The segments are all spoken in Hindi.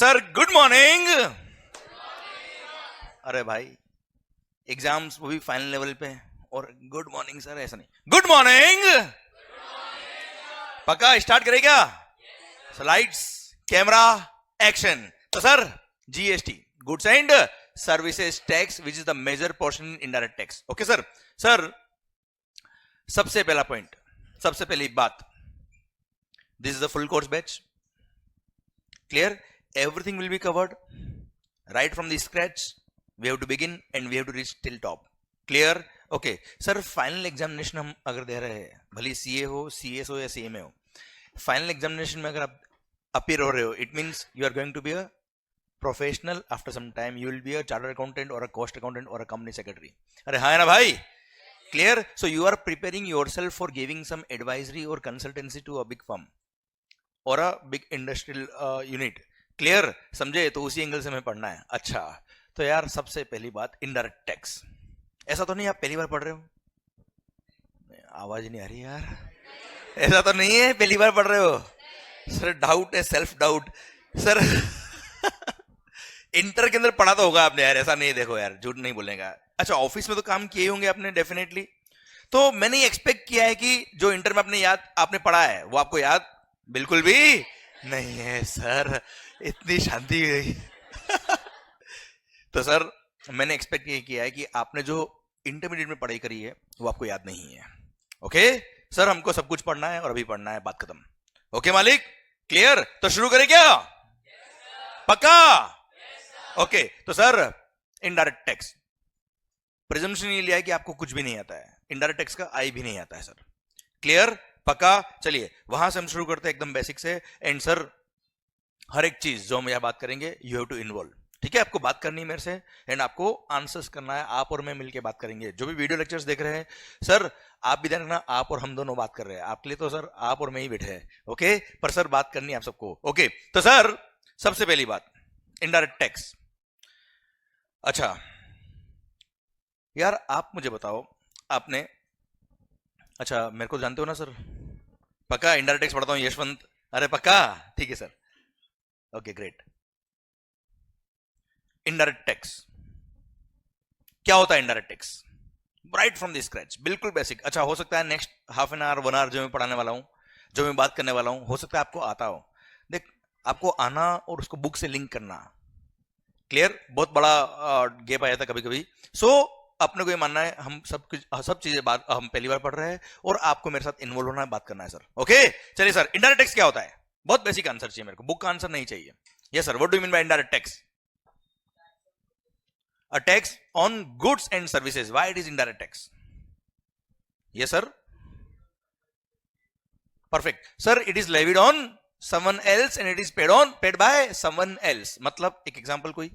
Sir good morning. अरे भाई एग्जाम्स वो भी फाइनल लेवल पे और गुड मॉर्निंग सर ऐसा नहीं, गुड मॉर्निंग। पक्का स्टार्ट करेगा? Slides, camera, action. तो sir GST, goods and services tax which is the major portion in indirect tax. Okay sir. Sir सबसे पहला पॉइंट, सबसे पहली बात, this is the full course batch. Clear? Everything will be covered right from the scratch. We have to begin and we have to reach till top. Clear? Okay. Sir final examination हम अगर दे रहे हैं, भले सीए हो, सीएस हो या सीएमए हो, फाइनल एग्जामिनेशन में अगर आप अपीयर हो रहे हो, it means you are going to be a professional after some time. You will be a chartered accountant और अ कॉस्ट अकाउंटेंट और अ कंपनी सेक्रेटरी। अरे हाँ ना भाई? Clear? So you are preparing yourself for giving some advisory और consultancy to a big firm और a big industrial unit. Clear? समझे? तो उसी एंगल से हमें पढ़ना है। अच्छा, तो यार सबसे पहली बात इनडायरेक्ट टैक्स। ऐसा तो नहीं आप पहली बार पढ़ रहे हो? आवाज नहीं आ रही यार। ऐसा तो नहीं है पहली बार पढ़ रहे हो? सर डाउट है, सेल्फ डाउट। सर इंटर के अंदर पढ़ा तो होगा आपने यार, ऐसा नहीं, देखो यार झूठ नहीं बोलेगा। अच्छा, ऑफिस में तो काम किए होंगे आपने डेफिनेटली। तो मैंने एक्सपेक्ट किया है कि जो इंटर में आपने पढ़ा है वो आपको याद बिल्कुल भी नहीं है। सर इतनी शांति गई। तो सर मैंने एक्सपेक्ट ये किया है कि आपने जो इंटरमीडिएट में पढ़ाई करी है वो आपको याद नहीं है। ओके सर, हमको सब कुछ पढ़ना है और अभी पढ़ना है, बात खत्म। ओके मालिक? क्लियर? तो शुरू करें क्या? पक्का? ओके तो सर इनडायरेक्ट टैक्स, प्रिजम्पशन ये लिया है कि आपको कुछ भी नहीं आता है, इनडायरेक्ट टैक्स का आई भी नहीं आता है सर। क्लियर? पक्का? चलिए वहां से हम शुरू करते हैं एकदम बेसिक से। एंड सर हर एक चीज जो हम यहां बात करेंगे यू हैव टू इन्वॉल्व। ठीक है? आपको बात करनी है मेरे से एंड आपको आंसर्स करना है। आप और मैं मिलके बात करेंगे। जो भी वीडियो लेक्चर्स देख रहे हैं सर, आप भी देखना, आप और हम दोनों बात कर रहे हैं। आपके लिए तो सर आप और मैं ही बैठे हैं। ओके, पर सर बात करनी है आप सबको। ओके तो सर सबसे पहली बात इनडायरेक्ट टैक्स। अच्छा यार आप मुझे बताओ, आपने, अच्छा मेरे को जानते हो ना सर? पक्का इनडायरेक्ट टैक्स पढ़ता हूं यशवंत? अरे पक्का? ठीक है sir. Okay great. Indirect tax क्या होता है? Indirect tax right from the scratch, बिल्कुल बेसिक। अच्छा, हो सकता है next half an hour 1 hour जो मैं पढ़ाने वाला हूं, जो मैं बात करने वाला हूं, हो सकता है आपको आता हो। देख, आपको आना और उसको बुक से लिंक करना। क्लियर? बहुत बड़ा गैप आ जाता है कभी कभी। सो अपने को ये मानना है हम सब चीजें बात हम पहली बार पढ़ रहे हैं और आपको मेरे साथ इन्वॉल्व होना है, बात करना है सर। ओके चलिए सर, इनडायरेक्ट टैक्स क्या होता है? बहुत बेसिक आंसर चाहिए मेरे को, बुक का आंसर नहीं चाहिए। Yes sir, what do you mean by indirect tax? A tax on goods and services. Why it is indirect tax? Yes sir. Perfect sir, it is levied on someone else and it is paid by someone else. मतलब एक एग्जांपल, कोई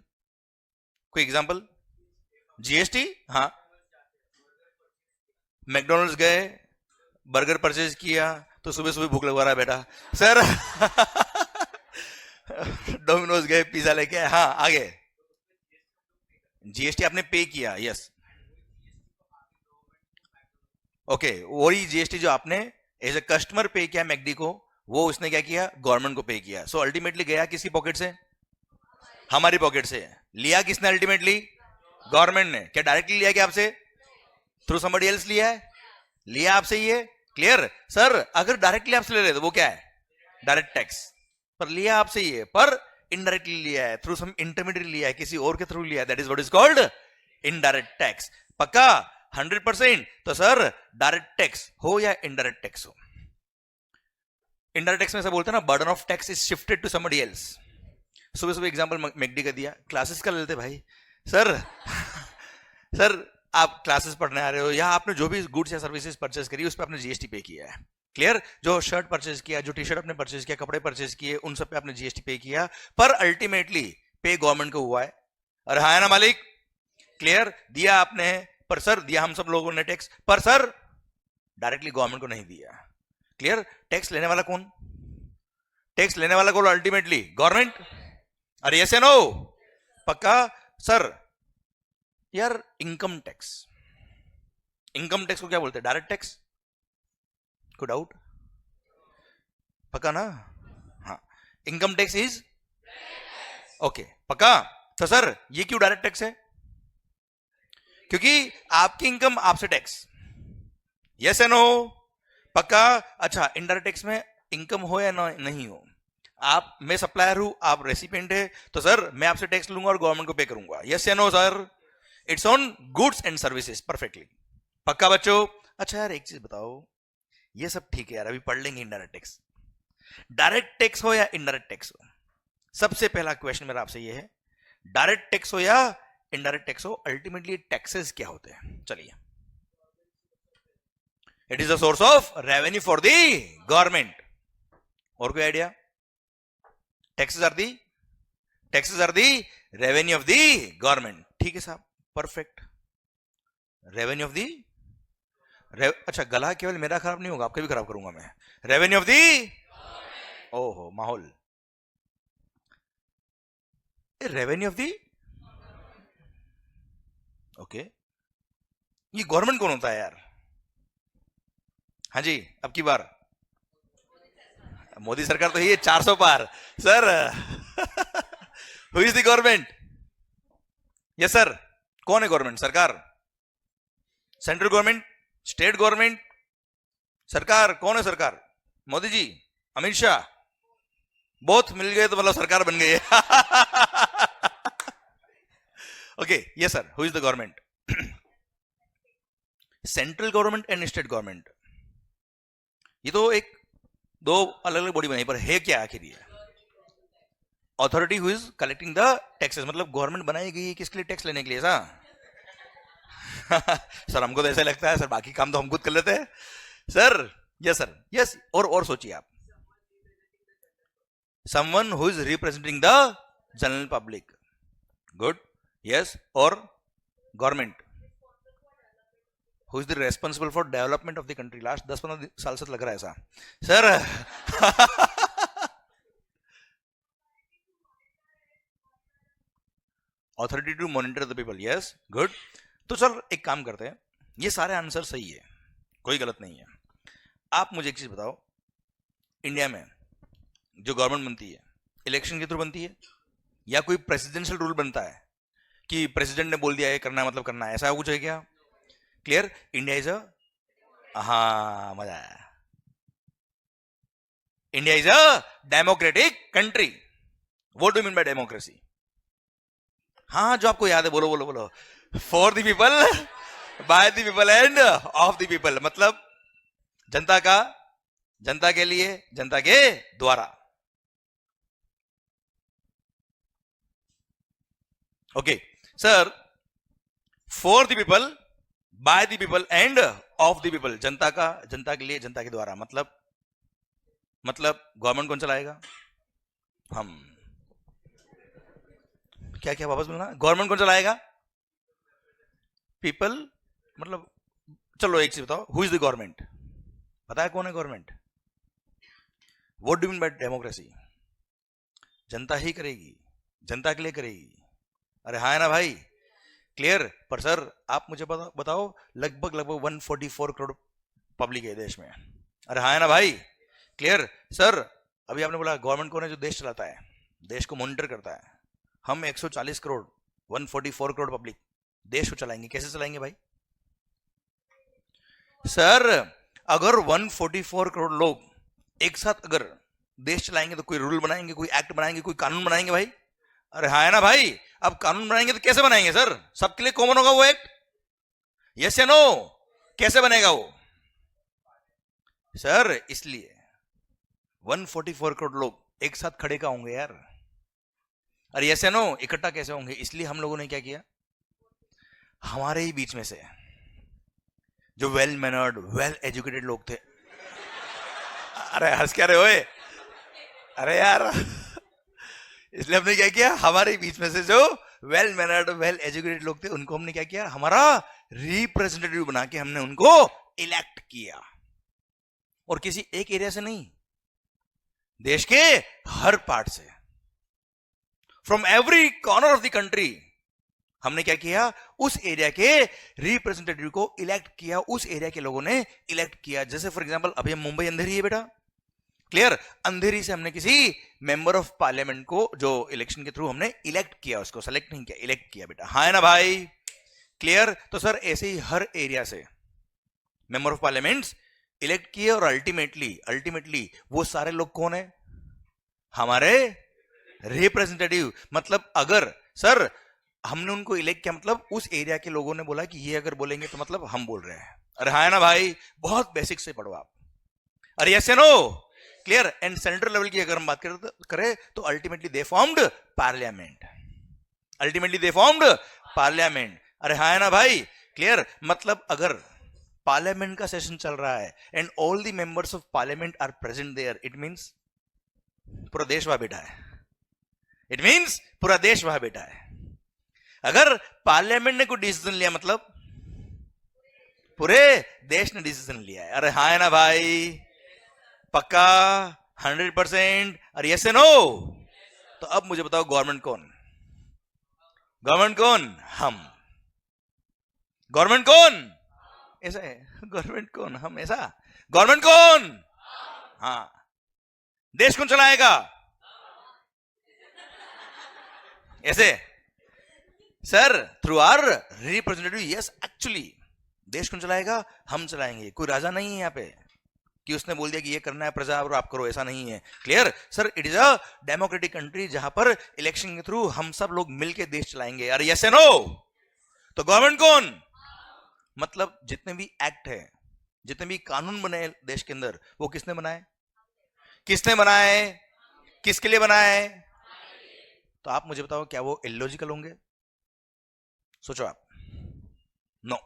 एग्जांपल? जीएसटी। हाँ, मैकडोनल्ड्स गए, बर्गर परचेज किया तो सुबह सुबह भूख लगवा रहा है बेटा सर। डोमिनोज गए, पिज्जा लेके आए। हाँ आगे, जीएसटी आपने पे किया। यस ओके, वही जीएसटी जो आपने एज ए कस्टमर पे किया मैकडी को, वो उसने क्या किया? गवर्नमेंट को पे किया। सो अल्टीमेटली गया किसकी पॉकेट से? हमारी पॉकेट से। लिया किसने अल्टीमेटली? गवर्नमेंट ने। क्या डायरेक्टली लिया क्या आपसे? थ्रू समबडी एल्स लिया है? लिया आपसे ये। क्लियर? सर अगर डायरेक्टली आपसे ले रहे तो वो क्या है? Direct tax. पर लिया आपसे ये, पर इनडायरेक्टली लिया है, थ्रू सम इंटरमीडिएट लिया है, किसी और के थ्रू लिया है, that is what is called indirect tax. पक्का? 100%। तो सर डायरेक्ट टैक्स हो या इनडायरेक्ट टैक्स हो, इनडायरेक्ट टैक्स में ऐसा बोलते हैं ना, burden of tax is shifted to somebody else. सुबह सुबह एग्जांपल मैकडी का दिया, क्लासेस का लेते भाई सर। सर आप क्लासेस पढ़ने आ रहे हो या आपने जो भी गुड्स या सर्विसेज परचेज करी उस पर आपने जीएसटी पे किया है। क्लियर? जो शर्ट परचेज किया, जो टी शर्ट आपने परचेज किया, कपड़े परचेज किए, उन सब पे आपने जीएसटी पे किया, पर अल्टीमेटली पे गवर्नमेंट को हुआ है। अरे हाँ ना मालिक? क्लियर? दिया आपने, पर सर दिया हम सब लोगों ने टैक्स, पर सर डायरेक्टली गवर्नमेंट को नहीं दिया। क्लियर? टैक्स लेने वाला कौन? टैक्स लेने वाला कौन? Ultimately government. अरे यस या नो? पक्का? सर यार इनकम टैक्स, इनकम टैक्स को क्या बोलते हैं? Direct tax. कोई डाउट? पक्का ना? हाँ, इनकम टैक्स इज ओके पक्का। तो सर ये क्यों डायरेक्ट टैक्स है? क्योंकि आपकी इनकम आपसे टैक्स, यस एंड नो, पक्का। अच्छा इनडायरेक्ट टैक्स में इनकम हो या नहीं हो, आप, मैं सप्लायर हूं, आप रेसिपिएंट है, तो सर मैं आपसे टैक्स लूंगा और गवर्नमेंट को पे करूंगा, यस या no sir? It's on goods and services, perfectly, पक्का बच्चों। अच्छा यार एक चीज बताओ, ये सब ठीक है यार, अभी पढ़ लेंगे इनडायरेक्ट टैक्स। डायरेक्ट टैक्स हो या इनडायरेक्ट टैक्स हो, सबसे पहला क्वेश्चन मेरा आपसे ये है, डायरेक्ट टैक्स हो या इनडायरेक्ट टैक्स हो, अल्टीमेटली टैक्सेस क्या होते हैं? चलिए, it is the source of revenue for the government. और कोई idea? Taxes are the revenue of the government, ठीक है साहब, परफेक्ट। रेवेन्यू ऑफ दी, अच्छा गला केवल मेरा खराब नहीं होगा, आपका भी खराब करूंगा मैं। रेवेन्यू ऑफ दी, ओहो माहौल, रेवेन्यू ऑफ दी, ओके, ये गवर्नमेंट कौन होता है यार? हाँ जी, अब की बार मोदी सरकार तो ये 400 पार sir. Who is the government? Yes sir, कौन है गवर्नमेंट? सरकार, सेंट्रल गवर्नमेंट, स्टेट गवर्नमेंट, सरकार कौन है? सरकार मोदी जी, अमित शाह, बोथ मिल गए तो मतलब सरकार बन गई है। Okay yes sir, who is the government? Central government and state government, ये तो एक दो अलग अलग बॉडी बनाई, पर है क्या आखिर ये? Authority who is collecting the taxes, मतलब गवर्नमेंट बनाई गई है किसके लिए? टैक्स लेने के लिए सा। सर हमको तो ऐसा लगता है सर, बाकी काम तो हम खुद कर लेते हैं सर। यस सर, यस, और सोचिए आप, someone who is representing the general public, good, yes, और government who is the responsible for development of the country. Last 10-15 साल से लग रहा है ऐसा sir. Authority to monitor the people, yes, good. तो सर एक काम करते हैं, ये सारे आंसर सही है, कोई गलत नहीं है। आप मुझे एक चीज बताओ, इंडिया में जो गवर्नमेंट बनती है इलेक्शन के थ्रू बनती है, या कोई प्रेसिडेंशियल रूल बनता है कि प्रेसिडेंट ने बोल दिया ये करना है मतलब करना है, ऐसा कुछ है क्या? क्लियर? इंडिया इज अ, हाँ मजा आया, India is a democratic country. What do mean by democracy? हाँ जो आपको याद है, बोलो बोलो बोलो। For the people, by the people and of the people, मतलब जनता का, जनता के लिए, जनता के द्वारा। Okay sir, for the people, by the people and of the people, जनता का, जनता के लिए, जनता के द्वारा, मतलब गवर्नमेंट कौन चलाएगा? हम। क्या क्या वापस बोलना, गवर्नमेंट कौन चलाएगा? पीपल, मतलब चलो एक चीज बताओ, हु इज द गवर्नमेंट? पता है कौन है government? What do mean by democracy? जनता ही करेगी, जनता के लिए करेगी। अरे हाँ है ना भाई, क्लियर? पर सर आप मुझे बताओ, लगभग 144 करोड़ पब्लिक है देश में। अरे हाँ है ना भाई, क्लियर? सर अभी आपने बोला गवर्नमेंट कौन है? जो देश चलाता है, देश को मॉनिटर करता है। हम 140 करोड़, 144 करोड़ पब्लिक देश को चलाएंगे, कैसे चलाएंगे भाई? सर अगर 144 करोड़ लोग एक साथ अगर देश चलाएंगे तो कोई रूल बनाएंगे, कोई एक्ट बनाएंगे, कोई कानून बनाएंगे भाई। अरे हाँ है ना भाई, अब कानून बनाएंगे तो कैसे बनाएंगे सर? सबके लिए कॉमन होगा वो एक्ट, यस या नो? कैसे बनेगा वो सर? इसलिए 144 करोड़ लोग एक साथ खड़े का होंगे यार। अरे यस या नो, इकट्ठा कैसे होंगे? इसलिए हम लोगों ने क्या किया, हमारे ही बीच में से जो वेल मैनर्ड, वेल एजुकेटेड लोग थे, अरे हंस क्या रहे होए? अरे यार, इसलिए हमने क्या किया, हमारे बीच में से जो वेल मैनर्ड, वेल एजुकेटेड लोग थे, उनको हमने क्या किया, हमारा रिप्रेजेंटेटिव बना के हमने उनको इलेक्ट किया। और किसी एक एरिया से नहीं, देश के हर पार्ट से, from every corner of the country हमने क्या किया, उस एरिया के रिप्रेजेंटेटिव को इलेक्ट किया, उस एरिया के लोगों ने इलेक्ट किया। जैसे फॉर एग्जांपल अभी हम मुंबई अंदर ही है बेटा, क्लियर, अंधेरी से हमने किसी मेंबर ऑफ पार्लियामेंट को जो इलेक्शन के थ्रू हमने इलेक्ट किया, उसको सेलेक्ट नहीं किया, इलेक्ट किया बेटा, हाँ है ना भाई? क्लियर, तो सर ऐसे ही हर एरिया से मेंबर ऑफ पार्लियामेंट्स इलेक्ट किए और अल्टीमेटली वो सारे लोग कौन है? हमारे रिप्रेजेंटेटिव। मतलब अगर सर हमने उनको इलेक्ट किया, मतलब उस एरिया के लोगों ने बोला कि ये अगर बोलेंगे तो मतलब हम बोल रहे हैं। अरे हाँ है ना भाई? बहुत बेसिक से पढ़ो आप। अरे यस या no? Clear. And central level की अगर हम बात करें तो अल्टीमेटली दे फॉर्म्ड पार्लियामेंट, अरे हाँ है ना भाई? क्लियर। मतलब अगर पार्लियामेंट का सेशन चल रहा है and all the members of parliament are present there, it means पूरा देश वहां बैठा है, पूरा देश वहां बैठा है। अगर पार्लियामेंट ने कोई डिसीजन लिया मतलब पूरे देश ने डिसीजन लिया है। अरे हाँ है ना भाई? पक्का 100%? अरे यस नो? तो अब मुझे बताओ गवर्नमेंट कौन? हम। गवर्नमेंट कौन? ऐसा है, गवर्नमेंट कौन? हम। ऐसा गवर्नमेंट कौन? हाँ। देश कौन चलाएगा? ऐसे sir through are representative. Yes, actually देश कौन चलाएगा? हम चलाएंगे। कोई राजा नहीं है यहाँ पे कि उसने बोल दिया कि ये करना है प्रजा और आप करो, ऐसा नहीं है। Clear sir? It is a democratic country जहां पर इलेक्शन के थ्रू हम सब लोग मिलके देश चलाएंगे। अरे यस नो? तो गवर्नमेंट कौन? मतलब जितने भी एक्ट है, जितने भी कानून बने देश के अंदर, वो किसने बनाए? किसके लिए बनाए? तो आप मुझे बताओ क्या वो इलॉजिकल होंगे? सोचो आप। नो।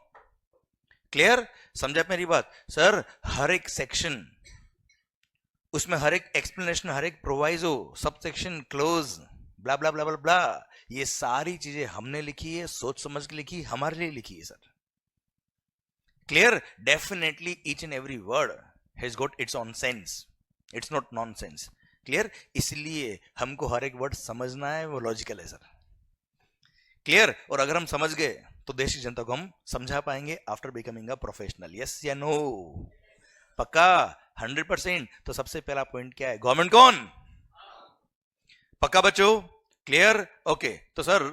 क्लियर? समझे आप मेरी बात? सर हर एक सेक्शन, उसमें हर एक एक्सप्लेनेशन, हर एक प्रोवाइजो, सब सेक्शन, क्लोज, ब्ला ब्ला ब्ला ब्ला ब्ला, ये सारी चीजें हमने लिखी है, सोच समझ के लिखी, हमारे लिए लिखी है sir. Clear? Definitely each and every word has got its on sense, it's not nonsense. Clear? इसलिए हमको हर एक वर्ड समझना है, वो लॉजिकल है सर। क्लियर? और अगर हम समझ गए तो देश की जनता को हम समझा पाएंगे after becoming a professional. Yes या नो? पक्का 100%? तो सबसे पहला पॉइंट क्या है? गवर्नमेंट कौन? पक्का बच्चों? क्लियर? ओके। तो सर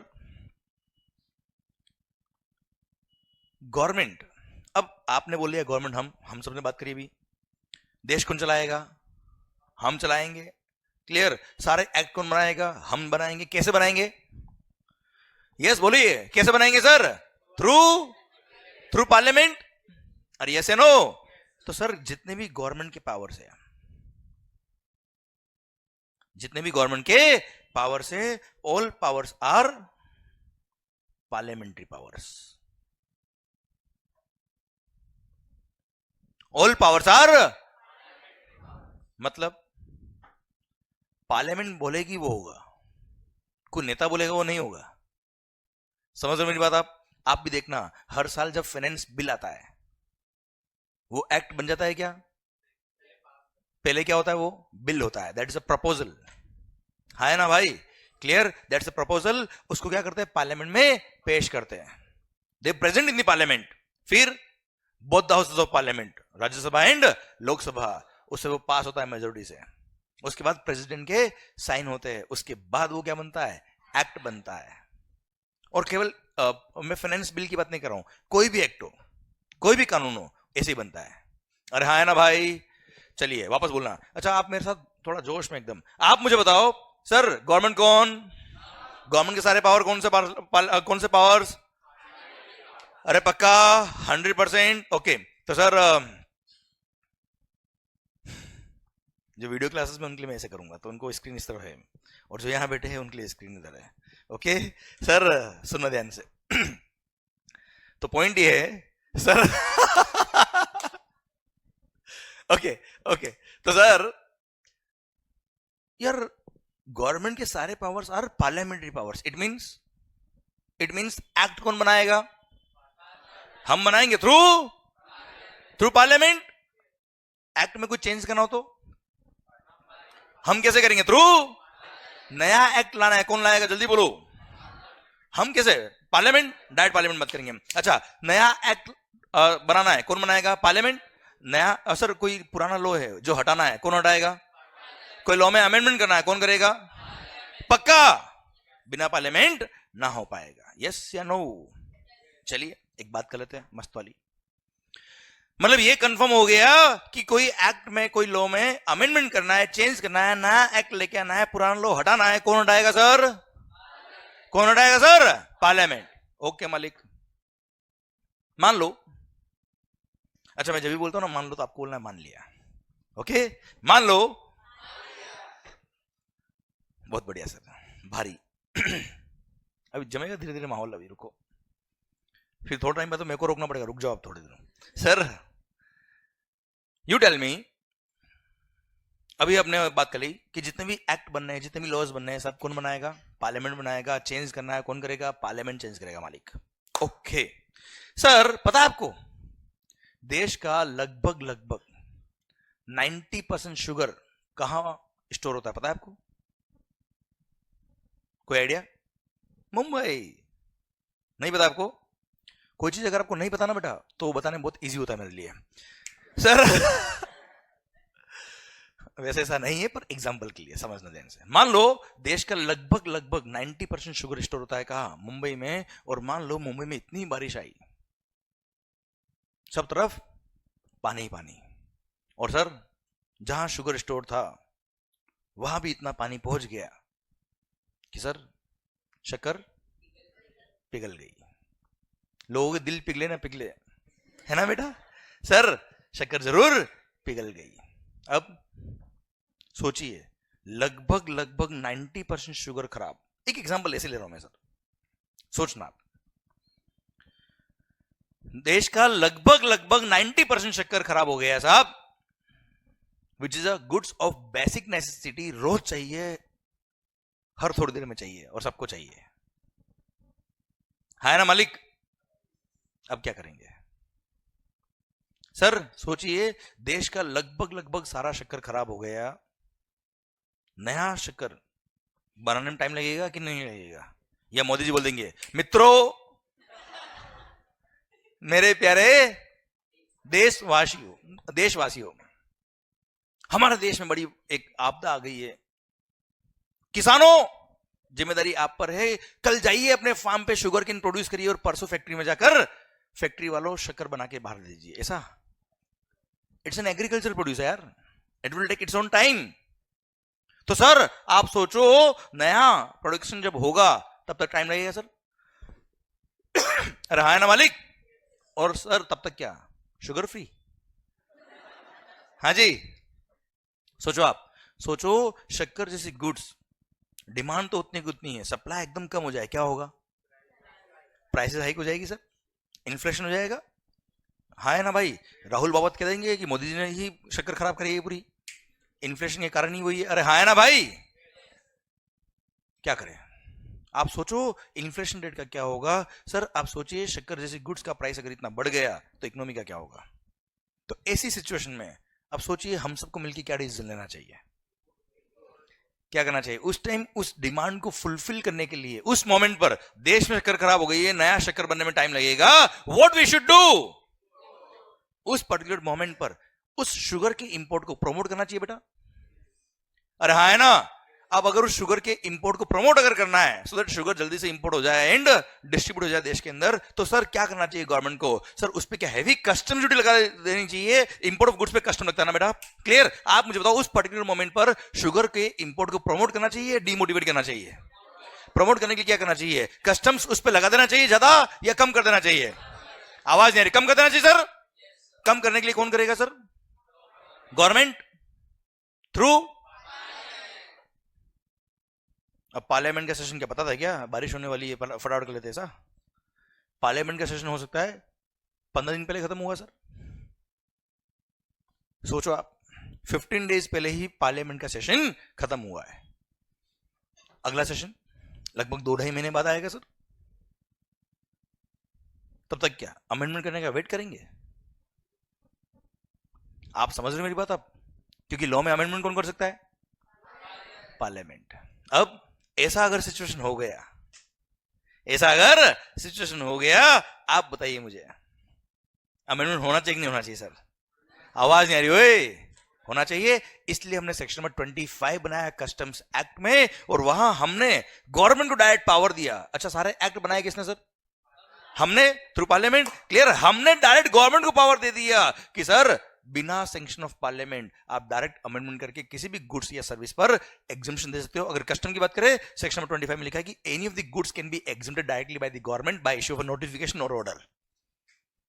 गवर्नमेंट, अब आपने बोल दिया गवर्नमेंट हम सबने बात करी अभी। देश कौन चलाएगा? हम चलाएंगे। क्लियर? सारे एक्ट कौन बनाएगा? हम बनाएंगे। कैसे बनाएंगे? यस बोलिए, कैसे बनाएंगे सर? Through parliament. अरे यस या नो? तो सर जितने भी गवर्नमेंट के पावर्स है, all powers are parliamentary powers. All powers are, मतलब पार्लियामेंट बोलेगी वो होगा, कोई नेता बोलेगा वो नहीं होगा। समझ रहे मेरी बात? आप भी देखना, हर साल जब फाइनेंस बिल आता है वो एक्ट बन जाता है क्या? पहले क्या होता है? वो बिल होता है, दैट इज अ प्रपोजल, है ना भाई? क्लियर? That's a proposal. उसको क्या करते हैं? पार्लियामेंट में पेश करते हैं, they present in the parliament. फिर both the houses of parliament, Rajya Sabha and Lok Sabha, उससे वो पास होता है मेजोरिटी से। उसके बाद प्रेसिडेंट के साइन होते हैं, उसके बाद वो क्या बनता है? एक्ट बनता है। और केवल मैं फाइनेंस बिल की बात नहीं कर रहा हूं, कोई भी एक्ट हो, कोई भी कानून हो, ऐसे ही बनता है। अरे हाँ है ना भाई? चलिए वापस बोलना। अच्छा आप मेरे साथ थोड़ा जोश में एकदम, आप मुझे बताओ सर गवर्नमेंट कौन? गवर्नमेंट के सारे पावर कौन से पावर्स? अरे पक्का 100%? ओके। तो सर जो वीडियो क्लासेस में उनके लिए मैं ऐसे करूंगा, तो उनको स्क्रीन इस तरफ है, और जो यहां बैठे हैं उनके लिए स्क्रीन इधर है। ओके सर, सुनना ध्यान से। तो पॉइंट ये है सर। ओके। तो सर यार गवर्नमेंट के सारे powers are parliamentary powers. It means act कौन बनाएगा? हम बनाएंगे थ्रू पार्लियामेंट। एक्ट में कुछ चेंज करना हो तो हम कैसे करेंगे? थ्रू नया एक्ट लाना है, कौन लाएगा? जल्दी बोलो। हम कैसे? पार्लियामेंट, डायरेक्ट पार्लियामेंट बात करेंगे। अच्छा नया एक्ट बनाना है, कौन बनाएगा? पार्लियामेंट। नया सर कोई पुराना लॉ है जो हटाना है, कौन हटाएगा? कोई लॉ में अमेंडमेंट करना है, कौन करेगा? पक्का बिना पार्लियामेंट ना हो पाएगा। यस या नो? चलिए एक बात कर लेते हैं मस्त वाली। मतलब ये कंफर्म हो गया कि कोई एक्ट में, कोई लॉ में अमेंडमेंट करना है, चेंज करना है, नया एक्ट लेके आना है, पुराना लॉ हटाना है, कौन हटाएगा सर? कौन हटाएगा सर? पार्लियामेंट। ओके मालिक, मान लो। अच्छा मैं जब भी बोलता हूं ना मान लो, तो आपको बोलना है मान लिया। ओके मान लो। बहुत बढ़िया सर, भारी। अभी जमेगा धीरे धीरे माहौल, अभी रुको, फिर थोड़ा टाइम बाद तो मेरे को रोकना पड़ेगा। रुक जाओ आप थोड़ी देर। सर यू टेल मी, अभी आपने बात कर ली कि जितने भी एक्ट बनने हैं, जितने भी लॉज बनने हैं, सब कौन बनाएगा? पार्लियामेंट बनाएगा। चेंज करना है कौन करेगा? पार्लियामेंट चेंज करेगा मालिक। ओके सर, पता है आपको देश का लगभग 90% शुगर कहां स्टोर होता है, पता है आपको? कोई आइडिया? मुंबई। नहीं पता आपको? कोई चीज अगर आपको नहीं पता ना बेटा, तो बताने बहुत इजी होता है मेरे लिए सर। वैसे ऐसा नहीं है, पर एग्जांपल के लिए समझना ध्यान से। मान लो देश का लगभग 90% शुगर स्टोर होता है कहां? मुंबई में। और मान लो मुंबई में इतनी बारिश आई, सब तरफ पानी ही पानी, और सर जहां शुगर स्टोर था वहां भी इतना पानी पहुंच गया कि सर शक्कर पिघल गई। लोगों के दिल पिघले ना पिघले, है ना बेटा? सर शक्कर जरूर पिघल गई। अब सोचिए, लगभग 90% शुगर खराब। एक एग्जांपल ऐसे ले रहा हूं मैं सर, सोचना। देश का लगभग 90% शक्कर खराब हो गया साहब, which is a goods of basic necessity. रोज चाहिए, हर थोड़ी देर में चाहिए, और सबको चाहिए, है ना मालिक? अब क्या करेंगे सर? सोचिए, देश का लगभग सारा शक्कर खराब हो गया। नया शक्कर बनाने में टाइम लगेगा कि नहीं लगेगा? या मोदी जी बोल देंगे मित्रों, मेरे प्यारे देशवासियों, हमारे देश में बड़ी एक आपदा आ गई है। किसानों, जिम्मेदारी आप पर है। कल जाइए अपने फार्म पे शुगर केन प्रोड्यूस करिए, और परसों फैक्ट्री में जाकर फैक्ट्री वालों शक्कर बना के बाहर दीजिए। ऐसा इट्स एन एग्रीकल्चर प्रोड्यूस यार, it will take its own time. तो सर आप सोचो, नया प्रोडक्शन जब होगा तब तक टाइम लगेगा सर। अरे हाँ ना मालिक? और सर तब तक क्या शुगर फ्री? हाँ जी, सोचो आप, सोचो शक्कर जैसी गुड्स डिमांड तो उतनी की उतनी है, सप्लाई एकदम कम हो जाए, क्या होगा? प्राइसेस हाइक हो जाएगी सर, इन्फ्लेशन हो जाएगा। हाँ है ना भाई? राहुल बाबा कह देंगे कि मोदी जी ने ही शक्कर खराब करी है पूरी, इन्फ्लेशन के कारण ही हुई है। अरे हाँ है ना भाई? क्या करें? आप सोचो इन्फ्लेशन रेट का क्या होगा सर। आप सोचिए शक्कर जैसी गुड्स का प्राइस अगर इतना बढ़ गया तो इकोनॉमी का क्या होगा? तो ऐसी सिचुएशन में अब सोचिए हम सबको मिलकर क्या डिसीजन लेना चाहिए, क्या करना चाहिए? उस टाइम उस डिमांड को फुलफिल करने के लिए, उस मोमेंट पर देश में शक्कर खराब हो गई है, नया शक्कर बनने में टाइम लगेगा। What we should do? उस पर्टिकुलर मोमेंट पर उस शुगर के इंपोर्ट को प्रमोट करना चाहिए बेटा। अरे हाँ है ना? अब अगर उस शुगर के इंपोर्ट को प्रमोट अगर करना है, सो दैट शुगर जल्दी से इंपोर्ट हो जाए एंड डिस्ट्रीब्यूट हो जाए देश के अंदर, तो सर क्या करना चाहिए गवर्नमेंट को? सर उस पे क्या हैवी कस्टम ड्यूटी लगा देनी चाहिए? इंपोर्ट ऑफ गुड्स पे कस्टम लगता है ना बेटा, क्लियर? आप मुझे बताओ उस पर्टिकुलर मोमेंट पर शुगर के इंपोर्ट को प्रमोट करना चाहिए, डिमोटिवेट करना चाहिए? प्रमोट करने के लिए क्या करना चाहिए? कस्टम्स उस पर लगा देना चाहिए ज्यादा, या कम कर देना चाहिए? आवाज नहीं आ रही। कम कर देना चाहिए सर। कम करने के लिए कौन करेगा सर? Government through. अब पार्लियामेंट का सेशन क्या पता था क्या? बारिश होने वाली है, फटाफट कर लेते ऐसा। पार्लियामेंट का सेशन हो सकता है 15 दिन पहले खत्म हुआ सर। सोचो आप, 15 डेज पहले ही पार्लियामेंट का सेशन खत्म हुआ है। अगला सेशन लगभग 2-2.5 महीने बाद आएगा सर। तब तक क्या अमेंडमेंट करने का वेट करेंगे? आप समझ रहे मेरी बात? आप, क्योंकि लॉ में अमेंडमेंट कौन कर सकता है? पार्लियामेंट। अब ऐसा अगर सिचुएशन हो गया, ऐसा अगर सिचुएशन हो गया, आप बताइए मुझे, अमेंडमेंट होना चाहिए कि नहीं होना चाहिए सर? आवाज नहीं आ रही ओए। होना चाहिए, इसलिए हमने सेक्शन नंबर 25 बनाया कस्टम्स एक्ट में, और वहां हमने गवर्नमेंट को डायरेक्ट पावर दिया। अच्छा, सारे एक्ट बनाए किसने सर? हमने, थ्रू पार्लियामेंट। क्लियर, हमने डायरेक्ट गवर्नमेंट को पावर दे दिया कि सर बिना सैंक्शन ऑफ पार्लियामेंट आप डायरेक्ट अमेंडमेंट करके किसी भी गुड्स या सर्विस पर एग्जम्पशन दे सकते हो। अगर कस्टम की बात करें, सेक्शन नंबर 25 में लिखा है कि any of the goods can be exempted directly by the government by issue of notification और ऑर्डर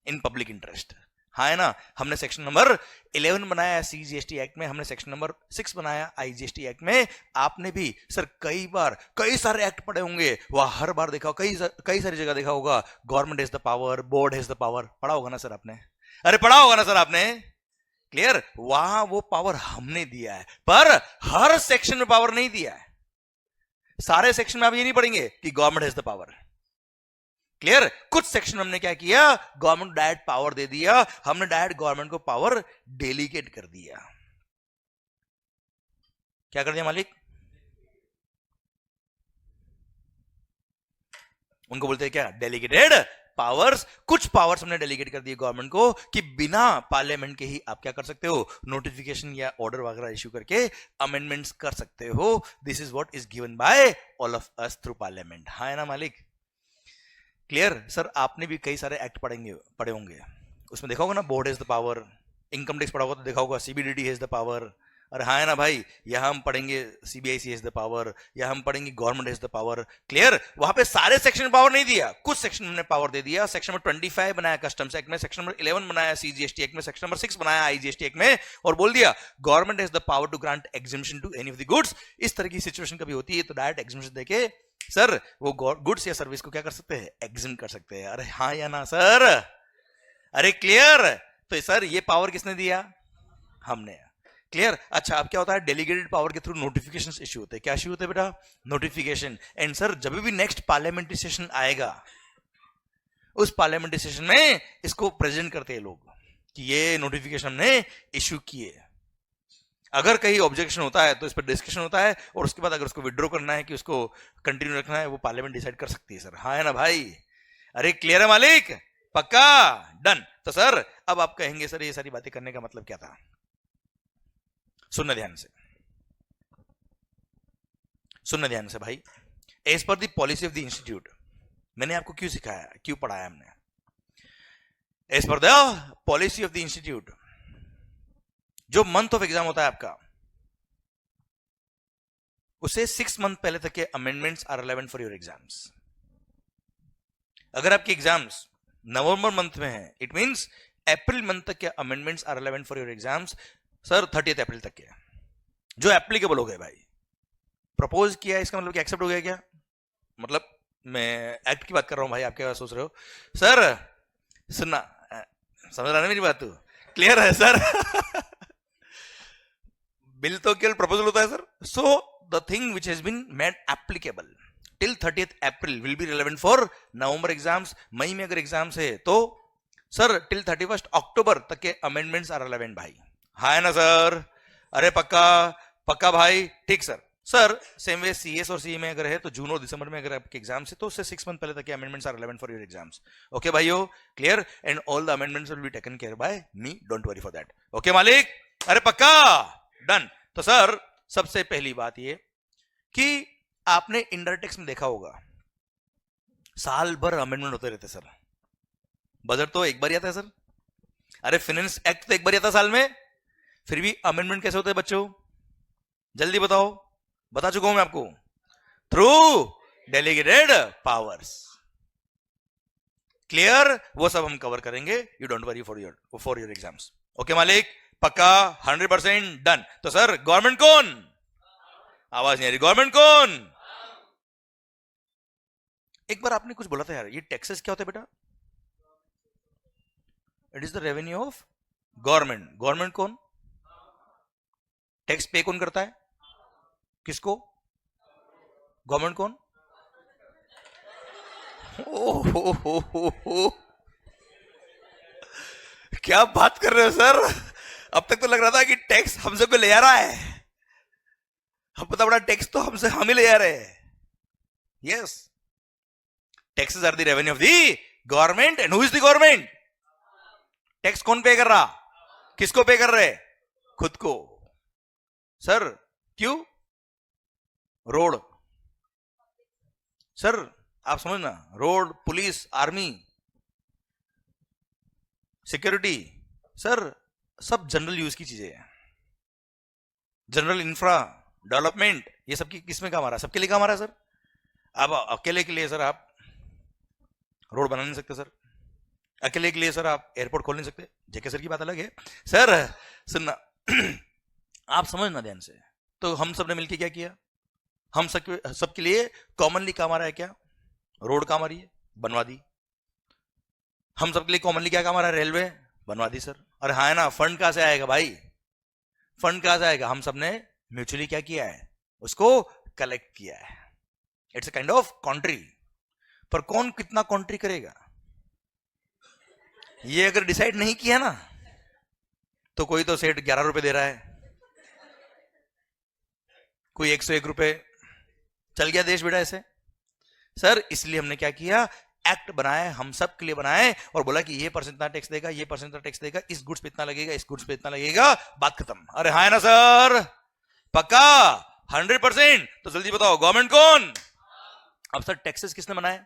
इन पब्लिक इंटरेस्ट। हाँ है ना। हमने सेक्शन नंबर 11 बनाया सीजीएसटी एक्ट में, हमने सेक्शन नंबर 6 बनाया आईजीएसटी एक्ट में। आपने भी सर कई बार कई सारे एक्ट पढ़े होंगे, वह हर बार देखा, कई सारी जगह देखा होगा, government has the power, board has the power, पढ़ा होगा ना सर आपने? अरे पढ़ा होगा ना सर आपने? क्लियर, वहां वो पावर हमने दिया है, पर हर सेक्शन में पावर नहीं दिया है। सारे सेक्शन में आप ये नहीं पढ़ेंगे कि government has the power. Clear, कुछ सेक्शन में हमने क्या किया, गवर्नमेंट डायरेक्ट पावर दे दिया, हमने डायरेक्ट गवर्नमेंट को पावर डेलीगेट कर दिया। क्या कर दिया मालिक? उनको बोलते हैं क्या? Delegated powers. कुछ पावर्स हमने डेलीगेट कर दिए गवर्नमेंट को कि बिना पार्लियामेंट के ही आप क्या कर सकते हो, नोटिफिकेशन या ऑर्डर वगैरह इश्यू करके अमेंडमेंट्स कर सकते हो। This is what is given by all of us through parliament. हाँ है ना मालिक? क्लियर सर, आपने भी कई सारे एक्ट पढ़े होंगे, उसमें देखा होगा ना, board has the power. Income tax पढ़ा होगा तो देखा होगा सीबीडीटी हैज द पावर। अरे हाँ है ना भाई, यहां हम पढ़ेंगे सीबीआईसी हैज द पावर, या हम पढ़ेंगे government has the power. Clear, वहां पे सारे सेक्शन में पावर नहीं दिया, कुछ सेक्शन में पावर दे दिया। सेक्शन नंबर 25 बनाया कस्टम्स एक्ट में, सेक्शन नंबर 11 बनाया सीजीएसटी एक्ट में, सेक्शन नंबर 6 बनाया आईजीएसटी एक्ट में, और बोल दिया government has the power to grant exemption to any of the goods. इस तरह की सिचुएशन कभी होती है तो डायरेक्ट एग्जम्पशन देके सर वो गुड्स या सर्विस को क्या कर सकते हैं, एग्जम्प्ट कर सकते हैं। अरे हाँ या ना सर? अरे क्लियर, तो सर ये पावर किसने दिया? हमने। क्लियर। अच्छा, अब क्या होता है, डेलीगेटेड पावर के थ्रू नोटिफिकेशंस इश्यू होते हैं। क्या इश्यू होते हैं बेटा? नोटिफिकेशन। एंड सर जब भी नेक्स्ट पार्लियामेंट्री सेशन आएगा, उस पार्लियामेंट्री सेशन में इसको प्रेजेंट करते हैं लोग कि ये नोटिफिकेशन हमने इश्यू किए। अगर कहीं ऑब्जेक्शन होता है तो इस पर डिस्कशन होता है, और उसके बाद अगर उसको विड्रॉ करना है कि उसको कंटिन्यू रखना है, वो पार्लियामेंट डिसाइड कर सकती है सर। हाँ है ना भाई? अरे क्लियर है मालिक? पक्का? डन। तो सर अब आप कहेंगे सर ये सारी बातें करने का मतलब क्या था? सुनना ध्यान से, सुनना ध्यान से भाई। As per the policy of the institute, मैंने आपको क्यों सिखाया, क्यों पढ़ाया हमने? As per the policy of the institute, जो मंथ ऑफ एग्जाम होता है आपका, उसे 6 मंथ पहले तक के amendments are relevant for your exams. अगर आपके एग्जाम्स नवंबर मंथ में है, इट मींस अप्रैल मंथ तक के amendments are relevant for your exams sir 30 April तक के, जो एप्लीकेबल हो गए भाई। प्रपोज किया इसका मतलब कि एक्सेप्ट हो गया क्या? मतलब मैं एक्ट की बात कर रहा हूं भाई, आप क्या सोच रहे हो? सर सुनना, समझ रहा है मेरी बात? तो क्लियर है सर? बिल तो केवल प्रपोजल होता है sir. So the thing which has been made applicable till 30th April will be relevant for November exams. मई में अगर एग्जाम्स है तो सर टिल 31 अक्टूबर तक के अमेंडमेंट्स आर रिलेवेंट भाई। हाँ है ना सर? अरे पक्का? पक्का भाई? ठीक sir. Sir same way CS और सीए में अगर है तो जून और दिसंबर में अगर आपके एग्जाम्स है तो उससे 6 मंथ पहले तक के amendments are relevant for your exams. Okay भाइयों, clear? And all the amendments will be taken care by me, don't worry for that. Okay मालिक? अरे पक्का? डन। तो सर सबसे पहली बात ये कि आपने इनडायरेक्ट टैक्स में देखा होगा साल भर अमेंडमेंट होते रहते सर। बजट तो एक बार आता है सर। अरे फाइनेंस एक्ट तो एक बार आता साल में, फिर भी अमेंडमेंट कैसे होते हैं बच्चों? जल्दी बताओ। बता चुका हूं मैं आपको, थ्रू डेलीगेटेड पावर्स। क्लियर? वो सब हम कवर करेंगे, you don't worry for your exams. Okay मालिक? पक्का? 100% डन। तो सर गवर्नमेंट कौन? आवाज नहीं आ रही। गवर्नमेंट कौन? एक बार आपने कुछ बोला था यार, ये टैक्सेस क्या होता है बेटा? It is the revenue of government. Government कौन? टैक्स पे कौन करता है? किसको? गवर्नमेंट कौन? हो। क्या बात कर रहे हो सर? अब तक तो लग रहा था कि टैक्स हमसे कोई ले आ रहा है, अब पता बड़ा टैक्स तो हमसे हम ही ले आ रहे हैं। Yes, taxes are the revenue of the government. And who is the government? Tax कौन पे कर रहा? किसको पे कर रहे? खुद को। सर क्यों? रोड, सर आप समझना, road, police, army, security, sir सब जनरल यूज की चीजें हैं। जनरल इंफ्रा डेवलपमेंट, ये सब की किसमें काम आ रहा है? सबके लिए काम आ रहा है सर। अब अकेले के लिए सर आप रोड बना नहीं सकते सर, अकेले के लिए सर आप एयरपोर्ट खोल नहीं सकते। जेके सर की बात अलग है सर, सुनना आप समझना ध्यान से। तो हम सब ने मिलकर क्या किया? हम सबके लिए कॉमनली काम आ रहा है क्या? रोड काम आ रही है, बनवा दी। हम सबके लिए कॉमनली क्या काम आ रहा है? रेलवे, बनवा दी सर। अरे हाँ है ना, फंड कहां से आएगा भाई? फंड कहां से आएगा? हम सबने म्यूचुअली क्या किया है? उसको कलेक्ट किया है। It's a kind of country. पर कौन कितना कॉन्ट्री करेगा, ये अगर डिसाइड नहीं किया ना, तो कोई तो सेठ 11 रुपए दे रहा है, कोई 101 रुपए, चल गया देश बेटा ऐसे। सर इसलिए हमने क्या किया? एक्ट बनाए, हम सब के लिए बनाए, और बोला कि ये परसेंट इतना टैक्स देगा, ये परसेंट इतना टैक्स देगा, इस गुड्स पे इतना लगेगा, इस गुड्स पे इतना लगेगा, बात खत्म। अरे हाँ ना सर, पक्का 100%। तो जल्दी बताओ गवर्नमेंट कौन? अब सर टैक्सेस किसने बनाए?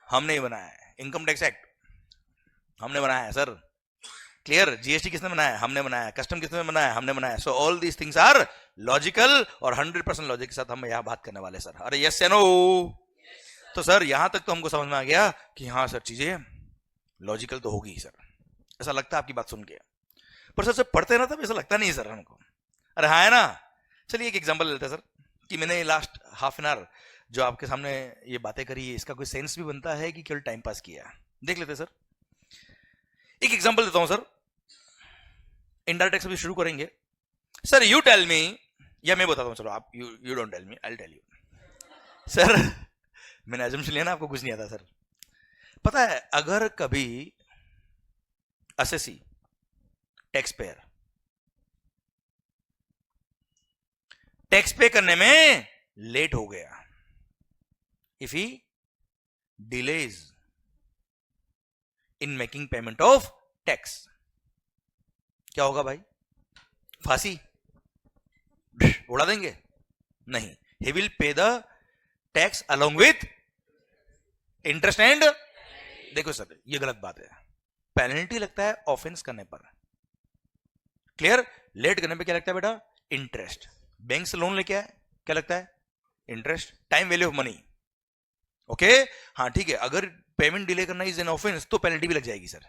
हमने ही बनाया है। इनकम टैक्स एक्ट हमने बनाया है सर, क्लियर। जीएसटी किसने बनाया? हमने बनाया। कस्टम किसने बनाया? हमने बनाया। So all these things are logical, और 100% लॉजिक के साथ हम यहां बात करने वाले सर। अरे यस या नो? तो सर यहां तक तो हमको समझ में आ गया कि हाँ सर चीजें लॉजिकल तो होगी सर, ऐसा लगता है आपकी बात सुन के। पर सर जब पढ़ते ना तब ऐसा लगता नहीं सर हमको। अरे हाँ है ना। चलिए एक एग्जांपल लेते हैं सर, कि मैंने लास्ट हाफ एन आवर जो आपके सामने ये बातें करी है, इसका कोई सेंस भी बनता है कि केवल टाइम पास किया? देख लेते सर। एक एग्जांपल देता हूं सर, इनडायरेक्ट टैक्स भी शुरू करेंगे सर। यू टेल मी, या मैं बताता हूं, चलो आप, you don't tell me, I will tell you sir. मैंने अजम्पशन लिया ना, आपको कुछ नहीं आता सर। पता है अगर कभी असेसी टैक्स पेयर टैक्स पे करने में लेट हो गया, if he delays in making payment of tax, क्या होगा भाई? फांसी उड़ा देंगे? नहीं, he will pay the tax along with interest and, देखो सर ये गलत बात है। पेनल्टी लगता है ऑफेंस करने पर, क्लियर। लेट करने पे क्या लगता है बेटा? इंटरेस्ट। बैंक से लोन लेके आए, क्या लगता है? Interest. Time value of money, okay. हाँ ठीक है, अगर पेमेंट डिले करना इज एन ऑफेंस तो पेनल्टी भी लग जाएगी सर,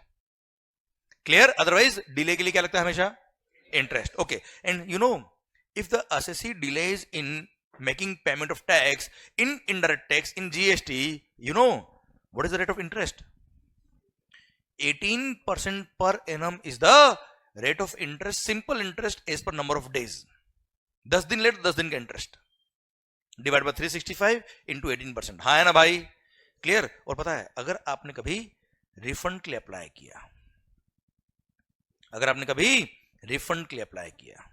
क्लियर। अदरवाइज डिले के लिए क्या लगता है हमेशा? Interest, okay. And you no, if the assessee delays in making payment of tax in indirect tax in GST, you know what is the rate of interest? 18% per annum is the rate of interest, simple interest as per number of days. 10 दिन लेट 10 दिन का इंटरेस्ट डिवाइड बाय 365 इंटू 18%। हाँ है ना भाई, क्लियर। और पता है अगर आपने कभी रिफंड के लिए अप्लाई किया, अगर आपने कभी रिफंड के लिए अप्लाई किया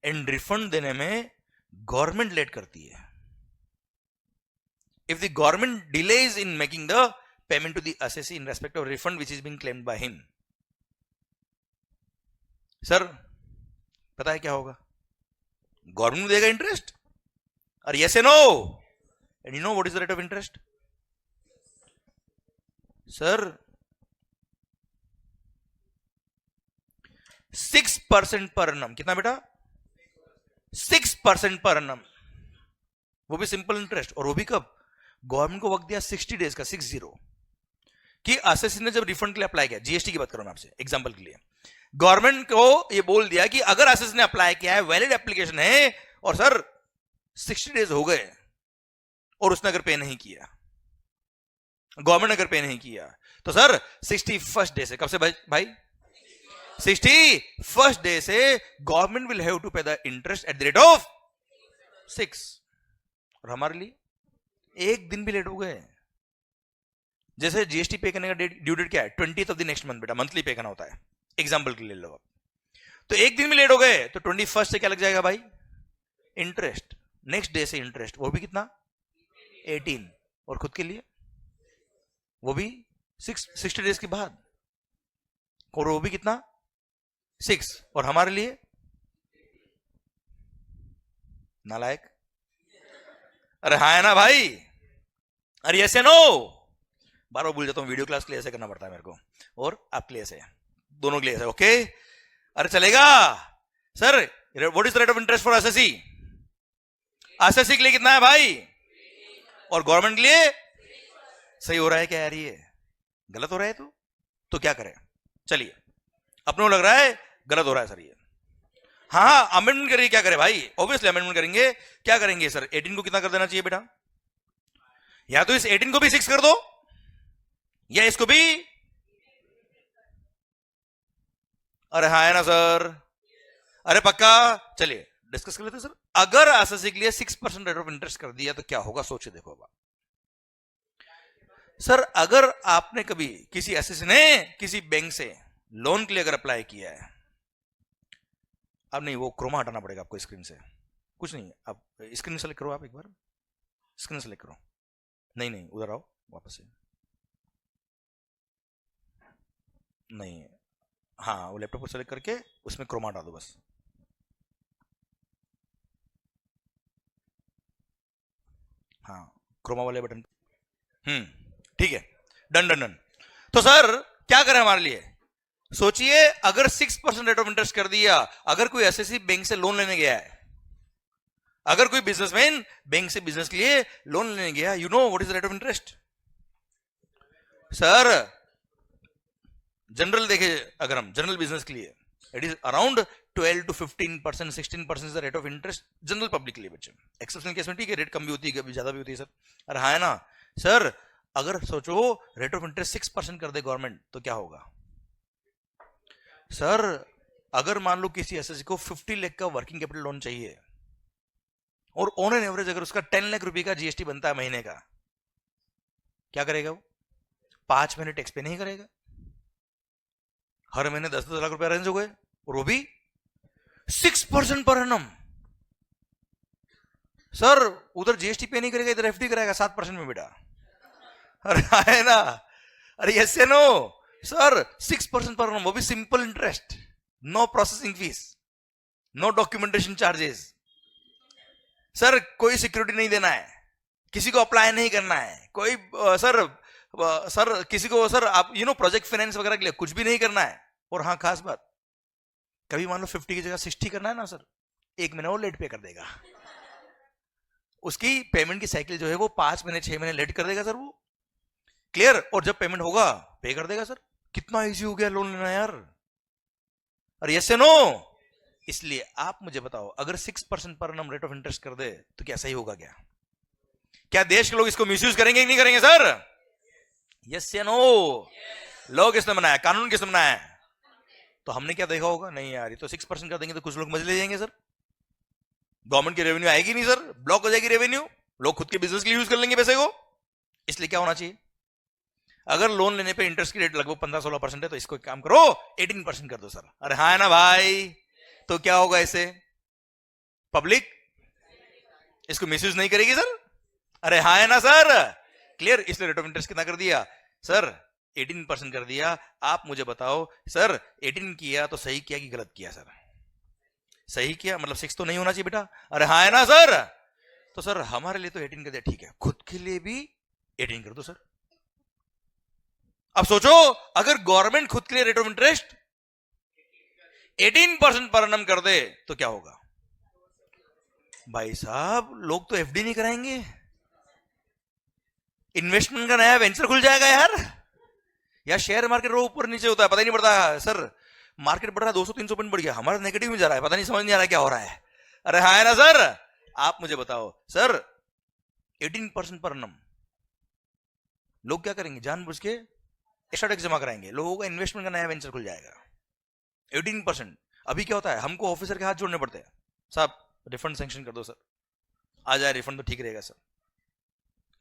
एंड रिफंड देने में गवर्नमेंट लेट करती है, if the government delays in making the payment to the assessee in respect of refund which is being claimed by him, sir पता है क्या होगा? गवर्नमेंट देगा इंटरेस्ट, और yes no, and you know what is the rate of interest sir? 6% per annum। कितना बेटा? 6% पर annum, वो भी सिंपल इंटरेस्ट। और वो भी कब? गवर्नमेंट को वक्त दिया 60 डेज का, 60, कि असेसी ने जब रिफंड के लिए अप्लाई किया, जीएसटी की बात करूं मैं आपसे एग्जांपल के लिए, गवर्नमेंट को ये बोल दिया कि अगर असेसी ने अप्लाई किया है, वैलिड एप्लीकेशन है, और सर 60 डेज हो गए और उसने अगर पे नहीं किया, गवर्नमेंट ने अगर पे नहीं किया, तो सर 61st डे से, कब से भाई? 61st डे से government will have to pay the interest at the rate of 6। और हमारे लिए एक दिन भी लेट हो गए, जैसे जीएसटी पे करने का ड्यू डेट क्या है? 20th of the next month बेटा, मंथली पे करना होता है, एग्जांपल के लिए लो आप। तो एक दिन भी लेट हो गए तो 21st से क्या लग जाएगा भाई? इंटरेस्ट। नेक्स्ट डे से इंटरेस्ट, वो भी कितना? 18। और खुद के लिए वो भी 60 डेज के बाद। और वो भी कितना 6, और हमारे लिए नालायक। अरे हाँ है ना भाई, अरे ऐसे नो, बार बार भूल जाता हूँ, वीडियो क्लास के लिए ऐसे करना पड़ता है मेरे को, और आपके लिए ऐसे, दोनों के लिए ऐसे, ओके। अरे चलेगा sir, what is the rate of interest for SSC? SSC के लिए कितना है भाई, और गवर्नमेंट के लिए? सही हो रहा है क्या यार, ये गलत हो रहा है तो क्या करें? चलिए, अपने को लग रहा है गलत हो रहा है सर ये, हाँ अमेंडमेंट करिए, क्या करें भाई, ऑब्वियसली अमेंडमेंट करेंगे। क्या करेंगे सर, 18 को कितना कर देना चाहिए बेटा? या तो इस 18 को भी 6 कर दो, या इसको भी, अरे हाँ है ना सर, अरे पक्का, चलिए डिस्कस कर लेते सर। अगर एसएससी के लिए 6% रेट ऑफ इंटरेस्ट कर दिया तो क्या होगा, सोचे देखो। अब सर अगर आपने कभी किसी एसएससी ने किसी बैंक से लोन के लिए अगर अप्लाई किया है, अब नहीं, वो क्रोमा हटाना पड़ेगा आपको स्क्रीन से, कुछ नहीं, आप स्क्रीन सेलेक्ट करो, आप एक बार स्क्रीन सेलेक्ट करो, नहीं उधर आओ वापस से, नहीं, हाँ वो लैपटॉप को सेलेक्ट करके उसमें क्रोमा हटा दो बस। हाँ क्रोमा वाले बटन, ठीक है, डन डन डन। तो सर क्या करें हमारे लिए, सोचिए अगर 6% रेट ऑफ इंटरेस्ट कर दिया, अगर कोई एसएससी बैंक से लोन लेने गया है, अगर कोई बिजनेसमैन बैंक से बिजनेस के लिए लोन लेने गया, you know what is rate of interest sir? General देखे, अगर हम जनरल बिजनेस के लिए, it is around 12 to 15%, 16% is the rate of interest general public के लिए बच्चे। एक्सेप्शनल केस में ठीक है, रेट कम भी होती है, कभी ज्यादा भी होती है सर। अरे हाँ है ना सर, अगर सोचो रेट ऑफ इंटरेस्ट 6% कर दे गवर्नमेंट तो क्या होगा सर? अगर मान लो किसी एसएससी को 50 लाख का वर्किंग कैपिटल लोन चाहिए, और ऑन एन एवरेज अगर उसका 10 लाख रुपए का जीएसटी बनता है महीने का, क्या करेगा वो? 5 महीने टैक्स पे नहीं करेगा, हर महीने 10-10 लाख रुपए अरेंज हो गए, और वो भी 6% पर एनम। सर उधर जीएसटी पे नहीं करेगा, इधर एफडी कराएगा 7% में बेटा। अरे है ना, अरे यस नो सर, 6% पर एनम, वो भी simple interest, no processing fees, no documentation charges. Sir कोई सिक्योरिटी नहीं देना है, किसी को अप्लाई नहीं करना है, कोई सर किसी को सर आप प्रोजेक्ट फाइनेंस वगैरह के लिए कुछ भी नहीं करना है। और हाँ खास बात, कभी मान लो 50 की जगह 60 करना है ना सर, 1 महीना वो लेट पे कर देगा, उसकी पेमेंट की साइकिल जो है वो 5 महीने 6 महीने लेट कर देगा सर वो, क्लियर। और जब पेमेंट होगा पे कर देगा सर। कितना इजी हो गया लोन लेना यार, अरे यस नो। इसलिए आप मुझे बताओ, अगर 6% per annum rate of interest कर दे तो क्या सही होगा? क्या देश के लोग इसको मिसयूज करेंगे कि नहीं करेंगे सर? यस या नो? लॉ किसने बनाया, कानून किसने बनाया? तो हमने क्या देखा होगा, नहीं यार ये तो 6% कर देंगे तो कुछ लोग मजे ले जाएंगे सर, गवर्नमेंट की रेवेन्यू आएगी नहीं सर, ब्लॉक हो जाएगी रेवेन्यू, लोग खुद के बिजनेस के लिए यूज कर लेंगे पैसे को। इसलिए क्या होना चाहिए, अगर लोन लेने पे इंटरेस्ट की रेट लगभग 15-16% है तो इसको एक काम करो 18% कर दो सर। अरे हाँ है ना भाई, तो क्या होगा, इससे पब्लिक इसको मिसयूज नहीं करेगी सर। अरे हाँ है ना सर, क्लियर। इसलिए रेट ऑफ इंटरेस्ट कितना कर दिया सर? 18% कर दिया। आप मुझे बताओ सर, 18 किया तो सही किया कि गलत किया सर? सही किया, मतलब 6 तो नहीं होना चाहिए बेटा। अरे हाँ है ना सर, तो सर हमारे लिए तो 18 कर दिया, ठीक है, खुद के लिए भी 18 कर दो सर। अब सोचो, अगर गवर्नमेंट खुद के लिए rate of interest 18% per annum कर दे तो क्या होगा भाई साहब? लोग तो एफडी नहीं कराएंगे, इन्वेस्टमेंट का नया वेंचर खुल जाएगा यार। या शेयर मार्केट रो ऊपर नीचे होता है, पता ही नहीं पड़ता सर, मार्केट बढ़ रहा है 200-300 पॉइंट बढ़ गया, हमारा नेगेटिव में जा रहा है, पता नहीं, समझ नहीं आ रहा क्या हो रहा है। अरे हाँ है ना सर, आप मुझे बताओ सर, 18% पर एनम लोग क्या करेंगे, जानबूझ के एक्स्ट्रा टैक्स जमा कराएंगे, लोगों का इन्वेस्टमेंट का नया वेंचर खुल जाएगा 18%। अभी क्या होता है, हमको ऑफिसर के हाथ जोड़ने पड़ते हैं, साहब रिफंड सैंक्शन कर दो सर, आ जाए रिफंड तो ठीक रहेगा सर।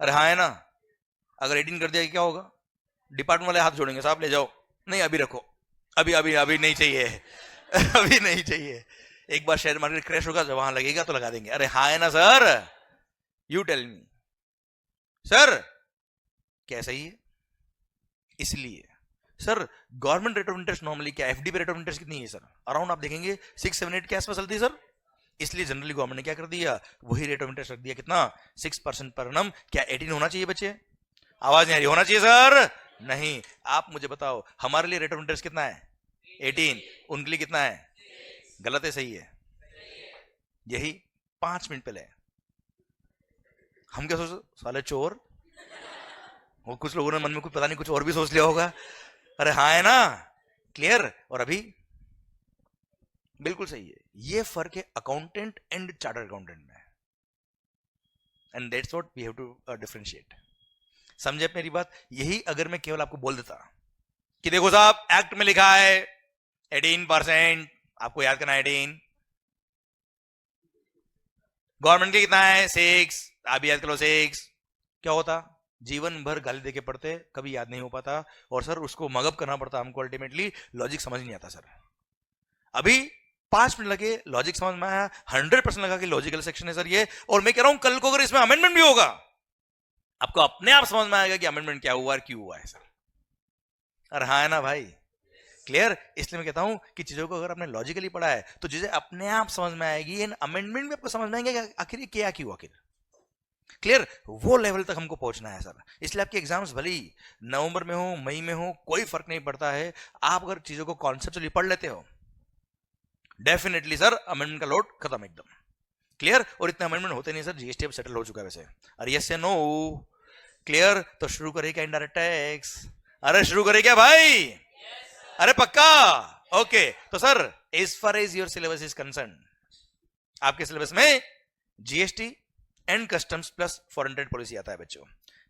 अरे हाँ है ना, अगर 18 कर दिया क्या होगा, डिपार्टमेंट वाले हाथ जोड़ेंगे, साहब ले जाओ, नहीं अभी रखो, अभी अभी अभी नहीं चाहिए अभी नहीं चाहिए, एक बार शेयर मार्केट क्रैश होगा जब वहां लगेगा तो लगा देंगे। अरे हाँ है ना sir, you tell me sir, क्या सही है? इसलिए sir government rate of interest normally क्या, एफडी पे रेट ऑफ इंटरेस्ट कितनी है सर? अराउंड आप देखेंगे 6-7-8 के आसपास चलती है सर। इसलिए जनरली गवर्नमेंट ने क्या कर दिया, वही रेट ऑफ इंटरेस्ट रख दिया, कितना, 6% पर annum। क्या 18 होना चाहिए बच्चे? आवाज नहीं आ रही, होना चाहिए सर? नहीं। आप मुझे बताओ हमारे लिए रेट ऑफ इंटरेस्ट कितना है? 18। उनके लिए कितना है? गलत है सही है? यही 5 मिनट पहले हम क्या सोच, साले चोर, वो कुछ लोगों ने मन में कुछ पता नहीं कुछ और भी सोच लिया होगा। अरे हाँ है ना, क्लियर? और अभी बिल्कुल सही है। ये फर्क है अकाउंटेंट एंड चार्टर्ड अकाउंटेंट में, and that's what we have to differentiate. समझे मेरी बात? यही अगर मैं केवल आपको बोल देता कि देखो साहब एक्ट में लिखा है 18%, आपको याद करना है 18, गवर्नमेंट के कितना है 6, आप भी याद करो 6, क्या होता? जीवन भर गाली देके पढ़ते, कभी याद नहीं हो पाता, और सर उसको मगअप करना पड़ता हमको, अल्टीमेटली लॉजिक समझ नहीं आता सर। अभी 5 मिनट लगे, लॉजिक समझ में आया, 100% लगा कि लॉजिकल सेक्शन है सर ये, और मैं कह रहा हूं कल को अगर इसमें अमेंडमेंट भी होगा, आपको अपने आप समझ में आएगा कि अमेंडमेंट क्या हुआ और क्यों हुआ है सर। अरे हाँ है ना भाई, क्लियर? इसलिए मैं कहता हूं कि चीजों को अगर आपने लॉजिकली पढ़ा है तो चीजें अपने आप समझ में आएगी, एंड अमेंडमेंट भी आपको समझ में आएंगे कि आखिर ये क्या क्यों, आखिर क्लियर? वो लेवल तक हमको पहुंचना है सर। इसलिए आपके एग्जाम्स भले ही नवंबर में हो, मई में हो, कोई फर्क नहीं पड़ता है। आप अगर चीजों को कॉन्सेप्चुअली पढ़ लेते हो, डेफिनेटली सर अमेंडमेंट का लोड खत्म एकदम, क्लियर? और इतने अमेंडमेंट होते नहीं सर, जीएसटी अब सेटल हो चुका है वैसे। अरे यस या नो? क्लियर? तो शुरू करें क्या इनडायरेक्ट टैक्स? अरे शुरू करें क्या भाई? अरे पक्का? ओके। तो sir as far as your syllabus is concern, आपके सिलेबस में GST and customs plus foreign trade policy आता है बच्चों,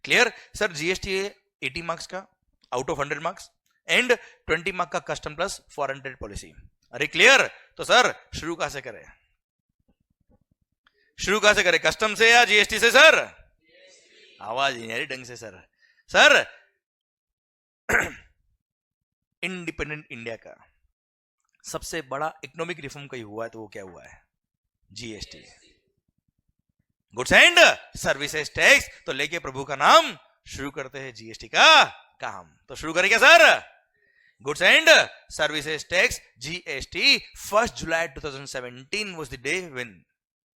क्लियर? सर जीएसटी 80 मार्क्स का out of 100 marks, and 20 marks का custom plus foreign trade policy. अरे क्लियर? तो सर शुरू कहां से करें? शुरू कहां से करें, कस्टम से या जीएसटी से सर? आवाज नहीं आ रही ढंग से सर। सर इंडिपेंडेंट इंडिया का सबसे बड़ा इकोनॉमिक रिफॉर्म कहीं हुआ है तो वो क्या हुआ है? GST, goods and services tax. तो लेके प्रभु का नाम शुरू करते हैं जीएसटी का काम। तो शुरू करें क्या sir? Goods and services tax GST 1 July 2017 was the day when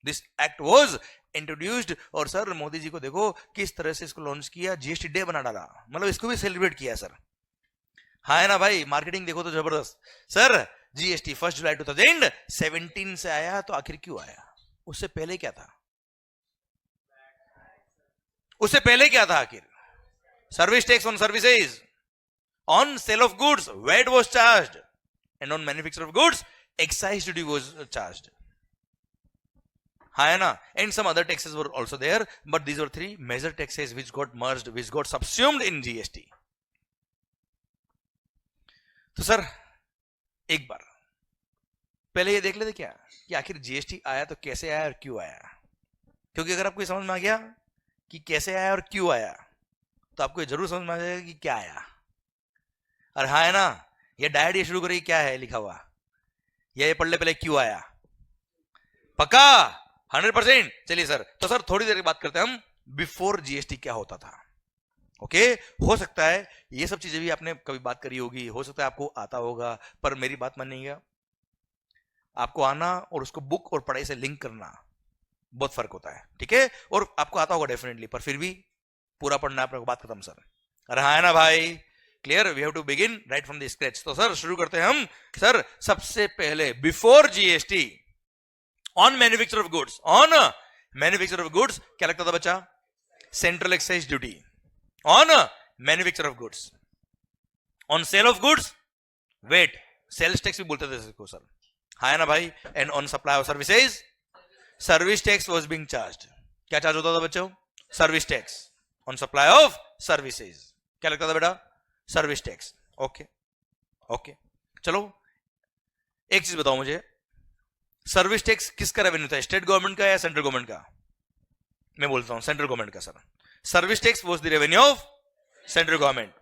this act was introduced। और सर मोदी जी को देखो किस तरह से इसको लॉन्च किया, जीएसटी डे बना डाला, मतलब इसको भी सेलिब्रेट किया सर। हाँ है ना भाई, मार्केटिंग देखो तो जबरदस्त। सर जीएसटी 1 जुलाई 2017 से आया, तो आखिर क्यों आया? उससे पहले क्या था? उससे पहले क्या था आखिर? Service tax on services, on sale of goods VAT was charged, and on manufacture of goods excise duty was charged. हाँ है ना? And some other taxes were also there, but these were 3 major taxes which got merged, which got subsumed in GST. तो सर एक बार पहले ये देख लेते क्या कि आखिर जीएसटी आया तो कैसे आया और क्यों आया, क्योंकि अगर आपको समझ में आ गया कि कैसे आया और क्यों आया, तो आपको जरूर समझ में आ जाएगा कि क्या आया। और हाँ है ना, ये डायट ये शुरू करेगी क्या है लिखा हुआ, ये पढ़ ले पहले क्यों आया, पक्का 100%। चलिए सर, तो सर थोड़ी देर की बात करते हैं हम बिफोर जीएसटी क्या होता था। ओके हो सकता है ये सब चीजें भी आपने कभी बात करी होगी, हो सकता है आपको आता होगा, पर मेरी बात मानिएगा, आपको आना और उसको बुक और पढ़ाई से लिंक करना बहुत फर्क होता है, ठीक है? और आपको आता होगा डेफिनेटली, पर फिर भी पूरा पढ़ना है, आपने बात खत्म सर। अरे हाँ है ना भाई, clear? We have to begin right from the scratch. तो सर शुरू करते हैं हम। सर सबसे पहले before GST on manufacture of goods, on manufacture of goods क्या लगता था बच्चा? Central excise duty. On manufacture of goods, on sale of goods VAT, sales tax भी बोलते थे इसको सर, हाँ है ना भाई? And on supply of services service tax was being charged. क्या चार्ज होता था बच्चों? Service tax. On supply of services क्या लगता था बेटा? Service tax. ओके ओके, चलो एक चीज बताओ मुझे, सर्विस टैक्स किसका रेवेन्यू था, स्टेट गवर्नमेंट का या सेंट्रल गवर्नमेंट का? मैं बोलता हूं सेंट्रल गवर्नमेंट का sir. Service tax was the revenue of central government.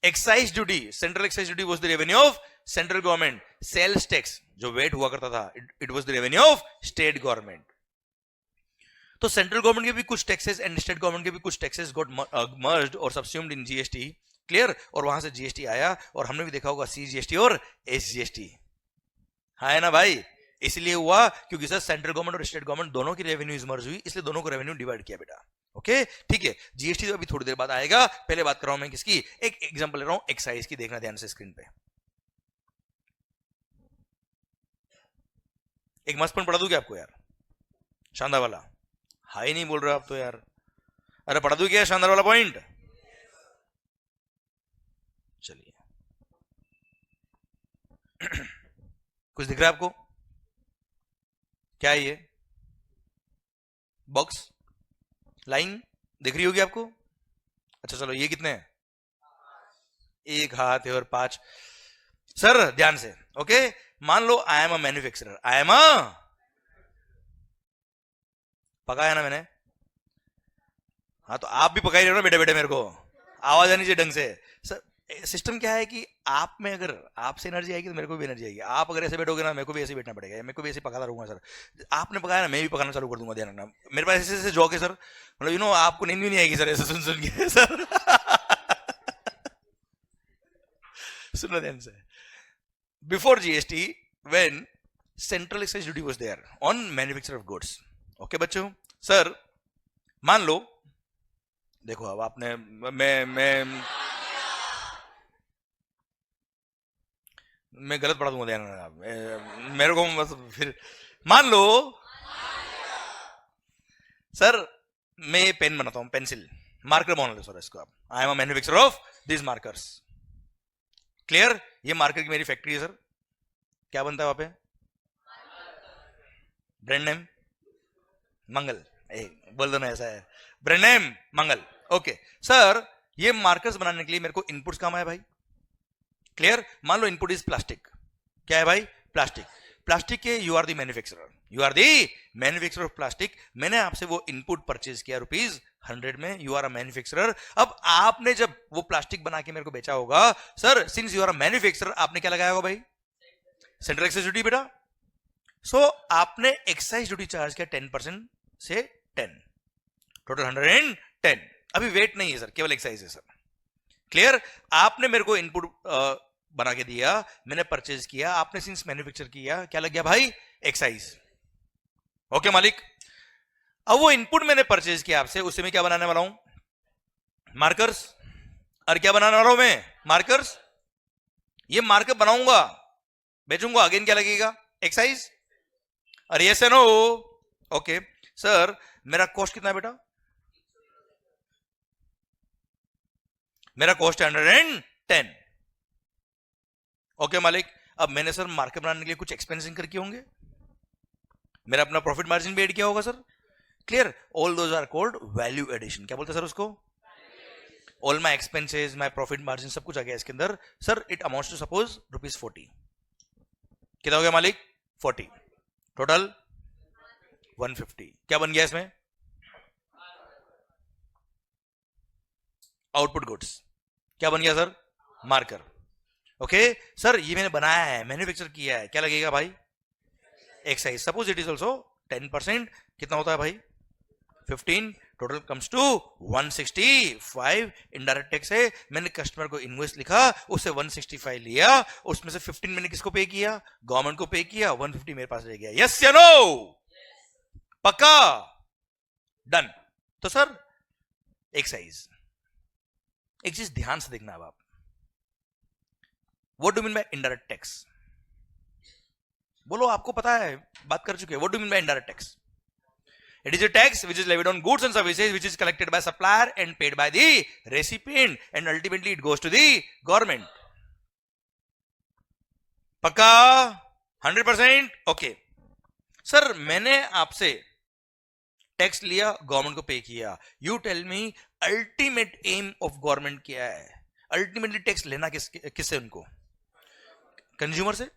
Excise duty, central excise duty was the revenue of central government. Sales tax जो वेट हुआ करता था, it was the revenue of state government. तो सेंट्रल गवर्नमेंट के भी कुछ टैक्सेस एंड स्टेट गवर्नमेंट के भी कुछ टैक्सेस गॉट मर्ज्ड और सबस्यूम्ड इन जीएसटी क्लियर। और वहां से जीएसटी आया और हमने भी देखा होगा सीजीएसटी और एसजीएसटी, है ना भाई। इसलिए हुआ क्योंकि सर सेंट्रल गवर्नमेंट और स्टेट गवर्नमेंट दोनों की रेवेन्यू मर्ज हुई, इसलिए दोनों को रेवेन्यू डिवाइड किया बेटा। ओके ठीक है, जीएसटी तो अभी थोड़ी देर बाद आएगा, पहले बात कर रहा हूं मैं किसकी, एक एग्जांपल ले रहा हूं एक्साइज की, देखना ध्यान से स्क्रीन पे। एक मस्त पॉइंट पढ़ा दूं क्या आपको यार, शानदार वाला। हाई नहीं बोल रहे आप तो यार, अरे पढ़ा दूं क्या शानदार वाला पॉइंट। चलिए कुछ दिख रहा है आपको, क्या है ये बॉक्स लाइन दिख रही होगी आपको। अच्छा चलो, ये कितने हैं, एक हाथ है और 5। सर ध्यान से, ओके मान लो I am a manufacturer, I am a, पकाया ना मैंने, हाँ तो आप भी पका ही रहे हो ना बेटे बेटे, मेरे को आवाज आनी चाहिए ढंग से। सर सिस्टम क्या है कि आप में अगर आपसे एनर्जी आएगी तो मेरे को भी एनर्जी आएगी, आप अगर ऐसे बैठोगे ना मेरे को भी ऐसे बैठना पड़ेगा, मेरे को भी ऐसे पकाता रहूंगा सर। आपने पकाया ना मैं भी पकाना चालू कर दूंगा, ध्यान रखना। मेरे पास ऐसे ऐसे जॉक है सर, मतलब यू नो आपको नींद भी नहीं आएगी सर ऐसे सुन सुन के सर सुनो ध्यान से, before GST when central excise duty was there on manufacture of goods. Okay बच्चों, सर मान लो, देखो अब आपने मैं गलत पढ़ा दूंगा, ध्यान रखना मेरे को बस फिर। मान लो सर मैं ये पेन बनाता हूं, पेंसिल मार्कर बना लो सर इसको आप, आई am a manufacturer of this markers, clear. ये मार्कर की मेरी फैक्ट्री है सर, क्या बनता है वहां पे, ब्रांड नेम मंगल, बोल दो ना ऐसा है, ब्रांड नेम मंगल। ओके सर, ये मार्कर्स बनाने के लिए मेरे को इनपुट्स काम है भाई, क्लियर। मान लो इनपुट इज प्लास्टिक, क्या है भाई, प्लास्टिक। प्लास्टिक के you are the manufacturer, you are the manufacturer of plastic. मैंने आपसे वो इनपुट परचेज किया ₹100 में, यू आर अ मैन्युफैक्चरर। अब आपने जब वो प्लास्टिक बना के मेरे को बेचा होगा sir, since you are a manufacturer, आपने क्या लगाया होगा भाई, सेंट्रल एक्साइज ड्यूटी बेटा। सो आपने एक्साइज ड्यूटी चार्ज किया 10% से 10, टोटल 110। अभी वेट नहीं है सर, केवल एक्साइज है सर, क्लियर। आपने मेरे को इनपुट बना के दिया, मैंने परचेज किया, आपने सिंस मैन्युफैक्चर किया, क्या लग गया भाई, एक्साइज। ओके मालिक, अब वो इनपुट मैंने परचेज किया आपसे, उससे मैं क्या बनाने वाला हूं, मार्कर्स। और क्या बनाने वाला हूं मैं, मार्कर्स। ये मार्कर बनाऊंगा बेचूंगा, अगेन क्या लगेगा, एक्साइज। और यस है नो, ओके सर मेरा कॉस्ट कितना है बेटा, मेरा कॉस्ट है 110। ओके मालिक, अब मैंने सर मार्केट बनाने के लिए कुछ एक्सपेंस इंकर किए होंगे, मेरा अपना प्रॉफिट मार्जिन भी ऐड किया होगा sir, clear. All those are called value addition, क्या बोलते हैं सर उसको, all my expenses my profit margin सब कुछ आ गया इसके अंदर sir. It amounts to suppose ₹40, कितना हो गया मालिक, 40, टोटल 150। क्या बन गया इसमें, आउटपुट गुड्स। क्या बन गया सर, मार्कर। ओके सर, ये मैंने बनाया है, मैन्युफैक्चर किया है, क्या लगेगा भाई, excise. Suppose it is also 10%, कितना होता है भाई, 15, total comes to 165। Indirect tax है, मैंने कस्टमर को इनवॉइस लिखा, उससे 165 लिया, उसमें से 15 मैंने किसको पे किया, गवर्नमेंट को पे किया, 150 मेरे पास रह गया। यस या नो, पक्का, डन। तो सर एक्साइज, एक चीज ध्यान से देखना, अब आप what do mean by indirect tax, बोलो आपको पता है, बात कर चुके हैं, what do mean by indirect tax. It is a tax which is levied on goods and services which is collected by supplier and paid by the recipient and ultimately it goes to the government. पक्का 100%, ओके सर मैंने आपसे टैक्स लिया, गवर्नमेंट को पे किया, you tell me ultimate aim of government क्या है, अल्टीमेटली टैक्स लेना किससे, उनको, कंज्यूमर से।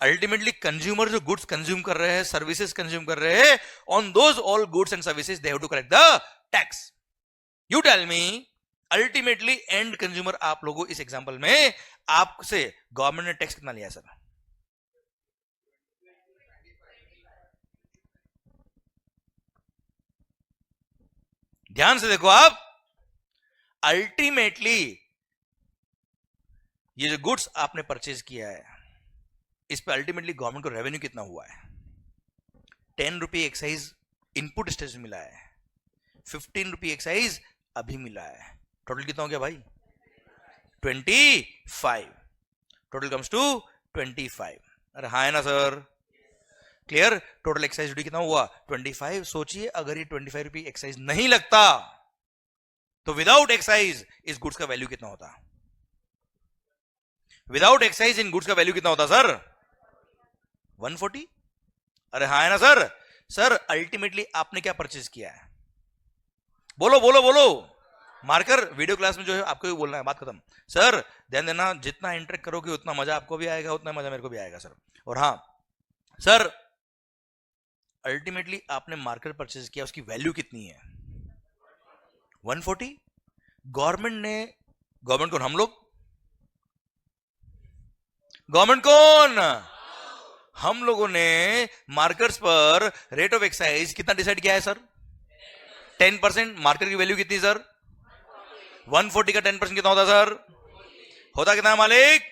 अल्टीमेटली कंज्यूमर जो गुड्स कंज्यूम कर रहे हैं, सर्विसेज कंज्यूम कर रहे हैं, on those all goods and services they have to collect the tax. You tell me ultimately end consumer, आप लोगों इस एग्जांपल में आपसे गवर्नमेंट ने टैक्स कितना लिया सर, ध्यान से देखो आप, अल्टीमेटली ये जो गुड्स आपने परचेज किया है इस पे अल्टीमेटली गवर्नमेंट को रेवेन्यू कितना हुआ है? 10 रुपये एक्साइज इनपुट स्टेज में मिला है, 15 रुपये एक्साइज अभी मिला है, टोटल कितना हो गया भाई? 25. Total comes to 25. अरे हाँ है ना sir? Clear? Total excise duty कितना हुआ? 25. सोचिए अगर ये 25 रुपये एक्साइज नहीं लगता तो विदाउट एक्साइज इस गुड्स का वैल्यू कितना होता? विदाउट एक्साइज इन गुड्स का वैल्यू कितना होता सर? 140. अरे हाँ है ना सर? सर अल्टीमेटली आपने क्या परचेज किया है? बोलो बोलो बोलो. मार्कर वीडियो क्लास में जो है आपको भी बोलना है, बात खत्म. सर ध्यान देना, जितना इंटरेक्ट करोगे उतना मजा आपको भी आएगा, उतना मजा मेरे को भी आएगा सर. और हाँ सर, अल्टीमेटली आपने मार्कर परचेज किया, उसकी वैल्यू कितनी है? 140. गवर्नमेंट कौन? हम लोग. गवर्नमेंट कौन? हम लोगों ने मार्कर्स पर रेट ऑफ एक्साइज कितना डिसाइड किया है सर? 10%. मार्कर की वैल्यू कितनी सर? 140 का 10% कितना होता सर? होता कितना मालिक?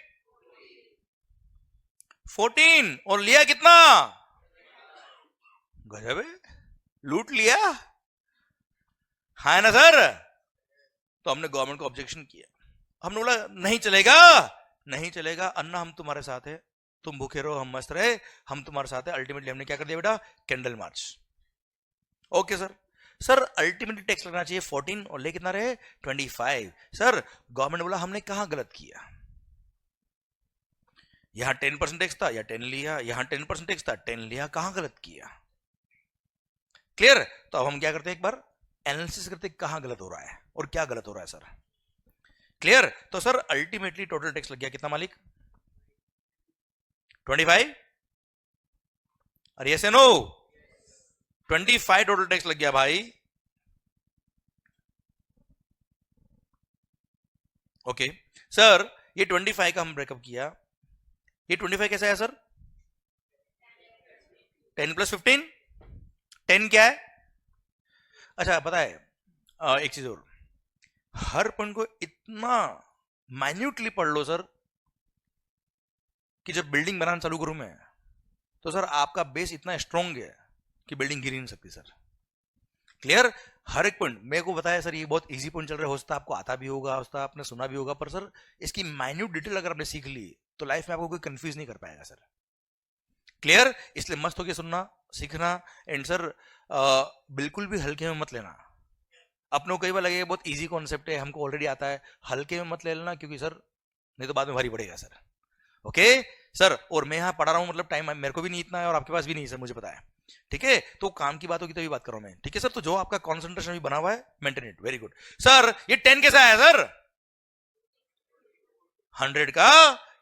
14. और लिया कितना? गजब है, लूट लिया. हाँ ना सर? तो हमने गवर्नमेंट को ऑब्जेक्शन किया. हमने बोला नहीं चलेगा, नहीं चलेगा अन्ना, हम तुम्हारे साथ है, तुम भूखे रहो हम मस्त रहे, हम तुम्हारे साथ है. अल्टीमेटली हमने क्या कर दिया बेटा? Candle march. Okay sir. Sir ultimately tax लगना चाहिए 14 और ले कितना रहे? 25. सर गवर्नमेंट बोला हमने कहां गलत किया? यहां 10% टैक्स था या 10 लिया, यहां 10% टैक्स था 10 लिया, कहां गलत किया? क्लियर? तो अब हम क्या करते हैं, एक बार एनालिसिस करते हैं कहां गलत हो रहा है और क्या गलत हो रहा है सर. क्लियर? तो सर अल्टीमेटली टोटल टैक्स लग गया कितना मालिक? 25. अरे यस नो? 25 टोटल टैक्स लग गया भाई. ओके सर, ये 25 का हम ब्रेकअप किया. ये 25 कैसा है सर? 10 + 15. 10 क्या है? अच्छा पता है एक चीज और, हर पॉइंट को इतना माइन्यूटली पढ़ लो सर कि जब बिल्डिंग बनाना चालू करूं मैं तो सर आपका बेस इतना स्ट्रांग है कि बिल्डिंग गिर ही नहीं सकती सर. क्लियर? हर एक पॉइंट मेरे को बताया सर, ये बहुत इजी पॉइंट चल रहा है, हो सकता है आपको आता भी होगा, हो सकता है आपने सुना भी होगा, पर सर इसकी माइन्यूट डिटेल अगर आपने सीख ली तो लाइफ में आपको कोई कंफ्यूज नहीं कर पाएगा सर. क्लियर? इसलिए मस्त होकर सुनना, सीखना. एंड सर बिल्कुल भी हल्के में मत लेना. अपने को कई बार लगेगा बहुत इजी कॉन्सेप्ट है, हमको ऑलरेडी आता है, हल्के में मत ले लेना, क्योंकि सर नहीं तो बाद में भारी पड़ेगा सर. Okay sir? और मैं यहां पढ़ा रहा हूं, मतलब टाइम मेरे को भी नहीं इतना है और आपके पास भी नहीं सर, मुझे पता है. ठीक है? तो काम की बात होगी तभी बात कर रहा हूं मैं. ठीक है सर? तो जो आपका कॉन्सेंट्रेशन भी बना हुआ है, maintain it. Very good. Sir ये 10 कैसा है सर? 100 का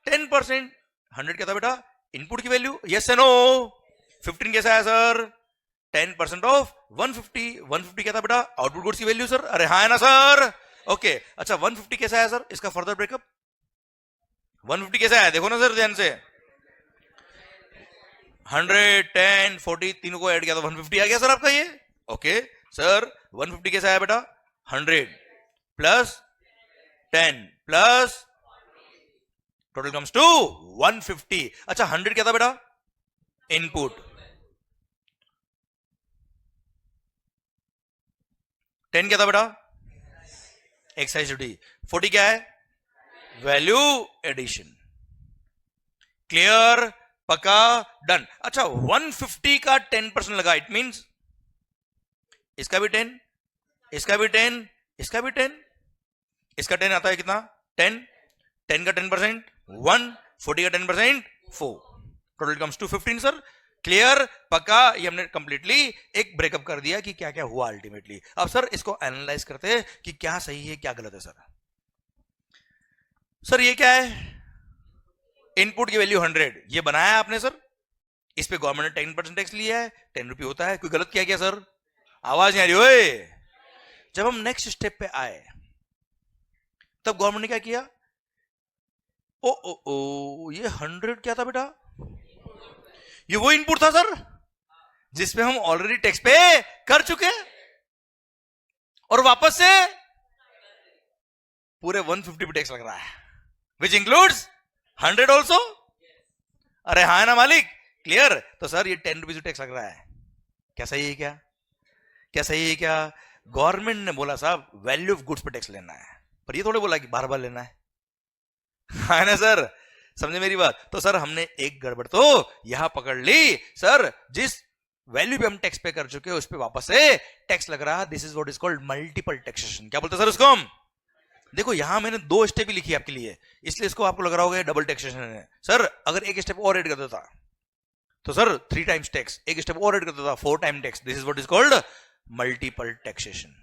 10%. 100 क्या था बेटा? इनपुट की वैल्यू. Yes no? 15 कैसा है सर? 10% ऑफ 150. 150 क्या था बेटा? आउटपुट गुड्स की वैल्यू सर. अरे हाँ है ना सर? ओके. अच्छा 150 कैसा है सर? इसका फर्दर ब्रेकअप 150 कैसा है देखो ना सर ध्यान से. 100, 10, 40 तीनों को ऐड किया तो 150 आ गया सर आपका ये. ओके सर 150 कैसा है बेटा? 100 plus 10 plus total comes to 150. अच्छा 100 क्या था बेटा? इनपुट. 10 क्या था बेटा? Excise duty. 40 क्या है? Value addition. क्लियर? पक्का? डन. अच्छा 150 का 10% लगा, इट मींस इसका भी 10, इसका भी 10, इसका भी 10, इसका 10 आता है कितना? 10. 10 का 10% 1, 40 का 10% 4. Total comes to 15 sir. Clear? पक्का? ये हमने कंप्लीटली एक ब्रेकअप कर दिया कि क्या क्या हुआ अल्टीमेटली. अब सर इसको एनालाइज करते हैं कि क्या सही है क्या गलत है सर. सर ये क्या है? इनपुट की वैल्यू 100, ये बनाया आपने सर, इस पे गवर्नमेंट ने 10% टैक्स लिया है, 10 रुपये होता है. कोई गलत किया क्या सर? आवाज नहीं आ रही ओए. जब हम नेक्स्ट स्टेप पे आए तब गवर्नमेंट ने क्या किया? ओ ओ ओ ये 100 क्या था बेटा? ये वो इनपुट था सर जिसपे हम ऑलरेडी टैक्स पे कर चुके हैं और वापस से पूरे 150 पे टैक्स लग रहा है. Which includes 100 also. अरे हाँ ना मालिक, क्लियर। तो सर ये 10 रुपीज टैक्स लग रहा है, क्या सही है? क्या क्या सही है? क्या गवर्नमेंट ने बोला साहब वैल्यू ऑफ गुड्स पे टैक्स लेना है, पर ये थोड़े बोला कि बार बार लेना है। है ना सर, समझे मेरी बात? तो सर हमने एक गड़बड़ तो यहां पकड़ ली सर, जिस वैल्यू पे हम टैक्स पे कर चुके हैं उस पे वापस से टैक्स लग रहा है। This is what is called multiple taxation. क्या बोलते हैं सर उसको हम? देखो यहां मैंने 2 स्टेप ही लिखी है आपके लिए, इसलिए इसको आपको लग रहा होगा डबल टैक्सेशन है। सर अगर एक स्टेप और ऐड कर देता तो सर 3 टाइम्स टैक्स, एक स्टेप और ऐड कर देता 4 time tax. This is what is called multiple taxation.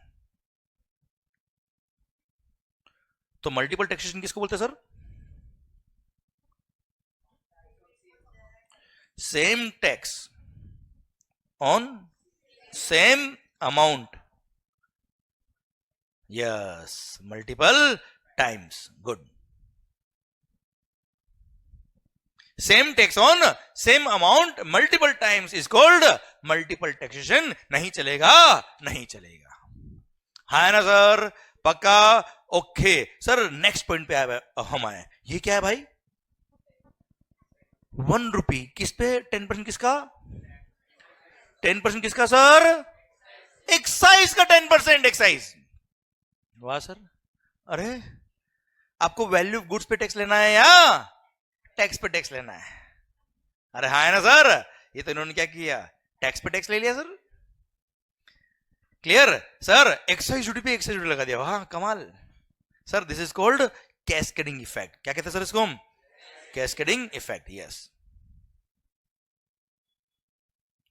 तो मल्टीपल टैक्सेशन किसको बोलते हैं sir? Same tax on same amount, yes, multiple times, good. Same tax on same amount multiple times is called multiple taxation. नहीं चलेगा, नहीं चलेगा। है ना सर, पक्का? ओके सर, नेक्स्ट पॉइंट पे आए हम आए। ये क्या है भाई? 1 रुपी किस पे 10% किसका? 10% किसका सर? एक्साइज का 10%, एक्साइज। वाह सर। अरे आपको वैल्यू ऑफ गुड्स पे टैक्स लेना है या टैक्स पे टैक्स लेना है? अरे हाँ है ना सर, ये तो इन्होंने क्या किया, टैक्स पे टैक्स ले लिया sir. Clear sir, excise duty पे एक्साइज ड्यूटी लगा दिया, वाह कमाल। Sir this is called cascading effect. क्या कहते हैं सर इसको हम? Cascading effect, yes.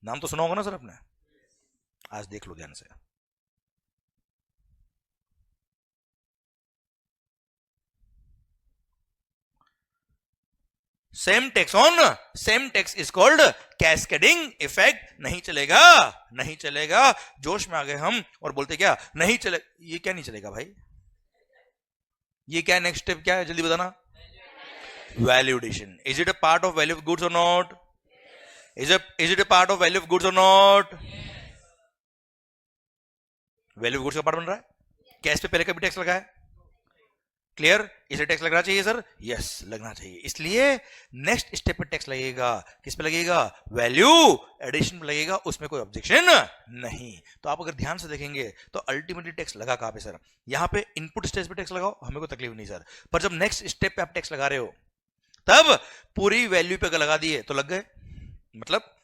नाम तो सुना होगा ना सर आपने, आज देख लो ध्यान से। Same tax on same tax is called cascading effect. नहीं चलेगा, नहीं चलेगा। जोश में आ गए हम और बोलते क्या नहीं चले। ये क्या नहीं चलेगा भाई? ये क्या नेक्स्ट स्टेप क्या है, जल्दी बताना। Value addition. Is it a part of value of goods or not? Is it a part of value of goods or not? Value of goods का पार्ट बन रहा है। कैश पे पहले कभी टैक्स लगा है? क्लियर? इसे टैक्स लगना चाहिए सर, यस लगना चाहिए। इसलिए नेक्स्ट स्टेप पे टैक्स लगेगा। किस पे लगेगा? वैल्यू एडिशन पे लगेगा, उसमें कोई ऑब्जेक्शन नहीं। तो आप अगर ध्यान से देखेंगे तो अल्टीमेटली टैक्स लगा कहां पे सर? यहां पे इनपुट स्टेज पे टैक्स लगाओ, हमें कोई तकलीफ नहीं सर। पर जब नेक्स्ट स्टेप पे आप टैक्स लगा रहे हो तब पूरी वैल्यू पे अगर लगा दिए तो लग गए, मतलब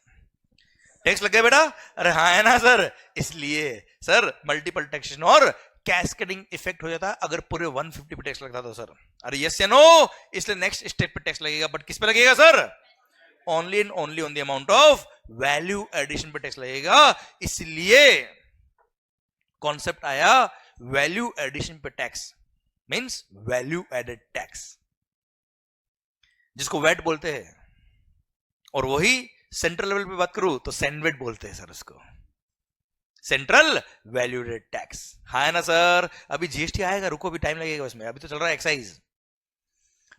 टैक्स लग गया बेटा। अरे हाँ है ना सर, इसलिए सर मल्टीपल टैक्सेशन और कैस्केडिंग इफेक्ट हो जाता है अगर पूरे 150 पे टैक्स लगता तो सर। अरे यस या नो? इसलिए नेक्स्ट स्टेप पे टैक्स लगेगा, बट किस पे लगेगा sir? Only and only on the amount of value addition पे टैक्स लगेगा। इसलिए कॉन्सेप्ट आया वैल्यू एडिशन पे tax, means value added tax, जिसको वैट बोलते हैं। और वही सेंट्रल लेवल पे बात करूं तो सेंवेट बोलते हैं सर उसको, सेंट्रल वैल्यू एडेड टैक्स। है ना सर? अभी जीएसटी आएगा, रुको अभी टाइम लगेगा उसमें, अभी तो चल रहा है एक्साइज।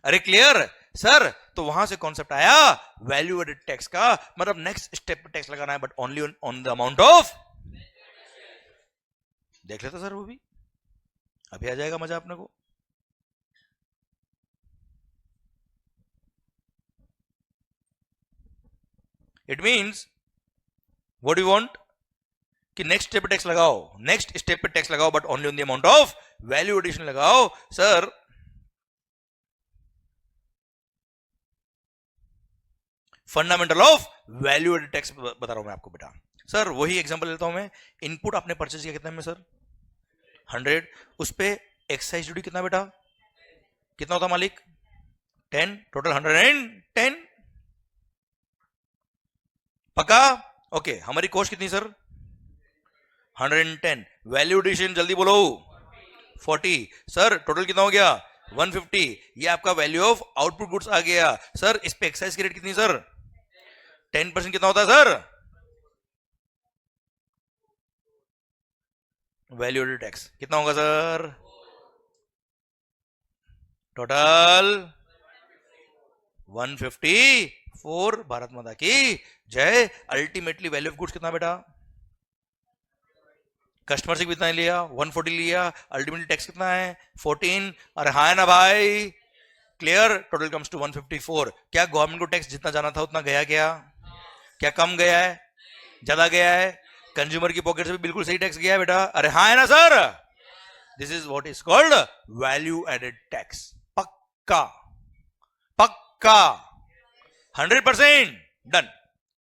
अरे क्लियर सर? तो वहां से कॉन्सेप्ट आया वैल्यू एडेड टैक्स का, मतलब नेक्स्ट स्टेप पे टैक्स लगाना है but only on the amount of. देख लेते सर, वो भी अभी आ जाएगा मजा अपने को। It means what you want कि नेक्स्ट स्टेप पे टैक्स लगाओ, नेक्स्ट स्टेप पे टैक्स लगाओ but only on the amount of value addition लगाओ। Sir fundamental of value added tax बता रहा हूं मैं आपको बेटा। सर वही एग्जांपल लेता हूं मैं। इनपुट आपने परचेज किया कितने में सर? 100। उस पे एक्साइज ड्यूटी कितना बेटा? कितना होता मालिक? 10। टोटल 110। पक्का? ओके, हमारी कॉस्ट कितनी सर? 110। वैल्यू एडिशन जल्दी बोलो? 40। सर टोटल कितना हो गया? 150। ये आपका वैल्यू ऑफ आउटपुट गुड्स आ गया। सर इस पे एक्साइज की रेट कितनी सर? 10%। कितना होता है सर? वैल्यू एडेड टैक्स कितना होगा सर? टोटल 154। भारत माता की जय। अल्टीमेटली वैल्यू ऑफ गुड्स कितना बेटा? कस्टमर से कितना लिया? 140 लिया। अल्टीमेटली टैक्स कितना है? 14। अरे हाँ ना भाई, क्लियर, टोटल कम्स टू 154। क्या गवर्नमेंट को टैक्स जितना जाना था उतना गया क्या? क्या कम गया है, ज्यादा गया है? कंज्यूमर की पॉकेट से भी बिल्कुल सही टैक्स गया है बेटा, अरे हाँ है ना sir? This is what is called value added tax. पक्का पक्का 100% डन।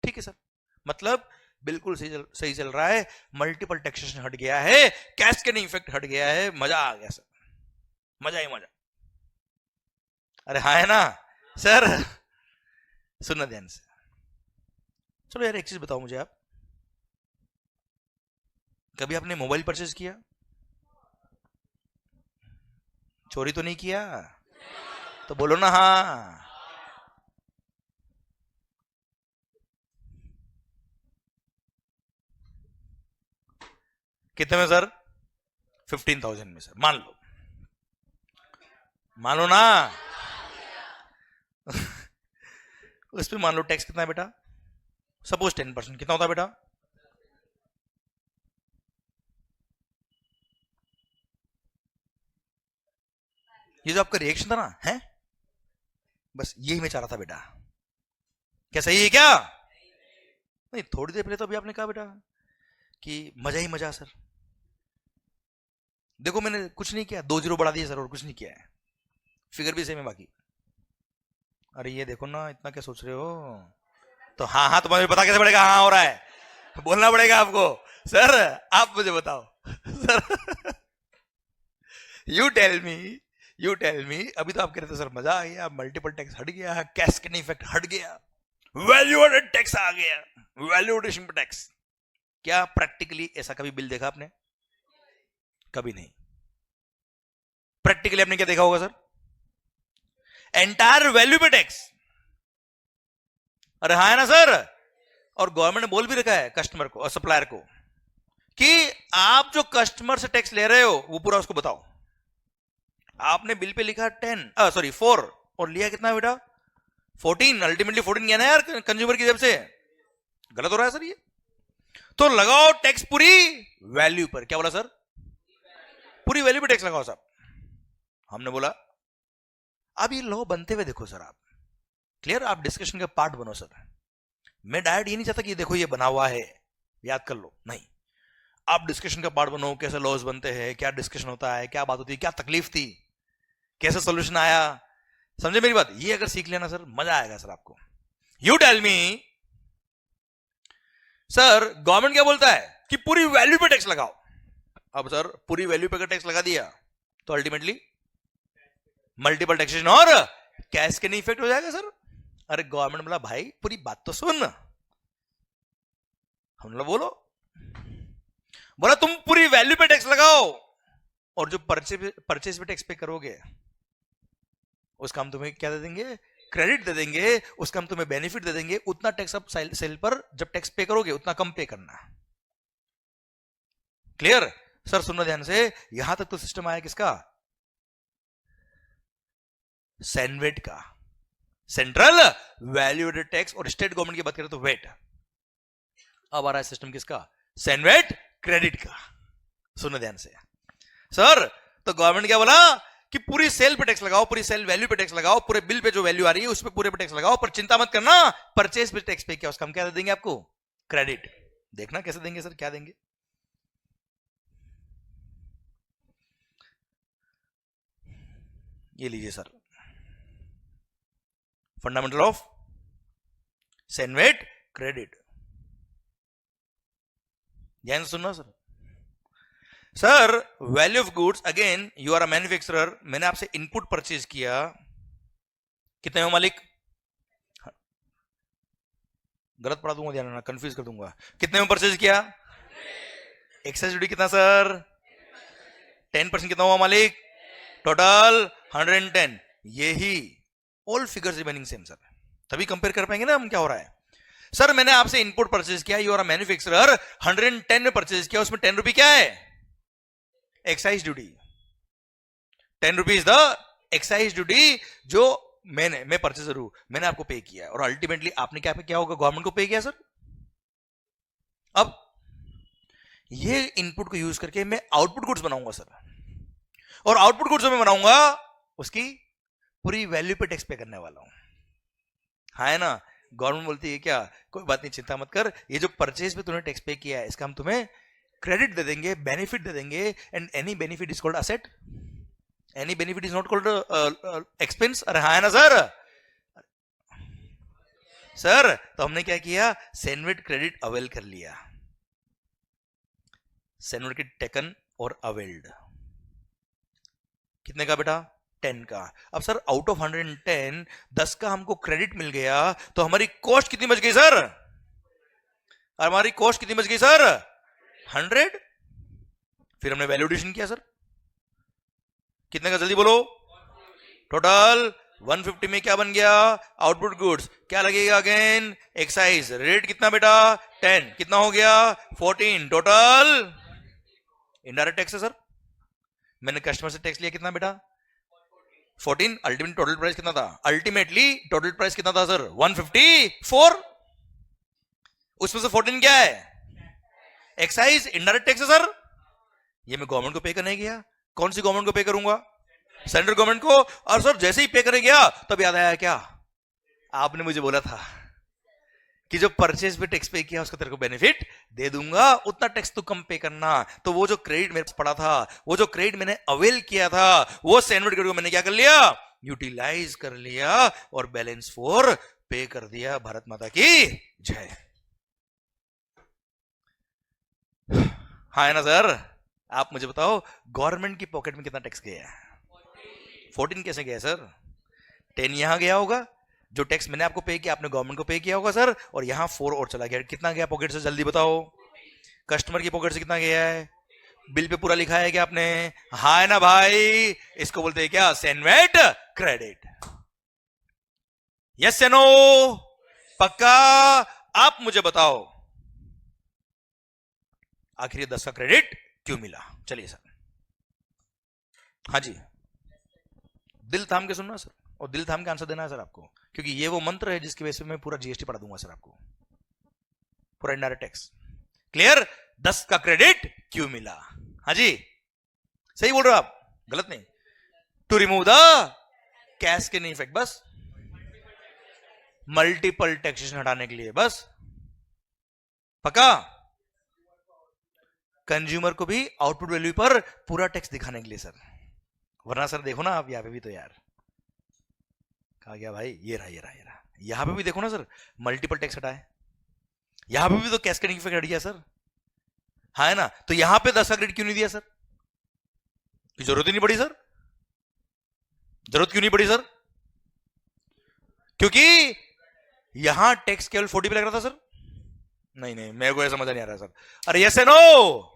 ठीक है सर, मतलब बिल्कुल सही चल रहा है, मल्टीपल टैक्सेशन हट गया है, कैस्केडिंग इफेक्ट हट गया है, मजा आ गया सर, मजा ही मजा। अरे हाँ है ना सर? सुनना ध्यान से। चलो यार एक चीज बताओ मुझे, आप कभी आपने मोबाइल परचेज किया? चोरी तो नहीं किया? तो बोलो ना हाँ। कितने में सर? 15,000 में सर, मान लो, मान लो ना। उस पे मान लो टैक्स कितना है बेटा? सपोज 10%, कितना होता है बेटा? ये जो आपका रिएक्शन था ना, है बस यही मैं चाह रहा था बेटा। क्या सही है क्या? नहीं, थोड़ी देर पहले तो अभी आपने कहा बेटा कि मजा ही मजा सर। देखो मैंने कुछ नहीं किया, 2 जीरो बढ़ा दिए सर और कुछ नहीं किया है, फिगर भी सेम है बाकी। अरे ये देखो ना, इतना क्या सोच रहे हो? तो हाँ हाँ तुम्हें पता कैसे पड़ेगा हाँ हो रहा है? बोलना पड़ेगा आपको। सर आप मुझे बताओ sir. You tell me, you tell me. अभी तो आप कह रहे थे सर मजा आ गया, मल्टीपल टैक्स हट गया, कैस्केडिंग इफेक्ट हट गया, वैल्यू एडेड टैक्स आ गया, वैल्यू एडिशन टैक्स। क्या प्रैक्टिकली ऐसा कभी बिल देखा आपने? कभी नहीं। प्रैक्टिकली आपने क्या देखा होगा सर? एंटायर वैल्यू पे टैक्स। अरे हाँ है ना सर? और गवर्नमेंट ने बोल भी रखा है कस्टमर को और सप्लायर को कि आप जो कस्टमर से टैक्स ले रहे हो वो पूरा उसको बताओ। आपने बिल पे लिखा 4 और लिया कितना बेटा? 14। अल्टीमेटली 14 गया ना यार कंज्यूमर की जेब से। गलत हो रहा है सर ये। तो लगाओ टैक्स पूरी वैल्यू पर। क्या बोला सर? पूरी वैल्यू पे टैक्स लगाओ साहब। हमने बोला अब ये लॉ बनते हुए देखो सर आप, क्लियर? आप डिस्कशन का पार्ट बनो सर। मैं डायरेक्ट ये नहीं चाहता कि ये देखो ये बना हुआ है याद कर लो, नहीं। आप डिस्कशन का पार्ट बनो, कैसे लॉज बनते हैं, क्या डिस्कशन होता है, क्या बात होती है, क्या तकलीफ थी, कैसे सोल्यूशन आया। समझे मेरी बात? ये अगर सीख लेना सर मजा आएगा सर आपको। You tell me sir, government क्या बोलता है कि पूरी वैल्यू पे टैक्स लगाओ। अब सर पूरी वैल्यू पे टैक्स लगा दिया तो अल्टीमेटली मल्टीपल टैक्सेशन और कैस्केडिंग इफेक्ट हो जाएगा सर। अरे गवर्नमेंट बोला भाई पूरी बात तो सुन। हम लोग बोला तुम पूरी वैल्यू पे टैक्स लगाओ और जो परचेज पे टैक्स पे करोगे उसका हम तुम्हें क्या दे देंगे? क्रेडिट दे देंगे। उसका हम तुम्हें बेनिफिट दे देंगे। उतना टैक्स आप सेल पर जब टैक्स पे करोगे उतना कम पे करना। Clear sir? सुनना ध्यान से। यहां तक तो सिस्टम आया किसका? सैनवेट का, सेंट्रल वैल्यू एडेड टैक्स। और स्टेट गवर्नमेंट की बात करें तो वेट। अब आ रहा है सिस्टम किसका? सैनवेट क्रेडिट का। सुनना ध्यान से सर। तो गवर्नमेंट क्या बोला कि पूरी सेल पे टैक्स लगाओ, पूरी सेल वैल्यू पे टैक्स लगाओ, पूरे बिल पे जो वैल्यू आ रही है उस पे पूरे पे टैक्स लगाओ, पर चिंता मत करना परचेज पे टैक्स पे क्या उसका हम क्या दे देंगे आपको? क्रेडिट। देखना कैसे देंगे सर, क्या देंगे? ये लीजिए sir, fundamental of CENVAT credit. ध्यान सुनना sir. Sir value of goods, again you are a manufacturer, मैंने आपसे इनपुट परचेज किया, कितने हो मालिक? गलत पढ़ा दूंगा, ध्यान रखना, कंफ्यूज कर दूंगा। कितने में परचेज किया? एक्साइज ड्यूटी कितना सर? 10%। कितना हुआ मालिक? टोटल 110। यही all figures remaining same sir, तभी कंपेयर कर पाएंगे ना हम क्या हो रहा है। सर मैंने आपसे इनपुट परचेज किया, यू आर अ मैन्युफैक्चरर, 110 में परचेज किया, उसमें 10 रुपए क्या है? Excise duty. 10 rupees the excise duty जो मैं परचेजर हूं, मैंने आपको पे किया और अल्टीमेटली आपने क्या होगा? गवर्नमेंट को पे किया सर। अब ये इनपुट को यूज करके मैं आउटपुट गुड्स बनाऊंगा सर, और आउटपुट गुड्स में बनाऊंगा उसकी पूरी वैल्यू पे टैक्स पे करने वाला हूं, हाँ है ना। गवर्नमेंट बोलती है क्या, कोई बात नहीं, चिंता मत कर, ये जो परचेज पे तूने टैक्स पे किया है इसका हम तुम्हें क्रेडिट दे देंगे, बेनिफिट दे देंगे, and any benefit is called asset, any benefit is not called expense. अरे हाँ है ना सर, सर तो हमने क्या किया, सेनवेट क्रेडिट अवेल कर लिया, सेनवेट की टेकन और अवेल्ड, कितने का बेटा, 10 का। अब सर आउट ऑफ 110 10 का हमको क्रेडिट मिल गया, तो हमारी कॉस्ट कितनी बच गई सर, हमारी कॉस्ट कितनी बच गई सर, 100। फिर हमने वैल्यूएशन किया सर, कितने का, जल्दी बोलो, टोटल 150 में क्या बन गया, आउटपुट गुड्स, क्या लगेगा अगेन, एक्साइज, रेट कितना बेटा 10, कितना हो गया 14, टोटल इनडायरेक्ट टैक्स है सर, मैंने कस्टमर से टैक्स लिया कितना बेटा 14, अल्टीमेट टोटल प्राइस कितना था, अल्टीमेटली टोटल प्राइस कितना था सर 154, उसमें से 14 क्या है, एक्साइज, इनडायरेक्ट टैक्स है सर, ये मैं गवर्नमेंट को पे करने गया, कौन सी गवर्नमेंट को पे करूंगा, सेंट्रल गवर्नमेंट को। और सर जैसे ही पे करने गया तब याद आया, क्या आपने मुझे बोला था कि जो परचेज पे टैक्स पे किया उसका तेरे को बेनिफिट दे दूंगा, उतना टैक्स तो कम पे करना। तो वो जो क्रेडिट मेरे पास पड़ा था, वो जो क्रेडिट मैंने अवेल किया था, वो सेनवेट क्रेडिट को मैंने क्या कर लिया, यूटिलाइज कर लिया और बैलेंस फॉर पे कर दिया। भारत माता की जय। हाँ है ना सर, आप मुझे बताओ गवर्नमेंट की पॉकेट में कितना टैक्स गया है, 14 कैसे गया सर, 10 यहां गया होगा, जो टैक्स मैंने आपको पे किया आपने गवर्नमेंट को पे किया होगा सर, और यहां 4 और चला गया, कितना गया पॉकेट से, जल्दी बताओ, कस्टमर की पॉकेट से कितना गया है, बिल पे पूरा लिखा है क्या आपने, हाँ है ना भाई, इसको बोलते हैं क्या, सेनवेट क्रेडिट, यस या नो, पक्का। आप मुझे बताओ आखिर ये 10 का क्रेडिट क्यों मिला, चलिए सर, हाँ जी, दिल थाम के सुनना सर, और दिल थाम के आंसर देना है सर आपको, क्योंकि ये वो मंत्र है जिसकी वजह से मैं पूरा जीएसटी पढ़ा दूंगा सर आपको, पूरा इनडायरेक्ट टैक्स, क्लियर, 10 का क्रेडिट क्यों मिला, हाँ जी, सही बोल रहे हो आप, गलत नहीं, to remove the cascading effect, बस मल्टीपल टैक्सेशन हटाने के लिए, बस, पक्का, कंज्यूमर को भी आउटपुट वैल्यू पर पूरा टैक्स दिखाने के लिए सर, वरना सर देखो ना आप यहाँ पे भी तो यार, कहा गया भाई, ये रहा ये रहा ये रहा, यहां पे भी देखो ना सर, मल्टीपल टैक्स हटाए, यहां पे भी तो कैस्केडिंग इफेक्ट हट गया सर, हाँ है ना, तो यहां पे 10 का क्रेडिट क्यों नहीं दिया सर, की जरूरत ही नहीं पड़ी सर, जरूरत क्यों नहीं पड़ी सर, क्योंकि यहां टैक्स केवल 40 पे लग रहा था सर, नहीं नहीं मेरे को ऐसा समझ नहीं आ रहा सर, अरे यस या नो,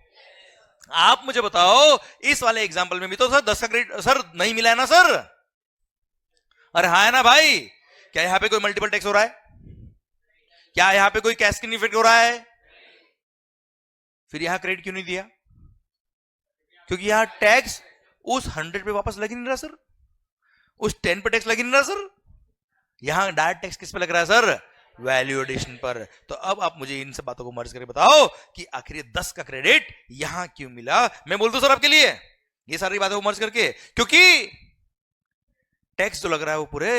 आप मुझे बताओ इस वाले एग्जांपल में भी तो सर 10 का क्रेडिट सर नहीं मिला है ना सर, अरे हाँ है ना भाई, क्या यहां पे कोई मल्टीपल टैक्स हो रहा है, क्या यहां पे कोई कैस्केडिंग इफेक्ट हो रहा है, फिर यहां क्रेडिट क्यों नहीं दिया, क्योंकि यहां टैक्स उस 100 पे वापस लग ही नहीं रहा सर, उस 10 पे टैक्स लग ही नहीं रहा सर, यहां डायरेक्ट टैक्स किस पे लग रहा है सर, वैल्यू एडिशन पर। तो अब आप मुझे इन सब बातों को मर्ज करके बताओ कि आखिर 10 का क्रेडिट यहां क्यों मिला, मैं बोल दूं सर आपके लिए, ये सारी बातों को मर्ज करके, क्योंकि टैक्स जो लग रहा है वो पूरे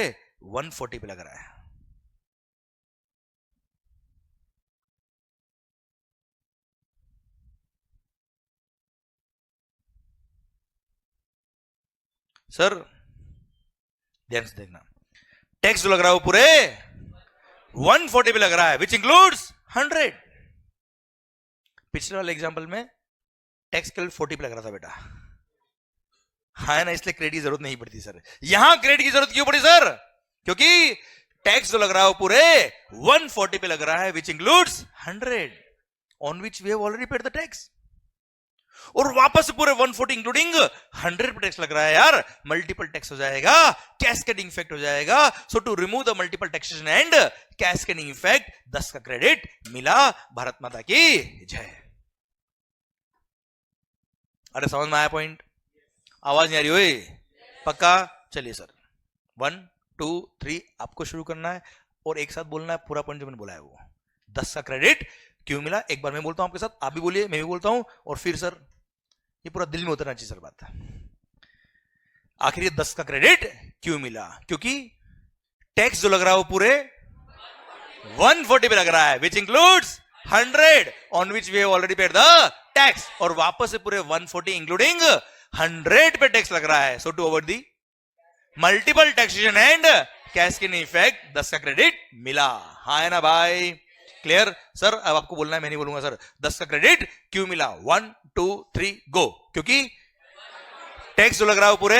140 पे लग रहा है, सर ध्यान से देखना, टैक्स जो लग रहा है वो पूरे 140 पे लग रहा है, विच इंक्लूड्स 100। पिछले वाले एग्जांपल में टैक्स केवल 40 पे लग रहा था बेटा, हाँ ना, इसलिए क्रेडिट की जरूरत नहीं पड़ती सर, यहां क्रेडिट की जरूरत क्यों पड़ी सर, क्योंकि टैक्स जो लग रहा है वो पूरे 140 पे लग रहा है, which includes 100 on which we have already paid the tax, और वापस से पूरे 140 इंक्लूडिंग 100 पे टैक्स लग रहा है यार, मल्टीपल टैक्स हो जाएगा, कैस्केडिंग इफेक्ट हो जाएगा, so to remove the multiple taxation and cascading effect 10 का क्रेडिट मिला। भारत माता की जय। अरे समझ में आया पॉइंट, आवाज नहीं आ रही हुई, पक्का, चलिए सर 1 2 3 आपको शुरू करना है और एक साथ बोलना है पूरा पॉइंट जो मैंने बोला है, वो 10 का क्रेडिट क्यों मिला, एक बार मैं बोलता हूं आपके साथ, आप भी बोलिए मैं भी बोलता हूं, और फिर सर ये पूरा दिल में उतरना चाहिए सर बात, आखिर ये 10 का क्रेडिट क्यों मिला? क्योंकि टैक्स जो लग रहा है वो पूरे 140 पे लग रहा है, which includes 100 on which we have already paid the tax, और वापस से पूरे 140 इंक्लूडिंग 100 पे टैक्स लग रहा है. So to avoid the multiple taxation and cascading effect 10 का क्रेडिट मिला. हाँ है ना भाई? क्लियर? सर अब आपको बोलना है, मैं नहीं बोलूंगा सर. 10 का क्रेडिट क्यों मिला? 1 2 3 गो. क्योंकि टैक्स जो लग रहा है वो पूरे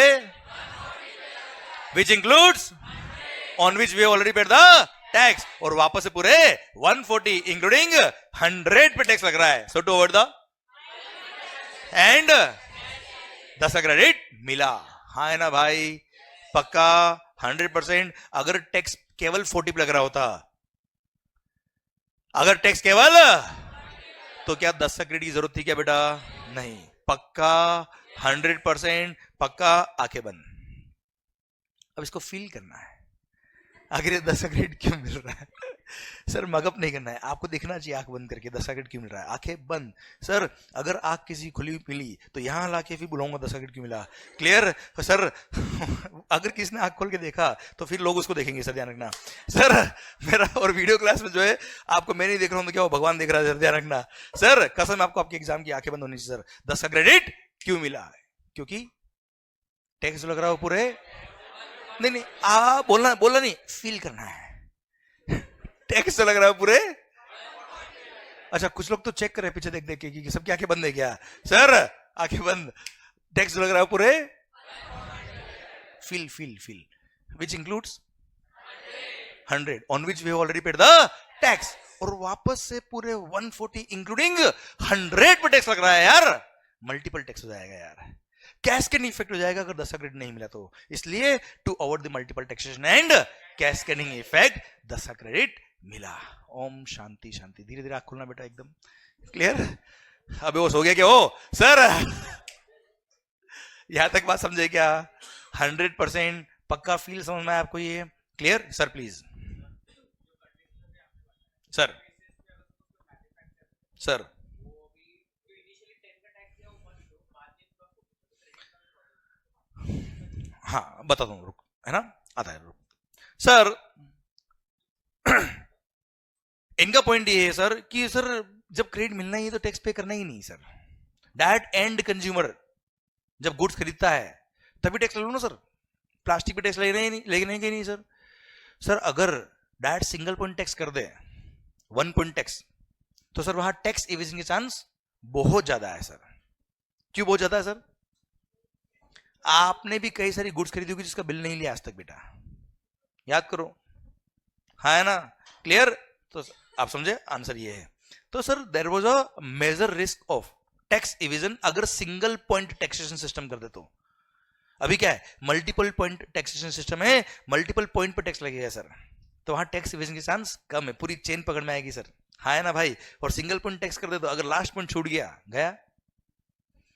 which includes on which we already paid the tax, और वापस से पूरे 140 इंक्लूडिंग 100 पे टैक्स लग रहा है. So to avoid the end 10 का क्रेडिट मिला. हाँ है ना भाई? पक्का 100%. अगर टैक्स केवल 40 पे लग रहा होता, अगर टैक्स केवल, तो क्या 10 का क्रेडिट की जरूरत थी क्या बेटा? नहीं. पक्का 100% पक्का. आंखें बंद. अब इसको फील करना है, आखिर ये 10 का क्रेडिट क्यों मिल रहा है? सर मगअप नहीं करना है, आपको देखना चाहिए आंख बंद करके 10 का क्रेडिट क्यों मिल रहा है. आंखें बंद. सर अगर आंख किसी खुली हुई मिली तो यहां लाके फिर बुलाऊंगा 10 का क्रेडिट क्यों मिला. क्लियर? सर अगर किसी ने आंख खोल के देखा तो फिर लोग उसको देखेंगे. सर ध्यान रखना. सर मेरा और वीडियो क्लास में जो है आपको मैं नहीं देख रहा हूं तो क्या वो भगवान देख रहा है. सर ध्यान रखना. सर कसम आपको आपके एग्जाम की आंखें बंद होनी चाहिए. सर 10 का क्रेडिट क्यों मिला? क्योंकि टैक्स लग रहा है वो पूरे, नहीं बोलना नहीं, फील करना है. टैक्स तो लग रहा है पूरे. अच्छा कुछ लोग तो चेक कर रहे पीछे देख देख के कि सबकी आंखें बंद है क्या. सर आंखें बंद. टैक्स लग रहा है पूरे, feel feel feel, which includes 100 on which we have already paid the tax, और वापस से पूरे 140 इंक्लूडिंग 100 पे टैक्स लग रहा है यार. मल्टीपल टैक्स हो जाएगा यार. कैस्केडिंग इफेक्ट हो जाएगा अगर 10 का क्रेडिट नहीं मिला तो. इसलिए to avoid the multiple taxation and cascading effect 10 का क्रेडिट मिला. ओम शांति शांति. धीरे धीरे आंख खोलना बेटा एकदम. क्लियर? अबे वो सो गया क्या? हो सर यहां तक बात समझे क्या? 100% पक्का फील समझ में आया आपको ये? Clear? Sir please. Sir sir हाँ बता दूं, रुक, है ना, आता है, रुक. सर इनका पॉइंट ये है सर कि सर जब क्रेडिट मिलना ही है तो टैक्स पे करना ही नहीं सर. दैट एंड कंज्यूमर जब गुड्स खरीदता है तभी टैक्स ले लो ना सर. प्लास्टिक पे टैक्स लेने के नहीं सर. सर अगर डैट सिंगल पॉइंट टैक्स कर दे, 1 पॉइंट टैक्स, तो सर वहां टैक्स इवेजन के चांस बहुत ज्यादा है सर. क्यों बहुत ज्यादा है सर? आपने भी कई सारी गुड्स खरीदी होगी जिसका बिल नहीं लिया आज तक बेटा. याद करो. हाँ है ना? क्लियर? तो आप समझे आंसर ये है. तो sir there was a major risk of tax evasion अगर सिंगल पॉइंट टैक्सेशन सिस्टम कर दे तो. अभी क्या है? मल्टीपल पॉइंट टैक्सेशन सिस्टम है, मल्टीपल पॉइंट पे टैक्स लगेगा सर, तो वहां टैक्स इवेजन के चांस कम है. पूरी चेन पकड़ में आएगी सर. हाँ है ना भाई? और सिंगल पॉइंट टैक्स कर दे तो अगर लास्ट पॉइंट छूट गया, गया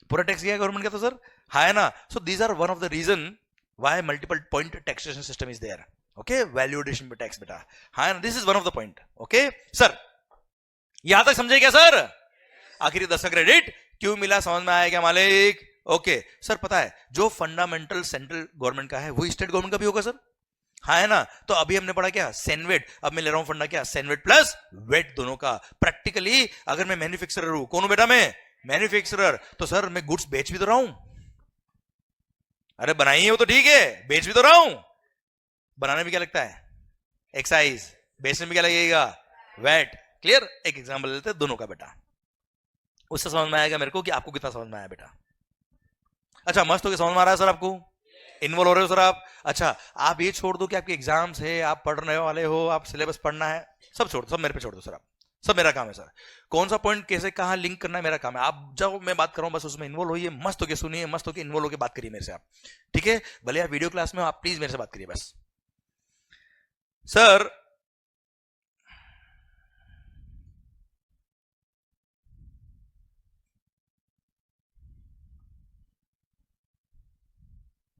पूरा टैक्स गया गवर्नमेंट का. तो सर हाँ है ना? So these are one of the reason why multiple point taxation system is there. Okay, value addition पे टैक्स बेटा. हाँ है ना? This is one of the point. Okay sir यहां तक समझे क्या सर? आखिर 10 का क्रेडिट क्यों मिला समझ में आया क्या मालिक? ओके सर पता है जो फंडामेंटल सेंट्रल गवर्नमेंट का है वही स्टेट गवर्नमेंट का भी होगा सर. हाँ है ना? तो अभी हमने पढ़ा क्या? सेनवेट. अब मैं ले रहा हूं फंडा क्या? सेनवेट प्लस वेट दोनों का. प्रैक्टिकली अगर मैं मैन्युफैक्चरर हूं, कौन हूं बेटा मैं? मैन्युफैक्चरर. तो सर मैं गुड्स बेच भी तो रहा हूं. अरे बनाई है वो तो ठीक है, बेच भी तो रहा हूं. बनाने में क्या लगता है? एक्साइज. बेचने में क्या लगेगा? वेट. क्लियर? एक एग्जांपल लेते हैं दोनों का बेटा. उससे समझ में आएगा मेरे को कि आपको कितना समझ में आया बेटा. अच्छा मस्त हो गया, समझ में आ रहा है सर आपको? इन्वॉल्व हो रहे हो सर आप? अच्छा आप ये छोड़ दो कि आपके एग्जाम्स है, आप पढ़ने वाले हो, आप सिलेबस पढ़ना है, सब छोड़ दो, सब मेरे पे छोड़ दो सर. आप सब मेरा काम है सर. कौन सा पॉइंट कैसे कहां लिंक करना है मेरा काम है. आप जब मैं बात कर रहा हूं बस उसमें इन्वॉल्व होइए, मस्त होके सुनिए, मस्त होके इन्वॉल्व होके बात करिए मेरे से आप. ठीक है? भले आप वीडियो क्लास में हो, आप प्लीज मेरे से बात करिए बस. सर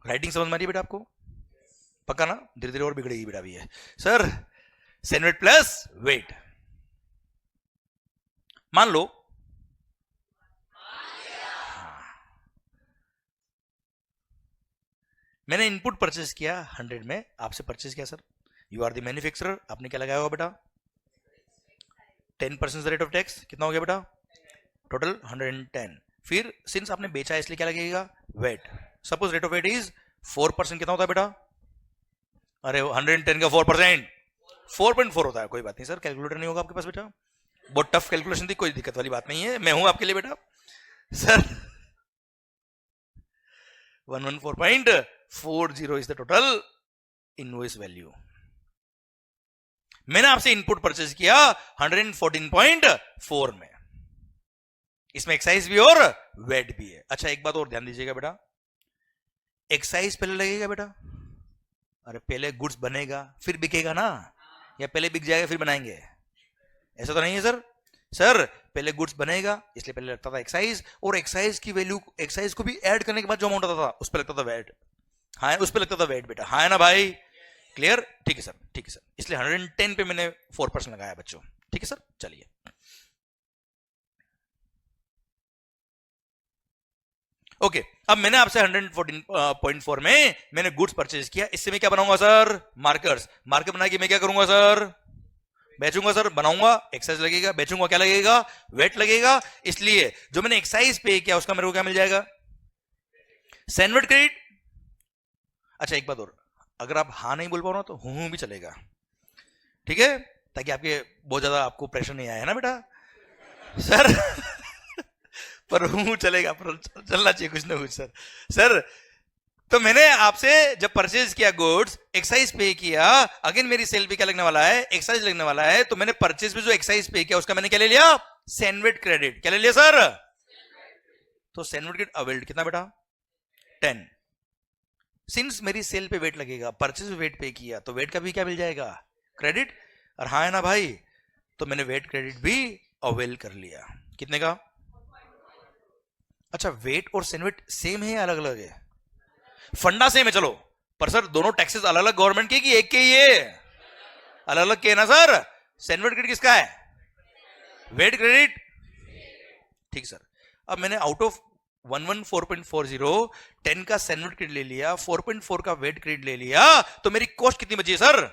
राइटिंग समझ में आ रही है बेटा आपको? पक्का ना? धीरे धीरे और बिगड़ेगी बेटा भी है. Sir CENVAT plus VAT. मान लो मैंने इनपुट परचेज किया 100 में, आपसे परचेज किया sir, you are the manufacturer, आपने क्या लगाया होगा बेटा 10% रेट ऑफ टैक्स, कितना हो गया बेटा टोटल 110। फिर सिंस आपने बेचा इसलिए क्या लगेगा VAT, suppose rate of VAT is 4%, कितना होता है बेटा, अरे 110 का 4% 4.4 होता है, कोई बात नहीं सर, कैलकुलेटर नहीं होगा आपके पास बेटा, बहुत टफ कैलकुलेशन थी, कोई दिक्कत वाली बात नहीं है, मैं हूं आपके लिए बेटा sir 114.40 is the total invoice value. मैंने आपसे इनपुट परचेज किया 114.4 में, इसमें एक्साइज भी और वेट भी है। अच्छा एक बात और ध्यान दीजिएगा बेटा, एक्साइज पहले लगेगा बेटा, अरे पहले गुड्स बनेगा फिर बिकेगा ना, या पहले बिक जाएगा फिर बनाएंगे, ऐसा तो नहीं है सर। सर पहले गुड्स बनेगा इसलिए पहले लगता था एक्साइज, और एक्साइज की वैल्यू, एक्साइज को भी ऐड करने के बाद जो अमाउंट आता था उस पर लगता था वेट, हाँ उस पर लगता था वेट बेटा, हाँ है ना भाई, क्लियर, ठीक है सर, ठीक है सर, इसलिए 110 पे मैंने 4% लगाया बच्चों, ठीक है सर। चलिए ओके, अब मैंने आपसे 114.4 में मैंने गुड्स परचेज किया, इससे मैं क्या बनाऊंगा सर मार्कर्स, मार्कर बना के मैं क्या करूंगा सर बेचूंगा सर, बनाऊंगा एक्साइज लगेगा, बेचूंगा क्या लगेगा वेट लगेगा, इसलिए जो मैंने एक्साइज पे किया उसका मेरे को क्या मिल जाएगा सैनवेट क्रेडिट। अच्छा एक बात और, अगर आप हाँ नहीं बोल पाओ ना तो हूं भी चलेगा, ठीक है, ताकि आपके बहुत ज्यादा आपको प्रेशर नहीं आया ना बेटा सर पर हूं चलेगा, पर चलना चाहिए कुछ ना कुछ सर। सर तो मैंने आपसे जब परचेज किया गुड्स, एक्साइज पे किया, अगेन मेरी सेल पे क्या लगने वाला है एक्साइज लगने वाला है, तो मैंने परचेज पे जो एक्साइज पे किया उसका मैंने क्या ले लिया सैनवेट क्रेडिट, क्या ले लिया सर, तो सैनवेट क्रेडिट अवेल्ड कितना बेटा 10, सिंस मेरी सेल पे वेट लगेगा, परचेज वेट पे किया तो वेट का भी क्या मिल जाएगा क्रेडिट, और हाँ है ना भाई, तो मैंने वेट क्रेडिट भी अवेल कर लिया, कितने का। अच्छा वेट और सैनवेट सेम है या अलग अलग है, फंडा सेम है चलो, पर सर दोनों टैक्सेस अलग अलग गवर्नमेंट के कि एक के ही है, अलग अलग के है ना सर, सैनवेट क्रेडिट किसका है वेट क्रेडिट, ठीक सर। अब मैंने आउट ऑफ 114.40 10 का सैनवेट क्रेडिट ले लिया, 4.4 का वेट क्रेडिट ले लिया, तो मेरी कॉस्ट कितनी बची है सर,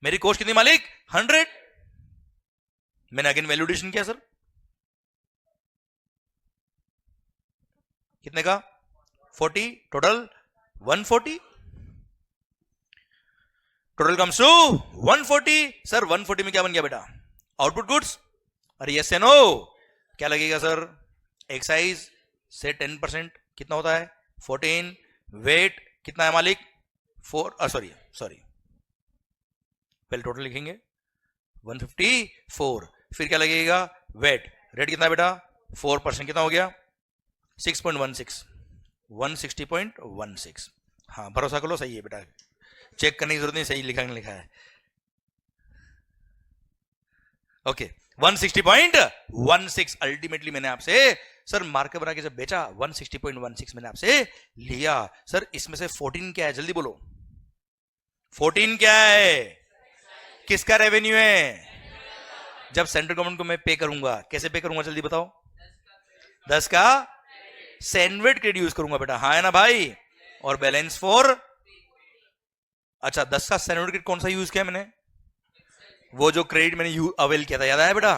मेरी कॉस्ट कितनी मालिक 100, मैंने अगेन वैल्यूडेशन किया सर, कितने का 40, total 140, total comes to 140, sir 140 में क्या बन गया बेटा आउटपुट गुड्स, अरे यस या नो, क्या लगेगा सर एक्साइज से 10% कितना होता है 14, वेट कितना है मालिक 4, सॉरी पहले टोटल लिखेंगे 154, फिर क्या लगेगा वेट, रेट कितना है बेटा 4%, कितना हो गया 6.16, 160.16, हाँ भरोसा करो सही है बेटा, चेक करने की जरूरत नहीं, सही लिखा लिखा है, ओके 160.16। अल्टीमेटली मैंने आपसे सर मार्कर बना के जब बेचा 160.16 मैंने आपसे लिया, सर इसमें से 14 क्या है जल्दी बोलो, 14 क्या है, किसका रेवेन्यू है, जब सेंट्रल गवर्नमेंट को मैं पे करूंगा कैसे पे करूंगा जल्दी बताओ, 10 का सैनवेट क्रेडिट यूज करूंगा बेटा, हाँ है ना भाई, और बैलेंस फॉर, अच्छा 10 का सैनवेट क्रेडिट कौन सा यूज किया मैंने, वो जो क्रेडिट मैंने अवेल किया था, याद आया बेटा,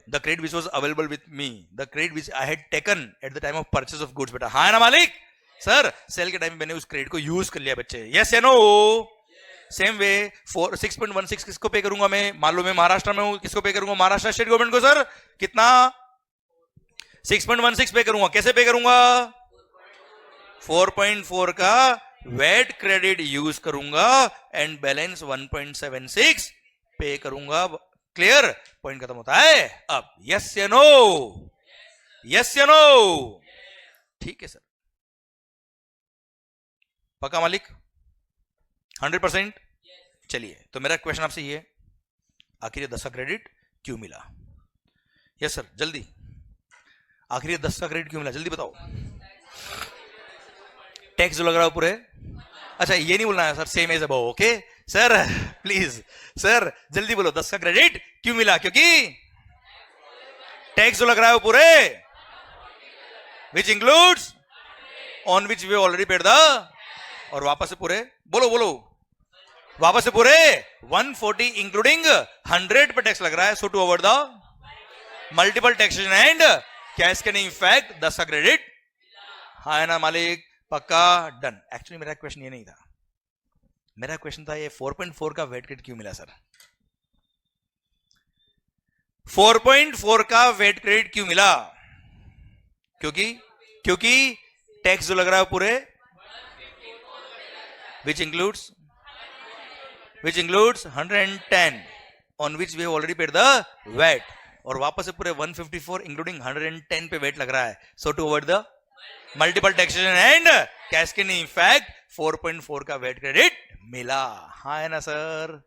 the credit which was available with me, the credit which I had taken at the time of purchase of goods बेटा, हाँ है ना मालिक, सर सेल के टाइम मैंने उस क्रेडिट को यूज कर लिया बच्चे, यस या नो, सेम वे 6.16 किसको पे करूंगा मैं, मान लो मैं महाराष्ट्र में हूं, किसको पे करूंगा महाराष्ट्र स्टेट गवर्नमेंट को सर, कितना 6.16 पे करूंगा, कैसे पे करूंगा 4.4 का वेट क्रेडिट यूज करूंगा एंड बैलेंस 1.76 पे करूंगा, क्लियर, पॉइंट खत्म होता है। अब यस या नो, यस या नो, ठीक है सर, पक्का मालिक 100%, चलिए तो मेरा क्वेश्चन आपसे ये, आखिर 10 का क्रेडिट क्यों मिला, यस सर जल्दी, आखिर 10 का क्रेडिट क्यों मिला जल्दी बताओ, टैक्स जो लग रहा है पूरे, अच्छा ये नहीं बोलना है sir same as above, okay sir please sir जल्दी बोलो 10 का क्रेडिट क्यों मिला, क्योंकि टैक्स जो लग रहा है वो पूरे which includes on which we already paid the, और वापस से पूरे बोलो बोलो, वापस से पूरे 140 इंक्लूडिंग 100 पे टैक्स लग रहा है. So to avoid the multiple taxation and cascading effect 10 का क्रेडिट. हाँ है ना मालिक, पक्का, डन. एक्चुअली मेरा क्वेश्चन ये नहीं था, मेरा क्वेश्चन था ये 4.4 का वेट क्रेडिट क्यों मिला सर? 4.4 का वेट क्रेडिट क्यों मिला? क्योंकि टैक्स जो लग रहा है पूरे which includes 110 on which we have already paid the VAT, और वापस से पूरे 154 इंक्लूडिंग 110 पे वेट लग रहा है. So to avoid the multiple taxation and cascading effect 4.4 का वेट क्रेडिट मिला. हाँ है ना सर?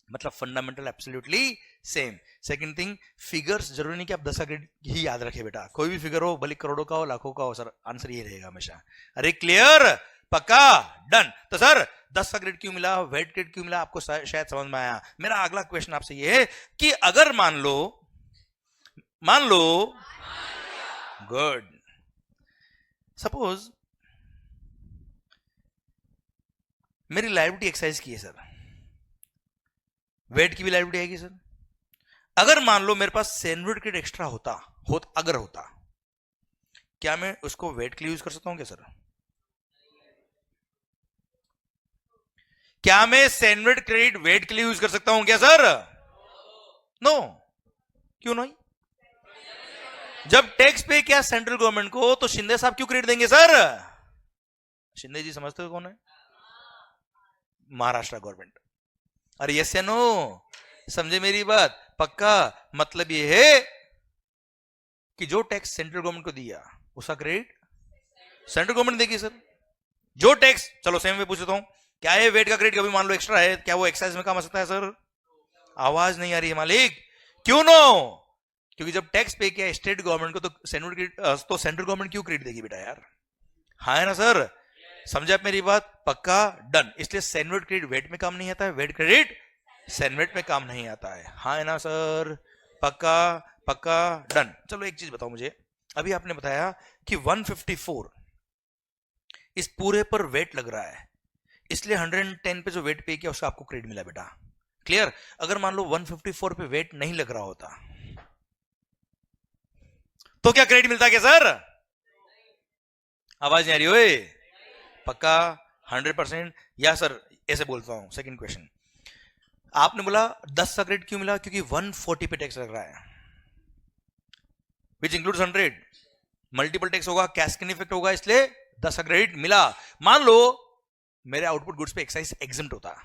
मतलब fundamental absolutely same. Second thing, figures जरूरी नहीं कि आप 10 का क्रेडिट ही याद रखे बेटा, कोई भी फिगर हो, भले करोड़ों का हो, लाखों का हो, सर आंसर ये रहेगा हमेशा. अरे क्लियर, पक्का, डन. तो सर 10 का क्रेडिट क्यों मिला, वेट क्रेडिट क्यों मिला, आपको शायद समझ में आया. मेरा अगला क्वेश्चन आपसे ये है कि अगर मान लो गुड, सपोज मेरी लायबिलिटी एक्साइज की है सर, वेट की भी लायबिलिटी आएगी सर. अगर मान लो मेरे पास सैंडविच क्रेडिट एक्स्ट्रा होता, क्या मैं उसको वेट के लिए यूज कर सकता हूं क्या सर? क्या मैं सैंडविच क्रेडिट वेट के लिए यूज कर सकता हूं क्या सर? नो. क्यों नहीं? जब टैक्स पे किया सेंट्रल गवर्नमेंट को, तो शिंदे साहब क्यों क्रेडिट देंगे सर? शिंदे जी समझते हो कौन है? महाराष्ट्र गवर्नमेंट. अरे यस या नो? समझे मेरी बात? पक्का. मतलब ये है कि जो टैक्स सेंट्रल गवर्नमेंट को दिया उसका क्रेडिट सेंट्रल गवर्नमेंट देगी सर. जो टैक्स, चलो सेम वे पूछता हूं, क्या ये वेट का क्रेडिट कभी मान लो एक्स्ट्रा है, क्या वो एक्साइज में काम आ सकता है सर? आवाज नहीं आ रही है मालिक. क्यों नो? क्योंकि जब टैक्स पे किया स्टेट गवर्नमेंट को, तो सेंट्रल गवर्नमेंट क्यों क्रेडिट देगी बेटा यार? हाँ है ना सर? समझे आप मेरी बात? पक्का, डन. इसलिए सैंडविच क्रेडिट वेट में काम नहीं आता है, वेट क्रेडिट सैंडविच में काम नहीं आता है. हाँ है ना सर? पक्का पक्का, डन. चलो एक चीज बताओ मुझे, अभी आपने बताया कि 154 इस पूरे पर वेट लग रहा है, इसलिए 110 पे जो वेट पे किया उसका आपको क्रेडिट मिला बेटा. क्लियर? अगर मान लो 154 पे वेट नहीं लग रहा होता तो क्या क्रेडिट मिलता क्या सर? आवाज नहीं आ रही ओए? पक्का 100%. या सर ऐसे बोलता हूं, सेकंड क्वेश्चन, आपने बोला 10 का क्रेडिट क्यों मिला? क्योंकि 140 पे टैक्स लग रहा है, विच इंक्लूड्स 100. मल्टीपल टैक्स होगा, कैस्केडिंग इफेक्ट होगा, इसलिए 10 का क्रेडिट मिला. मान लो मेरे आउटपुट गुड्स पे एक्साइज एग्जम्प्ट होता,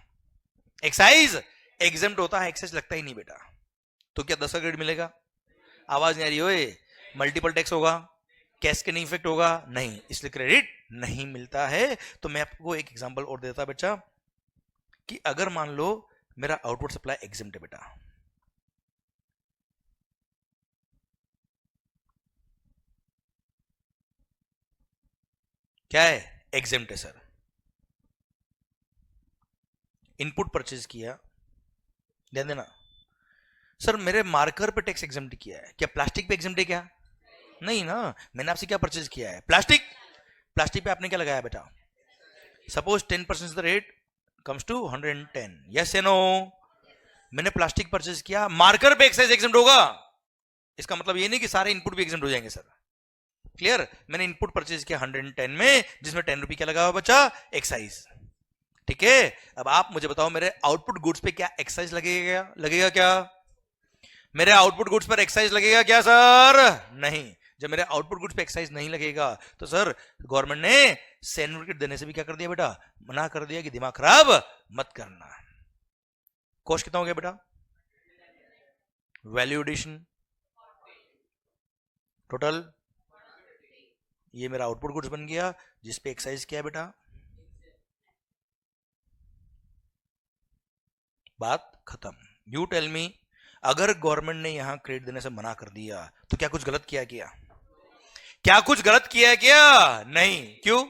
एक्साइज लगता ही नहीं बेटा, तो क्या 10 का क्रेडिट मिलेगा? आवाज नहीं आ रही ओए? मल्टीपल टैक्स होगा, कैस्केडिंग इफेक्ट होगा, नहीं, इसलिए क्रेडिट नहीं मिलता है. तो मैं आपको एक एग्जांपल और देता बच्चा, कि अगर मान लो मेरा आउटपुट सप्लाई एग्जम्प्ट है बेटा, क्या है? एग्जम्प्ट है सर. इनपुट परचेज किया, ध्यान देना सर, मेरे मार्कर पे टैक्स एग्जम्प्ट किया है, क्या प्लास्टिक पे एग्जम्प्ट है क्या? नहीं ना. मैंने आपसे क्या परचेज किया है? प्लास्टिक. प्लास्टिक पे आपने क्या लगाया बेटा? Suppose 10% the rate comes to 110. Yes या नो? मैंने प्लास्टिक परचेज किया, मार्कर पे एक्साइज एग्जम्प्ट होगा, इसका मतलब ये नहीं कि सारे इनपुट भी एग्जम्प्ट हो जाएंगे सर. क्लियर? मैंने इनपुट परचेज किया 110 में, जिसमें 10 रुपए क्या लगा हुआ बच्चा? एक्साइज. ठीक है, अब आप मुझे बताओ मेरे आउटपुट गुड्स पे क्या एक्साइज लगेगा क्या? मेरे आउटपुट गुड्स पर एक्साइज लगेगा क्या सर? नहीं. जब मेरे आउटपुट गुड्स पे एक्साइज नहीं लगेगा तो सर गवर्नमेंट ने सर्टिफिकेट देने से भी क्या कर दिया बेटा? मना कर दिया कि दिमाग खराब मत करना. कॉस्ट कितना हो गया बेटा? वैल्यू एडिशन टोटल, ये मेरा आउटपुट गुड्स बन गया जिस पे एक्साइज किया बेटा. बात खत्म. यू टेल मी, अगर गवर्नमेंट ने यहां क्रेडिट देने से मना कर दिया तो क्या कुछ गलत किया क्या? नहीं. क्यों?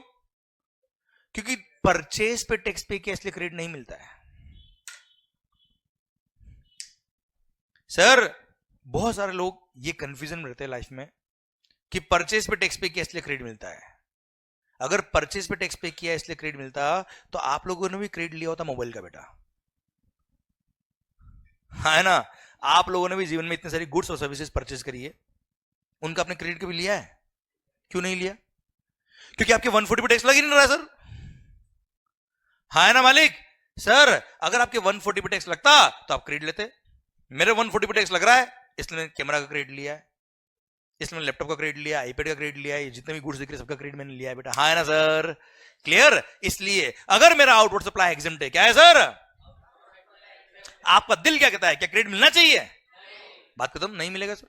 क्योंकि परचेज पे टैक्स पे किया, इसलिए क्रेडिट नहीं मिलता है सर. बहुत सारे लोग ये कंफ्यूजन में रहते हैं लाइफ में कि परचेज पे टैक्स पे किया इसलिए क्रेडिट मिलता है. अगर परचेज पे टैक्स पे किया इसलिए क्रेडिट मिलता, तो आप लोगों ने भी क्रेडिट लिया होता मोबाइल का बेटा, हाँ है ना। आप लोगों ने भी जीवन में इतने सारी गुड्स और सर्विसेज परचेज करी है, उनका आपने क्रेडिट कभी लिया है? क्यों नहीं लिया? क्योंकि आपके 140 पे टैक्स लग ही नहीं रहा सर, हाँ है ना मालिक। सर अगर आपके 140 पे टैक्स लगता तो आप क्रेडिट लेते, मेरे 140 पे टैक्स लग रहा है इसलिए मैंने कैमरा का क्रेडिट लिया है, इसलिए मैंने लैपटॉप का क्रेडिट लिया, आईपैड का क्रेडिट लिया है, जितने भी गुड्स दिख रहे सबका क्रेडिट मैंने लिया है बेटा, हाँ है ना सर। क्लियर? इसलिए अगर मेरा आउटवर्ड सप्लाई एग्जम्प्ट है, क्या है सर? आपका दिल क्या कहता है, क्या क्रेडिट मिलना चाहिए? बात खत्म, नहीं मिलेगा सर,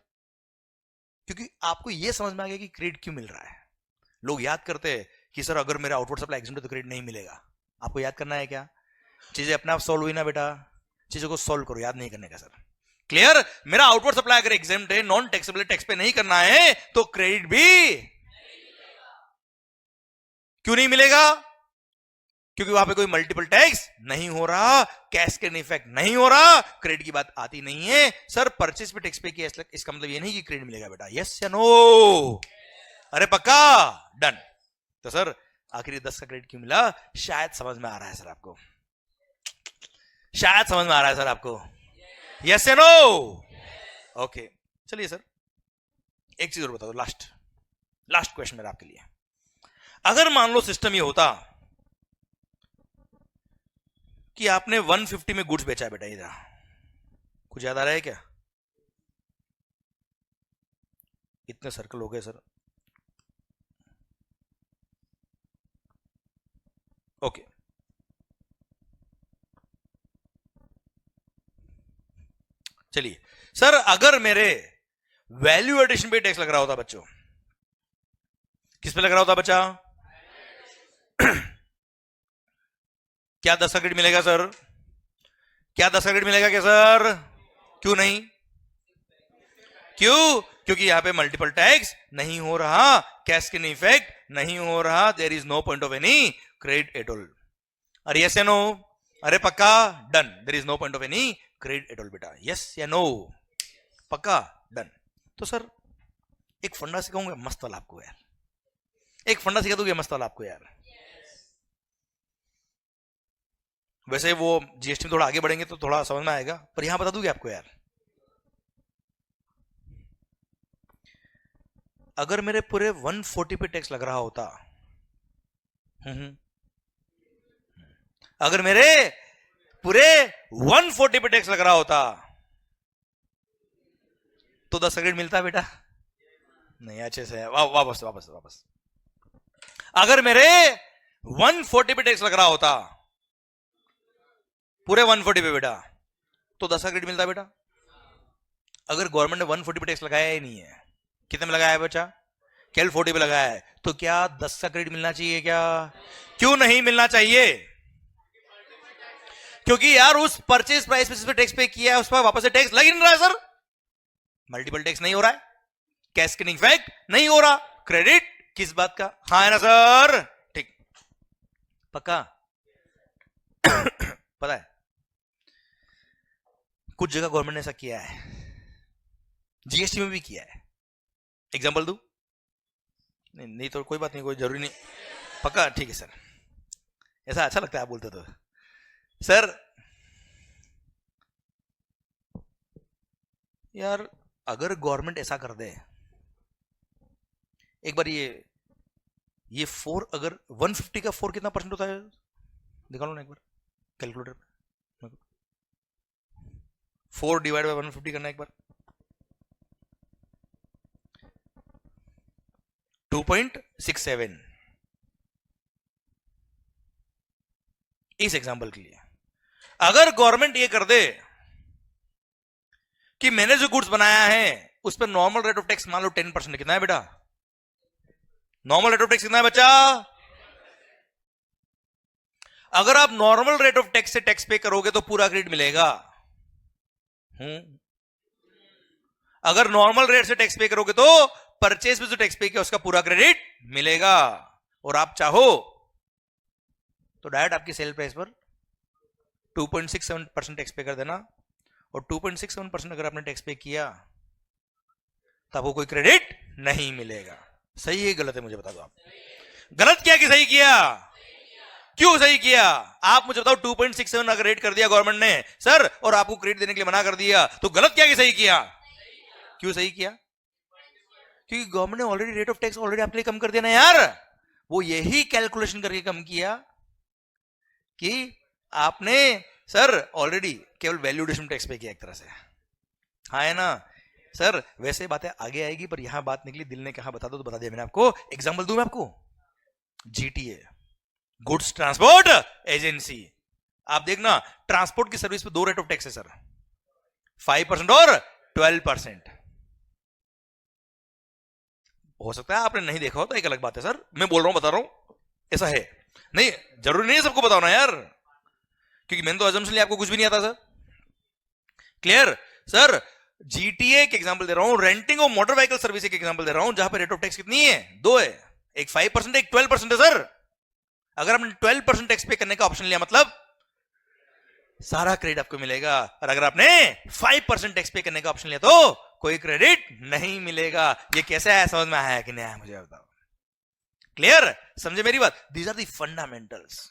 क्योंकि आपको यह समझ में आ गया कि क्रेडिट क्यों मिल रहा है। लोग याद करते हैं कि सर अगर मेरा आउटवर्ड सप्लाई एग्जम्प्ट है तो क्रेडिट नहीं मिलेगा। आपको याद करना है क्या? चीजें अपने आप सॉल्व हुई ना बेटा, चीजों को सॉल्व करो, याद नहीं करने का सर। क्लियर? मेरा आउटवर्ड सप्लाई अगर एग्जम्प्ट है, नॉन टैक्सेबल टैक्स पे नहीं करना है, तो क्रेडिट भी क्यों नहीं मिलेगा? क्योंकि वहां पे कोई मल्टीपल टैक्स नहीं हो रहा, कैस्केड इफेक्ट नहीं हो रहा, क्रेडिट की बात आती नहीं है। सर परचेज पे टैक्स पे किया इसका मतलब ये नहीं कि क्रेडिट मिलेगा बेटा, यस या नो? अरे पक्का? डन। तो सर आखिरी 10 का क्रेडिट क्यों मिला? शायद समझ में आ रहा है सर आपको, शायद समझ में आ रहा है सर आपको, यस या नो? ओके चलिए सर एक चीज और बता दो, लास्ट क्वेश्चन मेरा आपके लिए। अगर मान लो सिस्टम ये होता कि आपने 150 में गुड्स बेचा है बेटा, इधर कुछ याद आ रहा है क्या? इतने सर्कल हो गए सर। ओके चलिए सर, अगर मेरे वैल्यू एडिशन पे टैक्स लग रहा होता बच्चों, किस पे लग रहा होता बच्चा? क्या 10 का क्रेडिट मिलेगा सर? क्या 10 का क्रेडिट मिलेगा क्या सर? क्यों नहीं? क्यों? क्योंकि यहां पे मल्टीपल टैक्स नहीं हो रहा, कैस्केड इफेक्ट नहीं हो रहा, there is no point of any credit at all. अरे यस या नो? अरे पक्का? Done, there is no point of any credit at all बेटा, यस या नो? पक्का? डन। तो सर एक फंडा सिखाऊंगा मस्त वाला आपको यार, एक फंडा सिखा दूंगा मस्त वाला आपको यार। वैसे वो जीएसटी में थोड़ा आगे बढ़ेंगे तो थोड़ा समझ में आएगा, पर यहां बता दूंगा आपको यार। अगर मेरे पूरे 140 पे टैक्स लग रहा होता, अगर मेरे पूरे 140 पे टैक्स लग रहा होता तो 10 क्रेडिट मिलता बेटा? नहीं, अच्छे से वापस। अगर मेरे 140 पे टैक्स लग रहा होता, पूरे 140 पे बेटा, तो 10 का क्रेडिट मिलता बेटा? अगर गवर्नमेंट ने 140 पे टैक्स लगाया ही नहीं है, कितने में लगाया है बच्चा? केवल 40 पे लगाया है, तो क्या 10 का क्रेडिट मिलना चाहिए क्या? क्यों नहीं मिलना चाहिए? क्योंकि यार उस परचेज प्राइस पे टैक्स पे किया है, उस पर वापस से टैक्स लग ही नहीं रहा है सर, मल्टीपल टैक्स नहीं हो रहा है, कैस्केड इफेक्ट नहीं हो रहा, क्रेडिट किस बात का? हाँ है ना सर? ठीक, पक्का? पता है कुछ जगह गवर्नमेंट ने ऐसा किया है, जीएसटी में भी किया है, एग्जांपल दूं? नहीं तो कोई बात नहीं, कोई जरूरी नहीं, पक्का? ठीक है सर, ऐसा अच्छा लगता है आप बोलते तो। सर यार अगर गवर्नमेंट ऐसा कर दे, एक बार ये 4, अगर 150 का 4 कितना परसेंट होता है निकालो ना एक बार कैलकुलेटर पे, 4 डिवाइड बाय 150 करना एक बार, 2.67। इस एग्जांपल के लिए अगर गवर्नमेंट ये कर दे कि मैंने जो गुड्स बनाया है उस पर नॉर्मल रेट ऑफ टैक्स मान लो 10%, कितना है बेटा? नॉर्मल रेट ऑफ टैक्स कितना है बच्चा? अगर आप नॉर्मल रेट ऑफ टैक्स से टैक्स पे करोगे तो पूरा क्रेडिट मिलेगा। अगर नॉर्मल रेट से टैक्स पे करोगे तो परचेज पे जो टैक्स पे किया उसका पूरा क्रेडिट मिलेगा, और आप चाहो तो डायरेक्ट आपकी सेल प्राइस पर 2.67% टैक्स पे कर देना, और 2.67% अगर आपने टैक्स पे किया तो आपको कोई क्रेडिट नहीं मिलेगा। सही है गलत है मुझे बता दो आप। गलत किया कि सही किया? क्यों सही किया? आप मुझे बताओ, 2.67 अगर रेट कर दिया गवर्नमेंट ने सर, और आपको क्रेडिट देने के लिए मना कर दिया, तो गलत किया कि सही किया? क्यों सही किया? क्योंकि गवर्नमेंट ने already rate of tax already आपके लिए कम कर दिया ना यार। वो यही कैलकुलेशन करके कम किया कि आपने सर ऑलरेडी केवल वैल्यूडेशन टैक्स पे किया एक तरह से। हाँ है ना सर? वैसे बातें आगे आएगी, पर यहां बात निकली, दिल ने कहा बता दो तो बता दिया मैंने आपको। एग्जांपल दूं मैं आपको, जीटीए, गुड्स ट्रांसपोर्ट एजेंसी। आप देखना, ट्रांसपोर्ट की सर्विस पे 2 रेट ऑफ टैक्स है सर, 5% और 12%। हो सकता है आपने नहीं देखा हो तो एक अलग बात है सर, मैं बोल रहा हूं, बता रहा हूं, ऐसा है। नहीं, जरूरी नहीं है सबको बताना यार, क्योंकि मैंने तो अजम्पशन लिया आपको कुछ भी नहीं आता सर। Clear sir? जीटीए के एग्जांपल दे रहा हूं, रेंटिंग और मोटर व्हीकल सर्विस के एग्जांपल दे रहा हूं, जहां पे रेट ऑफ टैक्स कितनी है? 2 है, एक 5% एक 12% है सर। अगर आपने 12% टैक्स पे करने का ऑप्शन लिया, मतलब सारा क्रेडिट आपको मिलेगा, और अगर आपने 5% टैक्स पे करने का ऑप्शन लिया तो कोई क्रेडिट नहीं मिलेगा। ये कैसे है, समझ में आया कि नहीं आया मुझे बताओ? क्लियर? समझे मेरी बात? These are the fundamentals.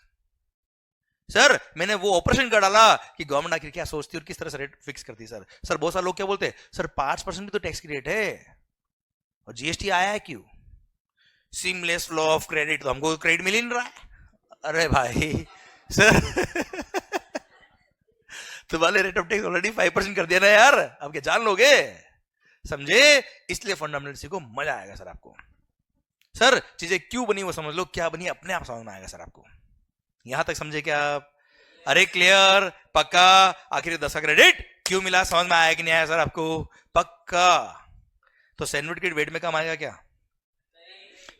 Sir मैंने वो ऑपरेशन कर डाला कि गवर्नमेंट आखिर क्या सोचती है और किस तरह से रेट फिक्स करती है। सर बहुत सारे लोग क्या बोलते हैं, सर 5% भी तो टैक्स की रेट है, और जीएसटी आया है क्यों? सीमलेस फ्लो ऑफ क्रेडिट, तो हमको क्रेडिट मिल ही नहीं रहा है। अरे भाई सर तुम्हारे रेट ऑफ टैक्स ऑलरेडी 5% कर दिया ना यार, अब क्या जान लोगे? समझे? इसलिए फंडामेंटल सीखो, मजा आएगा सर आपको। सर चीजें क्यों बनी वो समझ लो, क्या बनी अपने आप समझ में आएगा सर आपको। यहां तक समझे क्या आप? अरे क्लियर? पक्का? आखिर 10 का क्रेडिट क्यों मिला, समझ में आया कि नहीं आया सर आपको? पक्का? तो सैंडविच क्रेडिट वेट में काम आएगा क्या?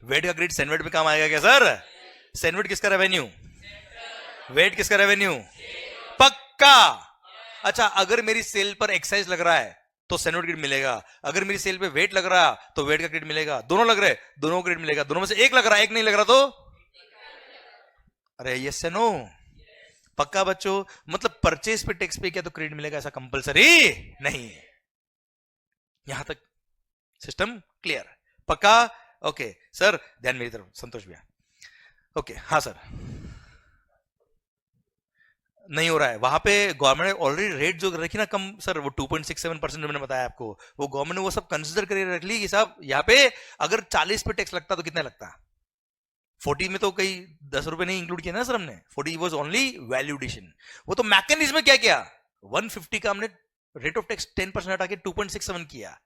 वेट का क्रेडिट सैंडविच में काम आएगा क्या सर? सैंडविच किसका रेवेन्यू? वेट किसका रेवेन्यू? पक्का? अच्छा, अगर मेरी सेल पर एक्साइज लग रहा है तो सैंडविच क्रेडिट मिलेगा, अगर मेरी सेल पे वेट लग रहा तो वेट का क्रेडिट मिलेगा, दोनों लग रहे दोनों क्रेडिट मिलेगा, दोनों में से एक लग रहा, एक नहीं लग रहा तो? अरे यस से नो? पक्का बच्चों? मतलब परचेज पे टैक्स पे किया तो क्रेडिट मिलेगा, ऐसा कंपलसरी नहीं है। यहां तक सिस्टम क्लियर? पक्का? ओके सर, ध्यान मेरी तरफ, संतोष भैया। ओके हाँ सर, नहीं हो रहा है वहां पे, गवर्नमेंट ने ऑलरेडी रेट जो रखी ना कम सर, वो 2.67% मैंने बताया आपको, वो गवर्नमेंट ने वो सब कंसिडर करके रख ली कि साहब यहाँ पे अगर 40 पे टैक्स लगता तो कितना लगता? 40 में तो कई 10 रुपए नहीं इंक्लूड किया ना सर हमने, 40 वाज ओनली वैल्यूडेशन। वो तो मैकेनिज्म क्या किया, 150 का हमने रेट ऑफ टैक्स 10% हटा के 2.67 किया।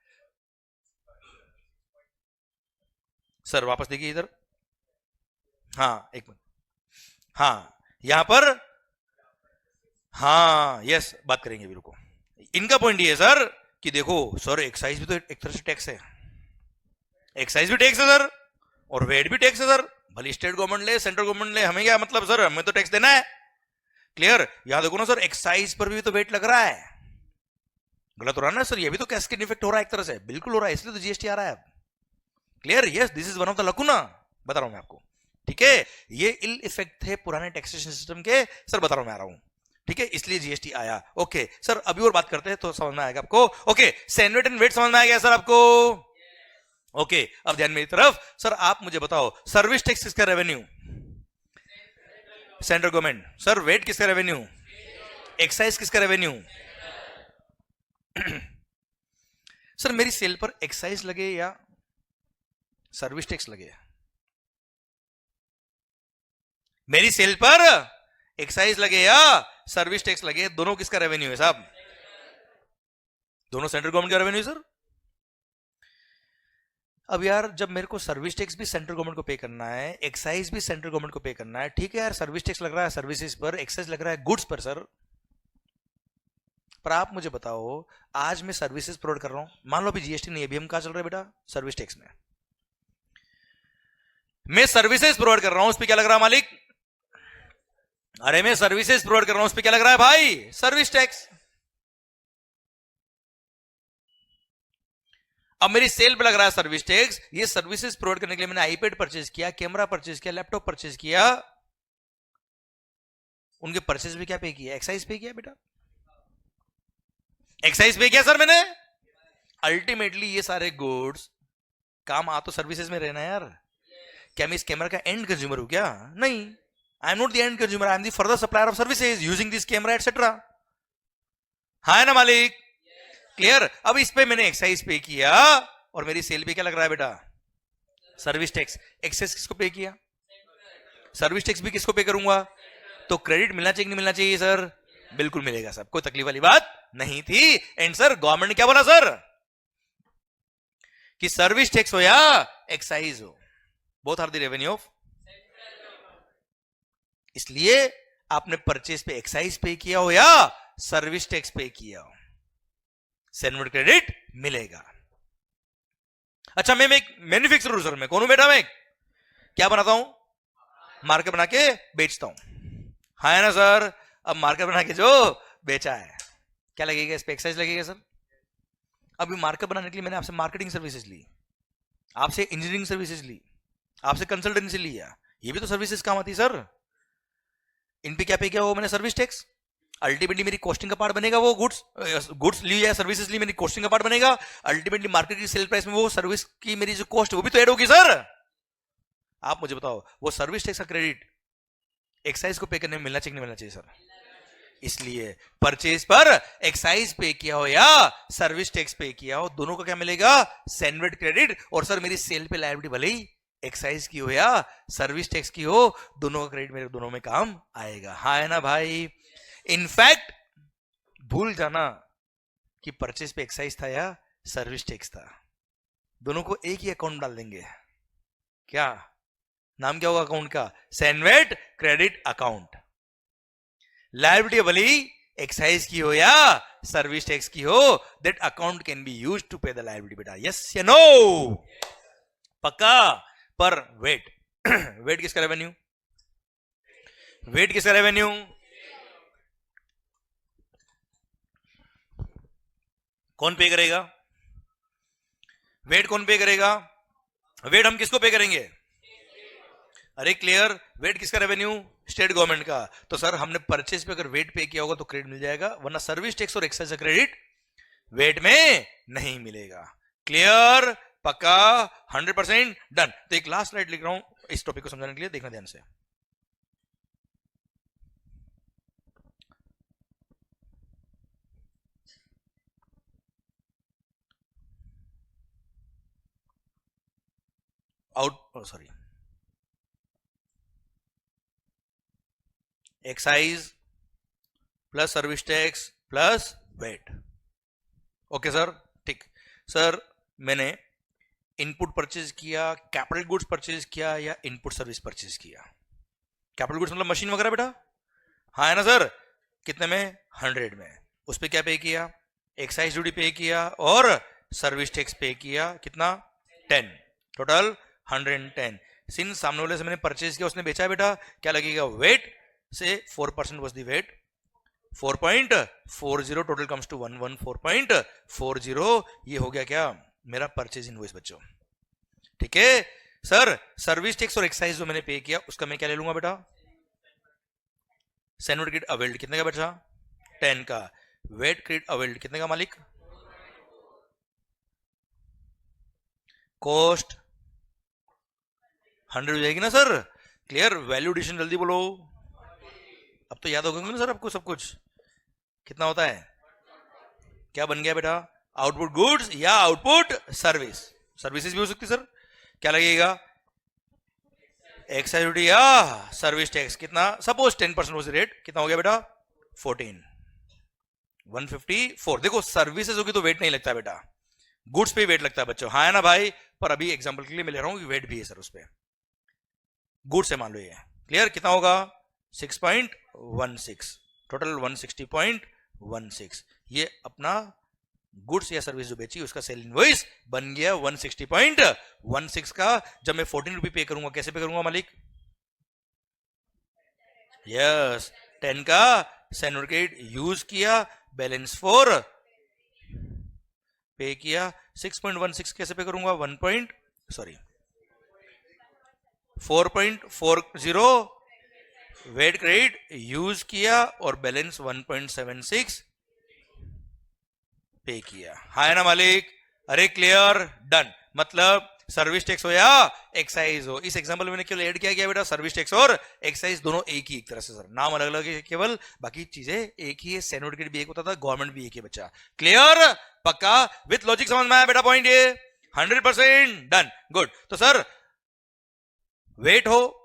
सर वापस देखिए इधर, हाँ एक मिनट, हाँ यहां पर, हाँ यस बात करेंगे अभी, रुको। इनका पॉइंट ये है सर कि देखो सर, एक्साइज भी तो एक तरह से टैक्स है, एक्साइज भी टैक्स है सर, और वेट भी टैक्स है सर, भले स्टेट गवर्नमेंट ले सेंट्रल गवर्नमेंट ले, हमें क्या मतलब सर, हमें तो टैक्स देना है। क्लियर? यहां देखो ना सर, एक्साइज पर भी तो वेट लग रहा है, गलत हो रहा है ना सर? ये भी तो कैस्केड इफेक्ट हो रहा है एक तरह से, बिल्कुल हो रहा है, इसलिए तो जीएसटी आ रहा है अब। Clear? Yes, this is one of the lacuna, बता रहा हूं मैं आपको। ठीक है, ये इल इफेक्ट थे पुराने टैक्सेशन सिस्टम के सर, बता रहा हूं मैं आ रहा हूं। ठीक है, इसलिए जीएसटी आया। ओके सर, अभी और बात करते हैं तो समझ में आएगा आपको। ओके, सैंडविच एंड वेट समझ में आ गया सर आपको? ओके, अब ध्यान मेरी तरफ। सर आप मुझे बताओ, सर्विस टैक्स किसका revenue? Central government. Sir VAT किसका रेवेन्यू? एक्साइज किसका रेवेन्यू? सर मेरी सेल पर एक्साइज लगे या सर्विस टैक्स लगे? मेरी सेल पर एक्साइज लगे या सर्विस टैक्स लगे, दोनों किसका रेवेन्यू है साहब? दोनों सेंट्रल गवर्नमेंट का रेवेन्यू सर। अब यार जब मेरे को सर्विस टैक्स भी सेंट्रल गवर्नमेंट को पे करना है, एक्साइज भी सेंट्रल गवर्नमेंट को पे करना है, ठीक है यार, सर्विस टैक्स लग रहा है सर्विसेज पर, एक्साइज लग रहा है गुड्स पर सर, पर आप मुझे बताओ, आज मैं सर्विसेज प्रोवाइड कर रहा हूं, मान लो अभी जीएसटी नहीं है, अभी हम कहां चल रहे हैं बेटा? सर्विस टैक्स में। मैं सर्विसेज प्रोवाइड कर रहा हूं, उस पर क्या लग रहा है मालिक? अरे मैं सर्विसेज प्रोवाइड कर रहा हूं, उस पर क्या लग रहा है भाई? Service tax. अब मेरी सेल पे लग रहा है सर्विस टैक्स, ये सर्विसेज प्रोवाइड करने के लिए मैंने आईपैड परचेज किया, कैमरा परचेज किया, लैपटॉप परचेज किया, उनके परचेज भी क्या पे किया? एक्साइज पे किया बेटा, एक्साइज पे किया सर मैंने। अल्टीमेटली ये सारे गुड्स काम आ तो सर्विसेज में रहना यार, क्या मैं इस कैमरा का एंड कंज्यूमर हूं क्या? नहीं, I am not the end consumer, I am the further supplier of services using this camera etcetera. हाँ है ना मालिक? क्लियर? अब इस पे मैंने एक्साइज पे किया और मेरी सेल पे क्या लग रहा है बेटा? Service tax. एक्सेस किसको पे किया? सर्विस टैक्स भी किसको पे करूंगा? तो क्रेडिट मिलना चाहिए कि नहीं मिलना चाहिए सर? बिल्कुल मिलेगा सर, कोई तकलीफ वाली बात नहीं थी. एंड सर गवर्नमेंट ने क्या बोला सर? कि सर्विस टैक्स हो या एक्साइज हो, both are the revenue of. इसलिए आपने परचेज पे एक्साइज पे किया हो या सर्विस टैक्स पे किया हो, सेनवर्ड क्रेडिट मिलेगा. अच्छा, मैं एक मैन्युफैक्चरर सर, मैं कौन हूं बेटा? मैं क्या बनाता हूं? मार्केट बना के बेचता हूं. हाँ है ना सर? अब मार्केट बना के जो बेचा है, क्या लगेगा इस पे? एक्साइज लगेगा सर. अभी मार्केट बनाने के लिए मैंने आपसे मार्केटिंग सर्विसेज ली, आपसे इंजीनियरिंग सर्विसेज ली, आपसे कंसल्टेंसी लिया, ये भी तो सर्विसेज काम आती है सर. इन पे क्या पे किया? वो मैंने सर्विस टैक्स. अल्टीमेटली मेरी कॉस्टिंग का पार्ट बनेगा वो गुड्स ली या सर्विसेज ली, मेरी कॉस्टिंग का पार्ट बनेगा. अल्टीमेटली मार्केट की सेल प्राइस में वो सर्विस की मेरी जो कॉस्ट वो भी तो ऐड होगी सर. आप मुझे बताओ, वो सर्विस टैक्स का क्रेडिट एक्साइज को पे करने में मिलना चाहिए नहीं मिलना चाहिए सर? इसलिए परचेज पर एक्साइज पे किया हो या सर्विस टैक्स पे किया हो, दोनों का क्या मिलेगा? सेनवर्ड क्रेडिट. और सर मेरी सेल पे लायबिलिटी भले ही एक्साइज की हो या सर्विस टैक्स की हो, दोनों का क्रेडिट मेरे दोनों में काम आएगा. हाँ है ना भाई? इनफैक्ट भूल जाना कि परचेज पे एक्साइज था या सर्विस टैक्स था, दोनों को एक ही अकाउंट डाल देंगे. क्या नाम क्या होगा अकाउंट का? सेनवर्ड क्रेडिट अकाउंट. लायबिलिटी भले ही एक्साइज की हो या सर्विस टैक्स की हो, that account can be use to pay the liability. बेटा यस या नो? पक्का? पर वेट वेट किसका रेवेन्यू? वेट किसका रेवेन्यू? कौन पे करेगा? वेट कौन पे करेगा? वेट हम किसको पे करेंगे? अरे क्लियर? वेट किसका रेवेन्यू? स्टेट गवर्नमेंट का. तो सर हमने परचेज पे अगर वेट पे किया होगा तो क्रेडिट मिल जाएगा, वरना सर्विस टैक्स और एक्साइज का क्रेडिट वेट में नहीं मिलेगा. क्लियर? पक्का? 100% डन. तो एक लास्ट स्लाइड लिख रहा हूं इस टॉपिक को समझाने के लिए, देखना ध्यान से. Sorry, excise plus service tax plus VAT. Okay sir, ठीक. सर मैंने इनपुट परचेज किया, कैपिटल गुड्स परचेज किया या इनपुट सर्विस परचेज किया? कैपिटल गुड्स मतलब मशीन वगैरह बेटा. हाँ है ना सर? कितने में? 100 में. उस पे क्या पे किया? एक्साइज ड्यूटी पे किया और सर्विस टैक्स पे किया. कितना? 10. टोटल 110. सिंस सामने वाले से मैंने परचेज किया, उसने बेचा है बेटा, क्या लगेगा? वेट से 4% was the VAT, 4.40. Total comes to 114.40. ये हो गया क्या? मेरा परचेज इनवॉइस बच्चों. ठीक है सर. सर्विस टैक्स और एक्साइज जो मैंने पे किया उसका मैं क्या ले लूंगा बेटा? सेनवर्ड क्रेडिट अवेल्ड कितने का बेटा? 10 का. वेट क्रेडिट अवेल्ड कितने का मालिक? कॉस्ट 100 हो जाएगी ना सर? क्लियर? वैल्यू एडिशन जल्दी बोलो. अब तो याद हो गया ना सर आपको सब कुछ? कितना होता है? क्या बन गया बेटा? आउटपुट गुड्स या आउटपुट सर्विस. सर्विसेज भी हो सकती सर. क्या लगेगा? एक्साइज ड्यूटी या सर्विस टैक्स. कितना? Suppose 10% was rate. कितना हो गया बेटा? 14. 154. देखो सर्विसेज होगी तो वेट नहीं लगता बेटा, गुड्स पे वेट लगता है बच्चों. हाँ है ना भाई? पर अभी एग्जांपल के लिए मैं ले रहा हूं कि वेट भी है सर उस पे. गुड्स है मान लो ये. क्लियर? कितना होगा? 6.16. टोटल 160.16. ये अपना गुड्स या सर्विस जो बेची उसका सेल इनवॉइस बन गया 160.16 का. जब मैं 14 रुपए पे करूंगा, कैसे पे करूंगा मालिक? यस, 10 का सेनवर्ड क्रेडिट यूज किया, बैलेंस 4 पे किया. 6.16 कैसे पे करूंगा? 4.40 वेट क्रेडिट यूज किया और बैलेंस 1.76 पे किया. हाँ है ना मालिक? अरे क्लियर? डन. मतलब सर्विस टैक्स हो या एक्साइज हो। इस एग्जांपल में मैंने केवल ऐड किया गया बेटा सर्विस टैक्स और एक्साइज दोनों एक ही एक तरह से सर, नाम अलग अलग है केवल, बाकी चीजें एक ही है। सर्टिफिकेट भी एक होता था, गवर्नमेंट भी एक ही बच्चा। क्लियर, पक्का, विथ लॉजिक समझ में आया बेटा पॉइंट ये? 100% डन, गुड। तो सर वेट हो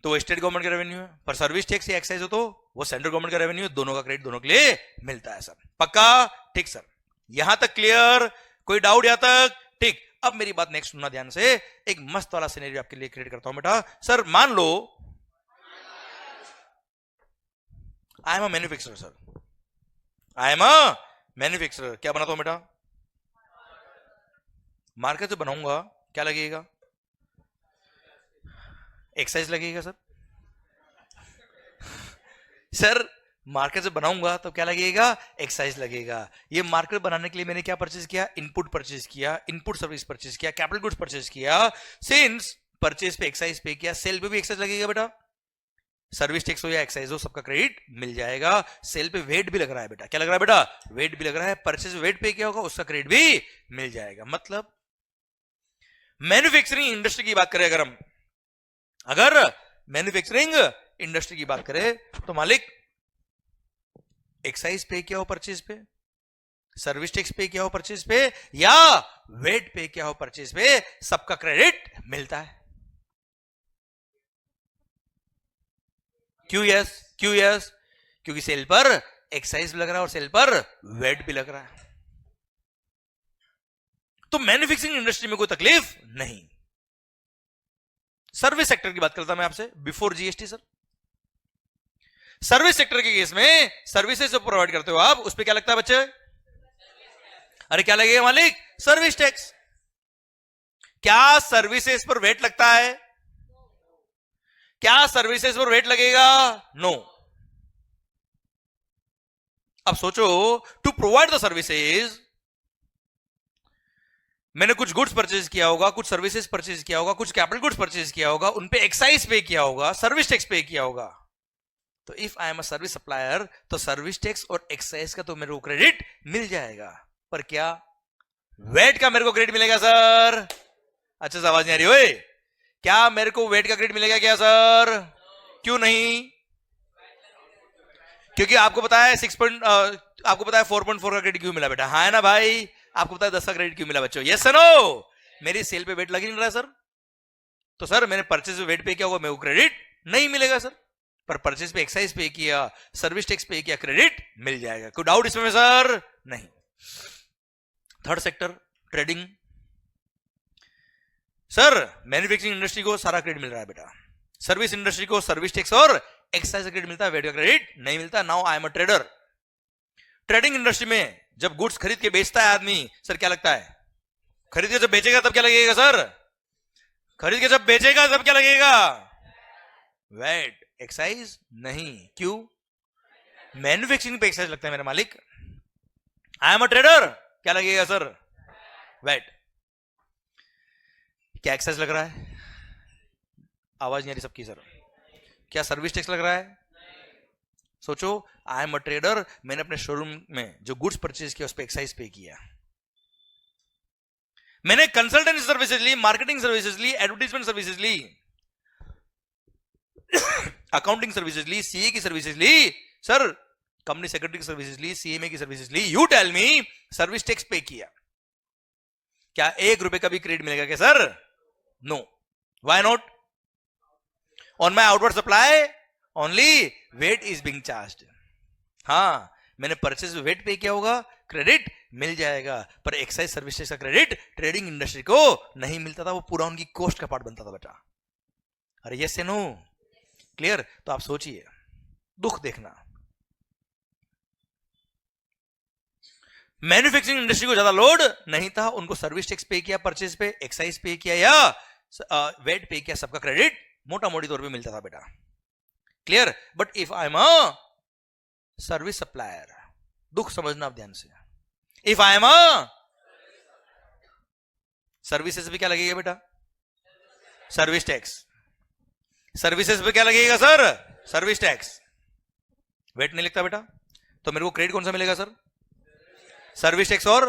तो स्टेट गवर्नमेंट का रेवेन्यू है, पर सर्विस टैक्स या एक्साइज हो तो वो सेंट्रल गवर्नमेंट का रेवेन्यू है, दोनों का क्रेडिट दोनों के लिए मिलता है सर। पक्का, ठीक सर, यहां तक क्लियर? कोई डाउट यहां तक? ठीक। अब मेरी बात नेक्स्ट सुनना ध्यान से, एक मस्त वाला सिनेरियो आपके लिए क्रिएट करता हूं बेटा। सर मान लो I am a manufacturer sir, I am a manufacturer. क्या बनाता हूं बेटा? मार्केट से बनाऊंगा, क्या लगेगा? एक्साइज लगेगा सर। सर मार्केट से बनाऊंगा तो क्या लगेगा? एक्साइज लगेगा। ये मार्केट बनाने के लिए मैंने क्या परचेज किया? इनपुट परचेज किया, इनपुट सर्विस परचेज किया, कैपिटल गुड्स परचेज किया। सिंस परचेज पे एक्साइज पे किया, सेल पे भी एक्साइज लगेगा बेटा। सर्विस टैक्स हो या एक्साइज हो सबका क्रेडिट मिल जाएगा। सेल पे वेट भी लग रहा है बेटा, क्या लग रहा है बेटा? वेट भी लग रहा है। परचेज वेट पे किया होगा उसका क्रेडिट भी मिल जाएगा। मतलब मैन्युफैक्चरिंग इंडस्ट्री की बात करें अगर मैन्युफैक्चरिंग इंडस्ट्री की बात करें तो मालिक एक्साइज पे किया हो परचेज पे, सर्विस टैक्स पे किया हो परचेज पे, या वेट पे किया हो परचेज पे, सबका क्रेडिट मिलता है। क्यों यस? क्यों यस? क्योंकि सेल पर एक्साइज भी लग रहा है और सेल पर वेट भी लग रहा है। तो मैन्युफैक्चरिंग इंडस्ट्री में कोई तकलीफ नहीं। सर्विस सेक्टर की बात करता मैं आपसे before GST sir. Service sector के केस में सर्विसेज जो प्रोवाइड करते हो आप, उस पर क्या लगता है बच्चे? अरे क्या लगेगा मालिक? Service tax. क्या सर्विसेज पर वेट लगता है? क्या सर्विसेज पर वेट लगेगा? नो। अब सोचो, टू प्रोवाइड द सर्विसेज मैंने कुछ गुड्स परचेज किया होगा, कुछ सर्विसेज परचेज किया होगा, कुछ कैपिटल गुड्स परचेज किया होगा, उन पे एक्साइज पे किया होगा, सर्विस टैक्स पे किया होगा। तो if I am a service supplier तो सर्विस टैक्स और एक्साइज का तो मेरे को क्रेडिट मिल जाएगा, पर क्या वेट का मेरे को क्रेडिट मिलेगा सर? अच्छा, आवाज नहीं आ रही ओए? क्या मेरे को वेट का क्रेडिट मिलेगा क्या सर? क्यों नहीं? क्योंकि आपको पता है 4.4 का क्रेडिट क्यों मिला बेटा? हाँ है ना भाई? आपको पता है 10 का क्रेडिट क्यों मिला बच्चों? Yes no? मेरी सेल पे वेट लग ही नहीं रहा सर, तो सर मैंने परचेज पे वेट पे किया होगा, मेरे को क्रेडिट नहीं मिलेगा सर, पर परचेज पे एक्साइज पे किया, सर्विस टैक्स पे किया, क्रेडिट मिल जाएगा। कोई डाउट इसमें सर? नहीं। Third sector trading. Sir manufacturing industry को सारा क्रेडिट मिल रहा है बेटा, सर्विस इंडस्ट्री को सर्विस टैक्स और एक्साइज क्रेडिट मिलता है, वेट का क्रेडिट नहीं मिलता। Now I am a trader. Trading industry में जब गुड्स खरीद के बेचता है आदमी, सर क्या लगता है? खरीद के जब बेचेगा तब क्या लगेगा सर? खरीद के जब बेचेगा तब क्या लगेगा? वेट। एक्साइज नहीं। क्यों? मैन्युफैक्चरिंग पे एक्साइज लगता है मेरे मालिक। आई एम अ ट्रेडर, क्या लगेगा सर? वेट। क्या एक्साइज लग रहा है? आवाज नहीं आ रही सबकी सर। क्या सर्विस टैक्स लग रहा है? सोचो, आई एम अ ट्रेडर, मैंने अपने शोरूम में जो गुड्स परचेज किया उस पर एक्साइज पे किया, मैंने कंसल्टेंसी सर्विसेज ली, मार्केटिंग सर्विसेज ली, एडवर्टाइजमेंट सर्विसेज ली, अकाउंटिंग सर्विसेज ली, सीए की सर्विसेज ली, सर कंपनी सेक्रेटरी की सर्विसेज ली, सीएमए की सर्विसेज ली। You tell me, service tax pay किया, क्या 1 रुपए का भी क्रेडिट मिलेगा क्या sir? No. Why not? On my outward supply only VAT is being charged. हाँ, मैंने परचेज वेट पे किया होगा, क्रेडिट मिल जाएगा, पर एक्साइज सर्विस टैक्स का क्रेडिट ट्रेडिंग इंडस्ट्री को नहीं मिलता था, वो पूरा उनकी कॉस्ट का पार्ट बनता था बेटा। अरे यस से नो? क्लियर? तो आप सोचिए, दुख देखना, मैन्युफैक्चरिंग इंडस्ट्री को ज्यादा लोड नहीं था, उनको सर्विस टैक्स पे किया, परचेज पे, एक्साइज पे किया या वेट पे किया, सबका क्रेडिट मोटा मोटी तौर पे मिलता था बेटा। Clear? But if I am a service supplier, दुख समझना आप ध्यान से, if I am a services पे क्या लगेगा बेटा? Service tax. सर्विसेज पे क्या लगेगा सर? Service tax. वेट नहीं लगता बेटा, तो मेरे को क्रेडिट कौन सा मिलेगा सर? सर्विस टैक्स और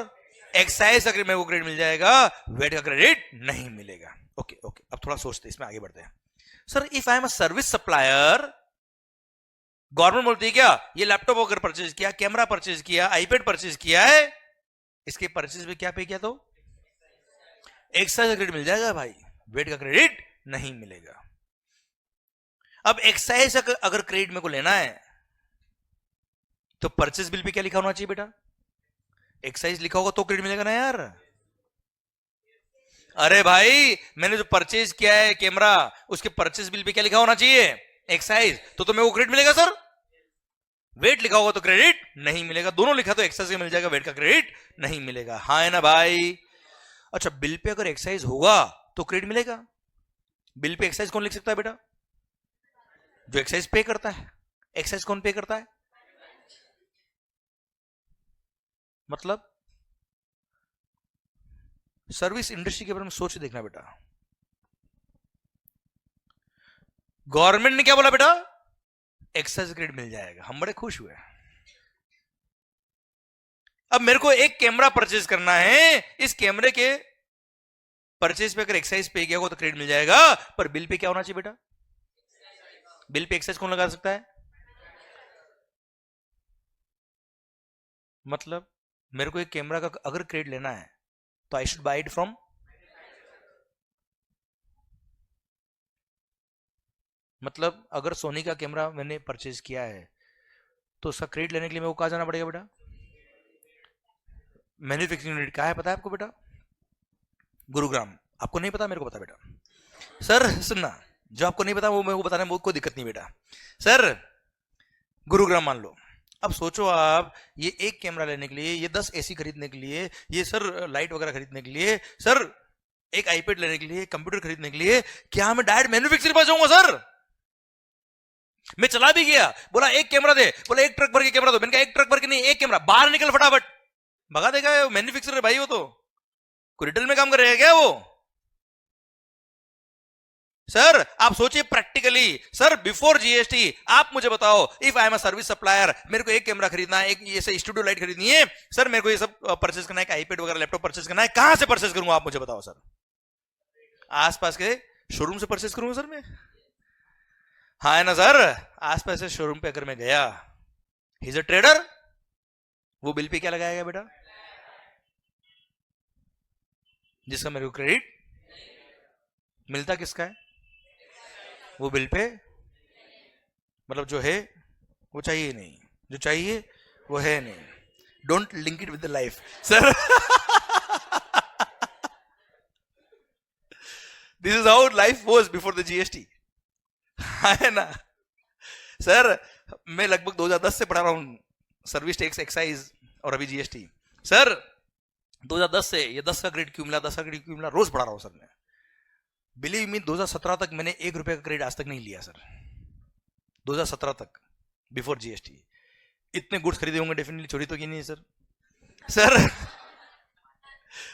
एक्साइज का मेरे को क्रेडिट मिल जाएगा, वेट का क्रेडिट नहीं मिलेगा। ओके ओके, अब थोड़ा सोचते इसमें आगे बढ़ते हैं। Sir if I am a service supplier, government बोलती है क्या, ये लैपटॉप अगर परचेज किया, कैमरा परचेज किया, आईपैड परचेज किया है, इसके परचेज में क्या पे किया तो एक्साइज का क्रेडिट मिल जाएगा भाई, वेट का क्रेडिट नहीं मिलेगा। अब एक्साइज अगर क्रेडिट मेरे को लेना है तो परचेज बिल पे क्या लिखा होना चाहिए बेटा, एक्साइज लिखा होगा तो क्रेडिट मिलेगा ना यार। अरे भाई मैंने जो परचेज किया है कैमरा, उसके परचेज बिल पे क्या लिखा होना चाहिए, एक्साइज, तो मेरे को क्रेडिट मिलेगा सर। वेट लिखा होगा तो क्रेडिट नहीं मिलेगा, दोनों लिखा तो एक्साइज मिल जाएगा, वेट का क्रेडिट नहीं मिलेगा। हाँ है ना भाई। अच्छा बिल पे अगर एक्साइज होगा तो क्रेडिट मिलेगा। बिल पे एक्साइज कौन लिख सकता है बेटा, जो एक्साइज पे करता है। एक्साइज कौन पे करता है, मतलब सर्विस इंडस्ट्री के बारे में सोच देखना बेटा। गवर्नमेंट ने क्या बोला बेटा, एक्साइज क्रेडिट मिल जाएगा, हम बड़े खुश हुए। अब मेरे को एक कैमरा परचेज करना है, इस कैमरे के परचेज पे अगर एक्साइज पे किया होगा तो क्रेडिट मिल जाएगा, पर बिल पे क्या होना चाहिए बेटा, बिल पे एक्साइज कौन लगा सकता है। मतलब मेरे को एक कैमरा का अगर क्रेडिट लेना है तो I should buy it from, मतलब अगर सोनी का कैमरा मैंने परचेज किया है तो उसका क्रेडिट लेने के लिए मेरे को कहां जाना पड़ेगा बेटा, मैन्युफैक्चरिंग यूनिट कहां है पता है आपको बेटा, गुरुग्राम। आपको नहीं पता, मेरे को पता बेटा। सर सुनना, जो आपको नहीं पता वो मेरे को बताने में कोई दिक्कत नहीं बेटा। सर गुरुग्राम मान लो, अब सोचो आप ये एक कैमरा लेने के लिए, ये 10 एसी खरीदने के लिए, ये सर लाइट वगैरह खरीदने के लिए, सर एक आईपैड लेने के लिए, कंप्यूटर खरीदने के लिए, क्या मैं डायरेक्ट मैन्युफैक्चरर पास जाऊंगा सर। मैं चला भी गया, बोला एक कैमरा दे, बोला एक ट्रक भर के कैमरा दो, मैंने कहा एक ट्रक भर के नहीं, एक कैमरा, बाहर निकल फटाफट, भगा देगा मैन्युफैक्चरर भाई, वो तो कोई रिटेल में काम कर रहा है क्या वो। सर आप सोचिए प्रैक्टिकली, सर बिफोर जीएसटी आप मुझे बताओ, if I am a service supplier, मेरे को एक कैमरा खरीदना है, एक ये स्टूडियो लाइट खरीदनी है, सर मेरे को ये सब परचेज करना है, आईपैड वगैरह लैपटॉप परचेज करना है, कहां से परचेज करूंगा आप मुझे बताओ सर। आसपास के शोरूम से परचेज करूंगा सर मैं। हाँ है ना सर, आसपास के शोरूम पे अगर मैं गया, ही इज अ ट्रेडर, वो बिल पे क्या लगाएगा बेटा, जिसका मेरे को क्रेडिट मिलता किसका है, वो बिल पे, मतलब जो है वो चाहिए नहीं, जो चाहिए वो है नहीं, don't link it with the life sir. This is how life was before the GST, है ना सर। मैं लगभग 2010 से पढ़ा रहा हूं सर्विस टैक्स, एक्साइज और अभी जीएसटी। सर 2010 से ये 10 का क्रेडिट क्यों मिला, 10 का क्रेडिट क्यों मिला, रोज पढ़ा रहा हूं सर मैं। बिलीव मी 2017 तक मैंने 1 रुपए का क्रेडिट आज तक नहीं लिया सर, 2017 तक बिफोर जीएसटी। इतने गुड्स खरीदे होंगे डेफिनेटली, चोरी तो की नहीं sir. Sir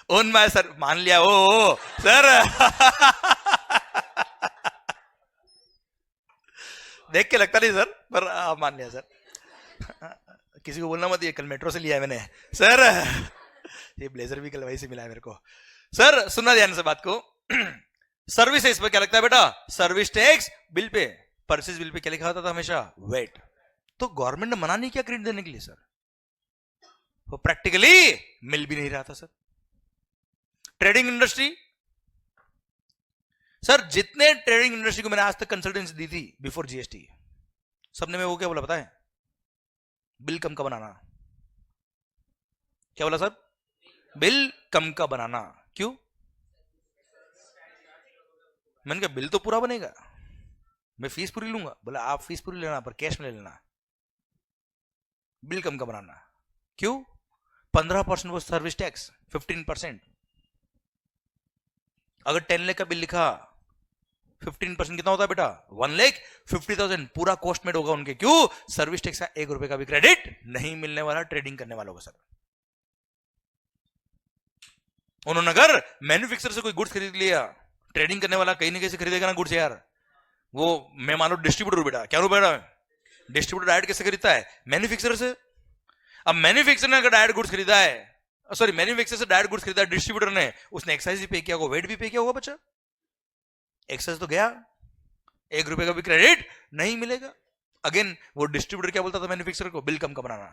own my sir, मान लिया ओ सर। देख के लगता नहीं सर, पर मान लिया सर। किसी को बोलना मत, ये कल मेट्रो से लिया है मैंने सर। ये ब्लेजर भी कल वहीं से मिला है मेरे को। सर सुनना ध्यान से बात को। सर्विस इस पे क्या लगता है बेटा, service tax, bill pay, purchase bill pay क्या लिखा होता था हमेशा, वेट। तो गवर्नमेंट ने मना नहीं किया क्रेडिट देने के लिए सर, वो प्रैक्टिकली मिल भी नहीं रहा था सर। ट्रेडिंग इंडस्ट्री, सर जितने ट्रेडिंग इंडस्ट्री को मैंने आज तक कंसल्टेंसी दी थी बिफोर जीएसटी, सबने मैं वो क्या बोला पता है, बिल कम का बनाना। क्या बोला सर, बिल कम का बनाना। क्यों, मैंने कहा बिल तो पूरा बनेगा, मैं फीस पूरी लूंगा। बोला आप फीस पूरी लेना पर कैश में ले लेना, बिल कम का बनाना। क्यों, 15% वो सर्विस टैक्स, 15%। अगर 10 लाख का बिल लिखा, 15% कितना होता है बेटा, 1,50,000 पूरा कॉस्ट मेड होगा उनके। क्यों, सर्विस टैक्स का 1 रुपए का भी क्रेडिट नहीं मिलने वाला ट्रेडिंग करने वालों को सर। उन्होंने अगर मैन्युफैक्चरर से कोई गुड्स खरीद लिया, ट्रेडिंग करने वाला कहीं ना कहीं से खरीदेगा ना गुड्स यार। वो मैं मान लो डिस्ट्रीब्यूटर बेटा, क्या रू बेटा, डिस्ट्रीब्यूटर डायरेक्ट कैसे खरीदता है, मैन्युफैक्चरर से। अब मैन्युफैक्चरर ने अगर डायरेक्ट गुड्स खरीदा है सॉरी मैन्युफैक्चरर से डायरेक्ट गुड्स खरीदा डिस्ट्रीब्यूटर ने, उसने एक्साइज भी पे किया होगा, वेट भी पे किया होगा बच्चा, एक्साइज तो गया, 1 रुपए का भी क्रेडिट नहीं मिलेगा। अगेन वो डिस्ट्रीब्यूटर क्या बोलता था मैन्युफैक्चरर को, बिल कम का बनाना,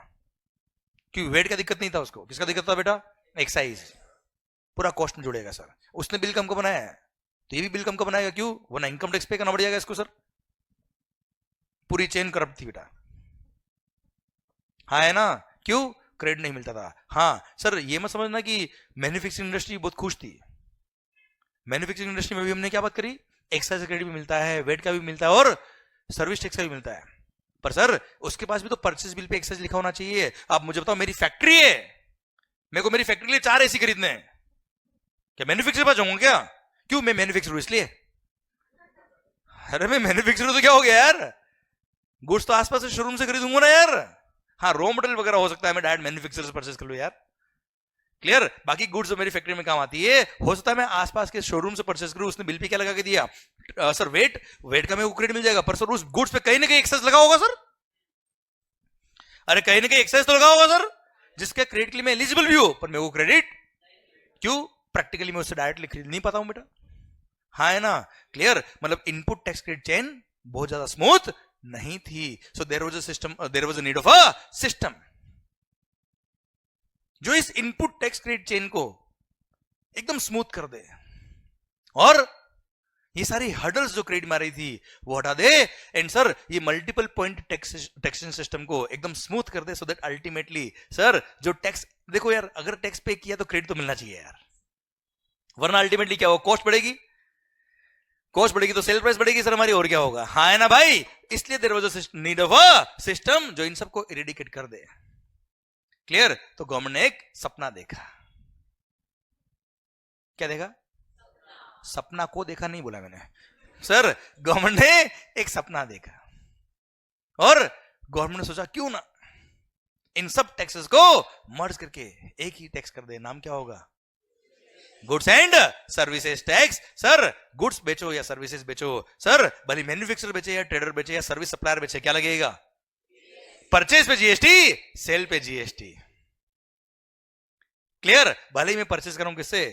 क्यों वेट का दिक्कत नहीं था उसको, किसका दिक्कत था बेटा, एक्साइज, पूरा कॉस्ट में जुड़ेगा सर, उसने बिल कम का बनाया है तो ये भी बिल कम का बनाएगा, क्यों, वो ना इनकम टैक्स पे करना पड़ जाएगा इसको सर, पूरी चेन करप्ट थी बेटा, हाँ है ना, क्यों, क्रेडिट नहीं मिलता था। हाँ सर ये मत समझना कि मैन्युफैक्चरिंग इंडस्ट्री बहुत खुश थी, मैन्युफैक्चरिंग इंडस्ट्री में भी हमने क्या बात करी, एक्साइज क्रेडिट भी मिलता है, वेट का भी मिलता है और सर्विस टैक्स का भी मिलता है, पर सर उसके पास भी तो परचेज बिल पे एक्साइज लिखा होना चाहिए। आप मुझे बताओ, मेरी फैक्ट्री है, मेरे को मेरी फैक्ट्री के लिए 4 एसी खरीदने हैं, क्या मैन्युफैक्चरर पास जाऊंगा क्या, क्यों, मैं मैन्युफैक्चरर हूं इसलिए, अरे मैं मैन्युफैक्चरर तो क्या हो गया यार, गुड्स तो आसपास से शोरूम से खरीदूंगा ना यार, हाँ रॉ मटेरियल वगैरह हो सकता है मैं डायरेक्ट मैन्युफैक्चरर से परचेज कर लूं यार, क्लियर, बाकी गुड्स जो मेरी फैक्ट्री में काम आती है हो सकता है मैं आसपास के शोरूम से परचेज करूं, उसने बिल पे क्या लगा के दिया, सर वेट, वेट का मेरे को क्रेडिट मिल जाएगा, पर सर उस गुड्स पे कहीं ना कहीं एक्साइज लगा होगा सर, अरे कहीं ना कहीं एक्साइज तो लगा होगा सर, जिसके क्रेडिट के लिए मैं एलिजिबल भी हूं, पर मेरे को क्रेडिट, क्यों, प्रैक्टिकली मैं उससे डायरेक्टली खरीद नहीं पाता हूं बेटा, हाँ है ना, क्लियर, मतलब इनपुट टैक्स क्रेडिट चेन बहुत ज्यादा स्मूथ नहीं थी, so there was a system, there was a need of a system जो इस इनपुट टैक्स क्रेडिट चेन को एकदम स्मूथ कर दे और ये सारी हर्डल्स जो क्रेडिट में आ रही थी वो हटा दे, एंड सर ये मल्टीपल पॉइंट टैक्सेशन सिस्टम को एकदम स्मूथ कर दे, सो दैट अल्टीमेटली सर जो टैक्स, देखो यार अगर टैक्स पे किया तो क्रेडिट तो मिलना चाहिए यार, वरना अल्टीमेटली क्या होगा, कॉस्ट बढ़ेगी, कॉस्ट बढ़ेगी तो सेल प्राइस बढ़ेगी सर हमारी, और क्या होगा, हाँ है ना भाई, इसलिए there was a need of a system जो इन सबको इरेडिकेट कर दे, क्लियर, तो गवर्नमेंट ने एक सपना देखा, क्या देखा, सपना को देखा नहीं बोला मैंने सर, गवर्नमेंट ने एक सपना देखा और गवर्नमेंट ने सोचा क्यों ना इन सब टैक्सेस को मर्ज करके एक ही टैक्स कर दे, नाम क्या होगा, goods and services tax, sir goods बेचो या सर्विसेज बेचो, सर भले मैन्युफैक्चरर बेचे या ट्रेडर बेचे या सर्विस सप्लायर बेचे, क्या लगेगा, परचेज पे जीएसटी, सेल पे जीएसटी, क्लियर, भले ही मैं परचेज करूं किससे,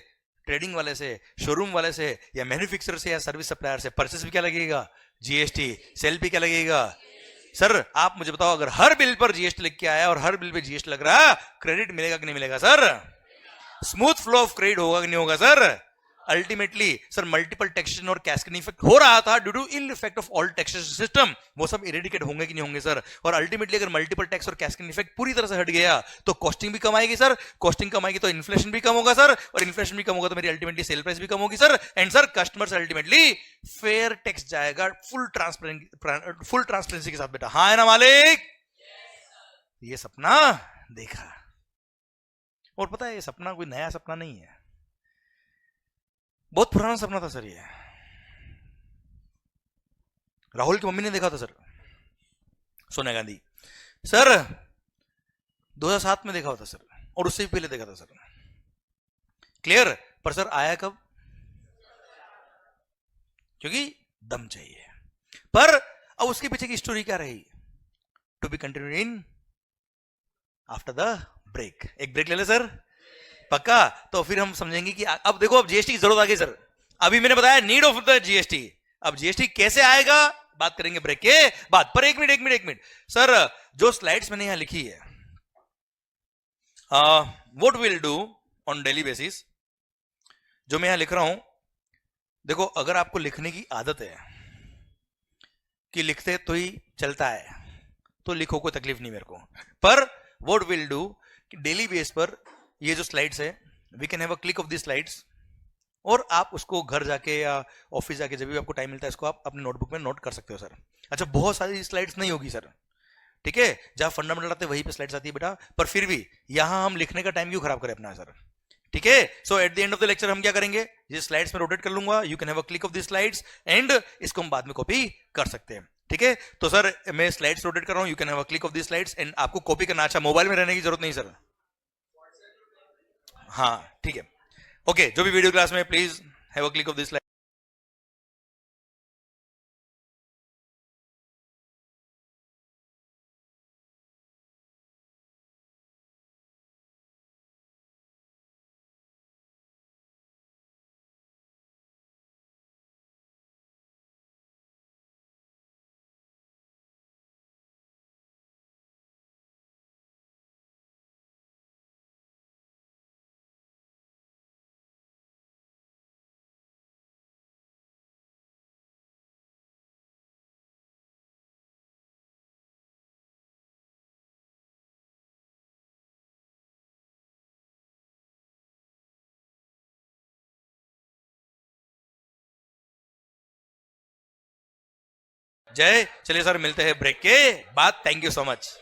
ट्रेडिंग वाले से, शोरूम वाले से या मैन्युफैक्चरर से या सर्विस सप्लायर से, परचेज भी क्या लगेगा, जीएसटी, सेल भी क्या लगेगा, सर आप मुझे बताओ अगर हर बिल पर जीएसटी लिख के आया और हर बिल पे जीएसटी लग रहा, क्रेडिट मिलेगा कि नहीं मिलेगा sir, smooth flow of credit होगा कि नहीं होगा sir, ultimately sir multiple taxation और कैस्केडिंग इफेक्ट हो रहा था due to ill effect of all taxation system, वो सब इरेडिकेट होंगे कि नहीं होंगे सर, और अल्टीमेटली अगर मल्टीपल टैक्स और कैस्केडिंग इफेक्ट पूरी तरह से हट गया तो कॉस्टिंग भी कम आएगी सर, कॉस्टिंग कम आएगी तो इन्फ्लेशन भी कम होगा सर, और इन्फ्लेशन भी कम होगा तो मेरी अल्टीमेटली सेल प्राइस भी कम होगी sir, and sir customer ultimately fair tax जाएगा फुल ट्रांसपेरेंसी के साथ बेटा, हाँ है ना मालिक, ये सपना देखा, और पता है ये सपना कोई नया सपना नहीं है, बहुत पुराना सपना था सर, ये राहुल की मम्मी ने देखा था सर, सोनिया गांधी सर 2007 में देखा होता सर, और उससे भी पहले देखा था सर, क्लियर, पर सर आया कब, क्योंकि दम चाहिए, पर अब उसके पीछे की स्टोरी क्या रही, to be continued in after the break, एक ब्रेक ले ले सर, पक्का, तो फिर हम समझेंगे कि अब देखो अब जीएसटी की जरूरत आ गई सर, अभी मैंने बताया नीड ऑफ द जीएसटी, अब जीएसटी कैसे आएगा बात करेंगे ब्रेक के बाद, पर एक मिनट सर, जो स्लाइड्स मैंने यहां लिखी है, what will do on daily basis, जो मैं यहां लिख रहा हूं, देखो अगर आपको लिखने की आदत है कि लिखते तो ही चलता है तो लिखो, कोई तकलीफ नहीं मेरे को, पर व्हाट विल डू कि डेली बेस पर ये जो स्लाइड्स है we can have a click of the slides, और आप उसको घर जाके या ऑफिस जाके जब भी आपको टाइम मिलता है इसको आप अपने नोटबुक में नोट कर सकते हो सर, अच्छा बहुत सारी स्लाइड्स नहीं होगी सर, ठीक है, जहां फंडामेंटल आते हैं वहीं पे स्लाइड्स आती है बेटा, पर फिर भी यहां हम लिखने का टाइम क्यों खराब करें अपना सर, ठीक है, so at the end of the lecture हम क्या करेंगे, ये स्लाइड्स में रोटेट कर लूंगा, you can have a click of the slides and इसको हम बाद में कॉपी कर सकते हैं, ठीक है, तो सर मैं स्लाइड्स रोटेट कर रहा हूं, you can have a click of the slides and आपको कॉपी करना, अच्छा मोबाइल में रहने की जरूरत नहीं सर, हाँ ठीक है, ओके, जो भी वीडियो क्लास में please have a click of this जय, चलिए सर मिलते हैं ब्रेक के बाद। Thank you so much.